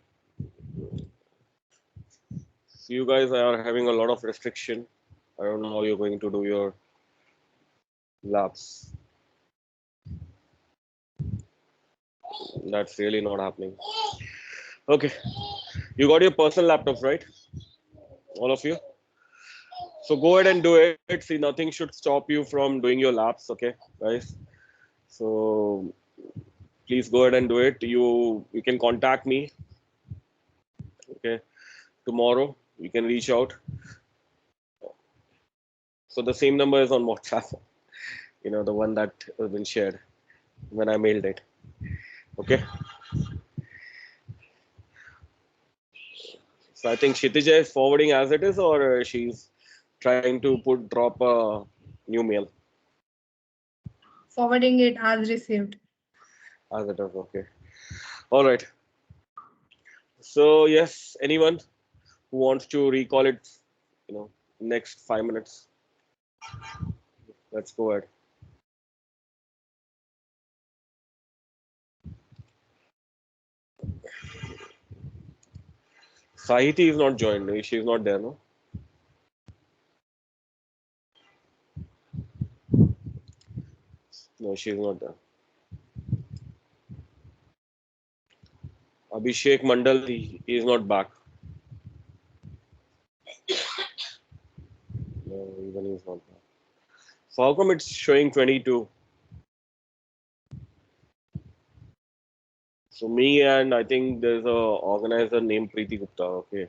So you guys are having a lot of restriction. I don't know how you're going to do your labs. That's really not happening. Okay. You got your personal laptops, right? All of you. So go ahead and do it. See, nothing should stop you from doing your labs, okay, guys. So please go ahead and do it. You can contact me, okay, tomorrow. You can reach out. So the same number is on WhatsApp, the one that has been shared when I mailed it. Okay. So I think Kshitija is forwarding as it is, or she's trying to drop a new mail Forwarding it as received. as it is. Okay. All right. So yes, anyone who wants to recall it, next 5 minutes. Let's go ahead. Sahiti is not joined. She's not there, no? No, she's not there. Abhishek Mandal, he is not back. No, even he's not back. So how come it's showing 22? So me and I think there's a organizer named Preeti Gupta. Okay,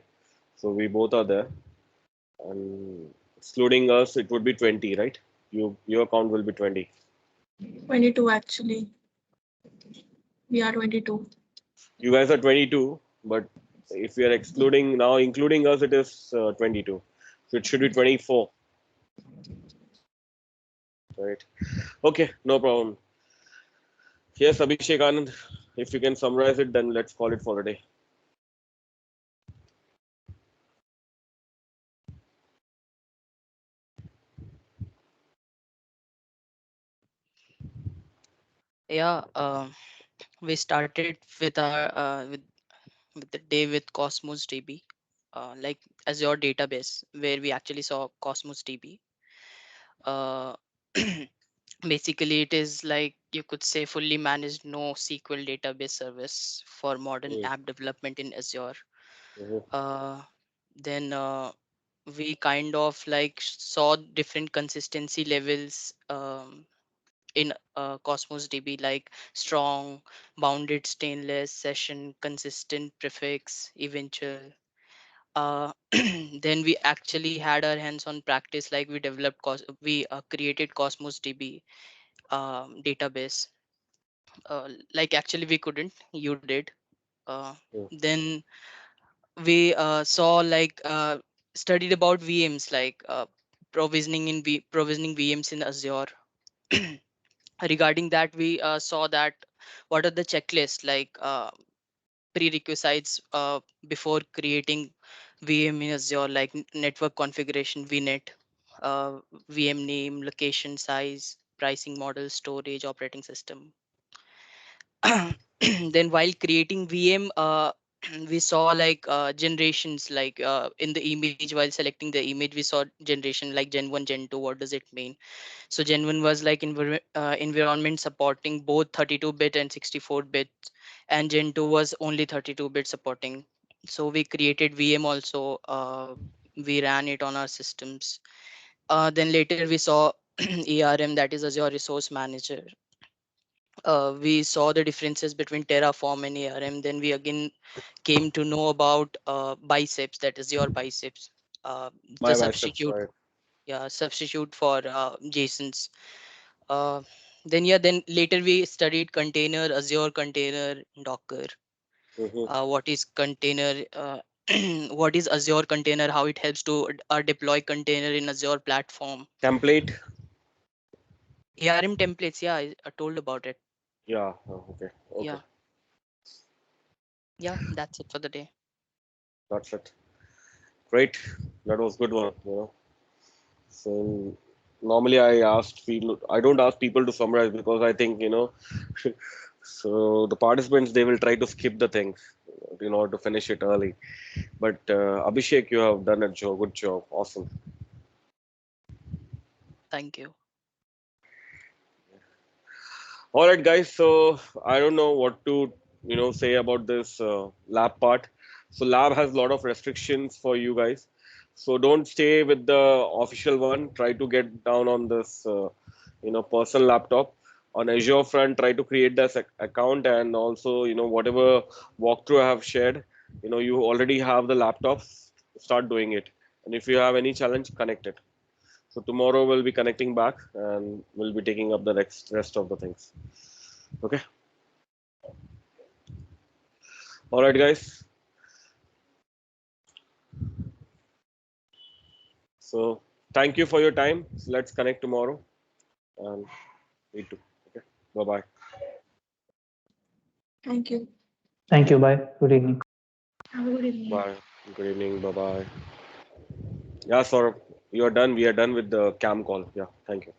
so we both are there, and excluding us, it would be 20, right? Your count will be 20. 22 actually. We are 22. You guys are 22, but if we are excluding now, including us, it is 22. So it should be 24. Right. Okay, no problem. Yes, Abhishek Anand, if you can summarize it, then let's call it for a day. Yeah, we started with our with the day with Cosmos DB, like Azure database, where we actually saw Cosmos DB. Uh, Basically, it is like you could say fully managed NoSQL database service for modern Mm. app development in Azure. Mhm. Uh, then we kind of like saw different consistency levels in Cosmos DB, like strong, bounded, stainless, session, consistent, prefix, eventual. Then we actually had our hands on practice, like we developed we created Cosmos DB database. Like actually we couldn't, you did. uh, Mm. then we saw like studied about VMs, like provisioning VMs in Azure. Regarding that, we saw that what are the checklists, like prerequisites before creating VM in Azure, like network configuration, VNet, uh, VM name, location, size, pricing model, storage, operating system. Then while creating VM, we saw like generations, like in the image, while selecting the image, we saw generation like Gen 1, Gen 2. What does it mean? So Gen 1 was like environment supporting both 32-bit and 64-bit, and Gen 2 was only 32-bit supporting. So we created VM also. We ran it on our systems. Then later we saw ARM, that is Azure Resource Manager. We saw the differences between Terraform and ARM. Then we again came to know about biceps, that is your biceps, the My biceps, substitute, right? yeah, substitute for JSONs. Uh, then yeah, then later we studied container, Azure container, Docker. what is container, what is Azure container, how it helps to deploy container in Azure platform. Template. ARM templates, yeah, I told about it. Yeah. Okay. Yeah. Yeah, that's it for the day. That's it. Great. That was good one. So normally I don't ask people to summarize because I think so the participants they will try to skip the things in order to finish it early. But Abhishek, you have done a job. Good job. Awesome. Thank you. All right, guys. So I don't know what to say about this lab part. So lab has a lot of restrictions for you guys. So don't stay with the official one. Try to get down on this personal laptop. On Azure front, try to create this account, and also whatever walkthrough I have shared. You already have the laptops. Start doing it. And if you have any challenge, connect it. So tomorrow we'll be connecting back and we'll be taking up the rest of the things. Okay. All right, guys. So thank you for your time. So let's connect tomorrow. And me too. Okay. Bye bye. Thank you. Thank you. Bye. Good evening. Have a good evening. Bye. Good evening. Bye bye. Yeah, Saurabh, you are done. We are done with the cam call. Yeah. Thank you.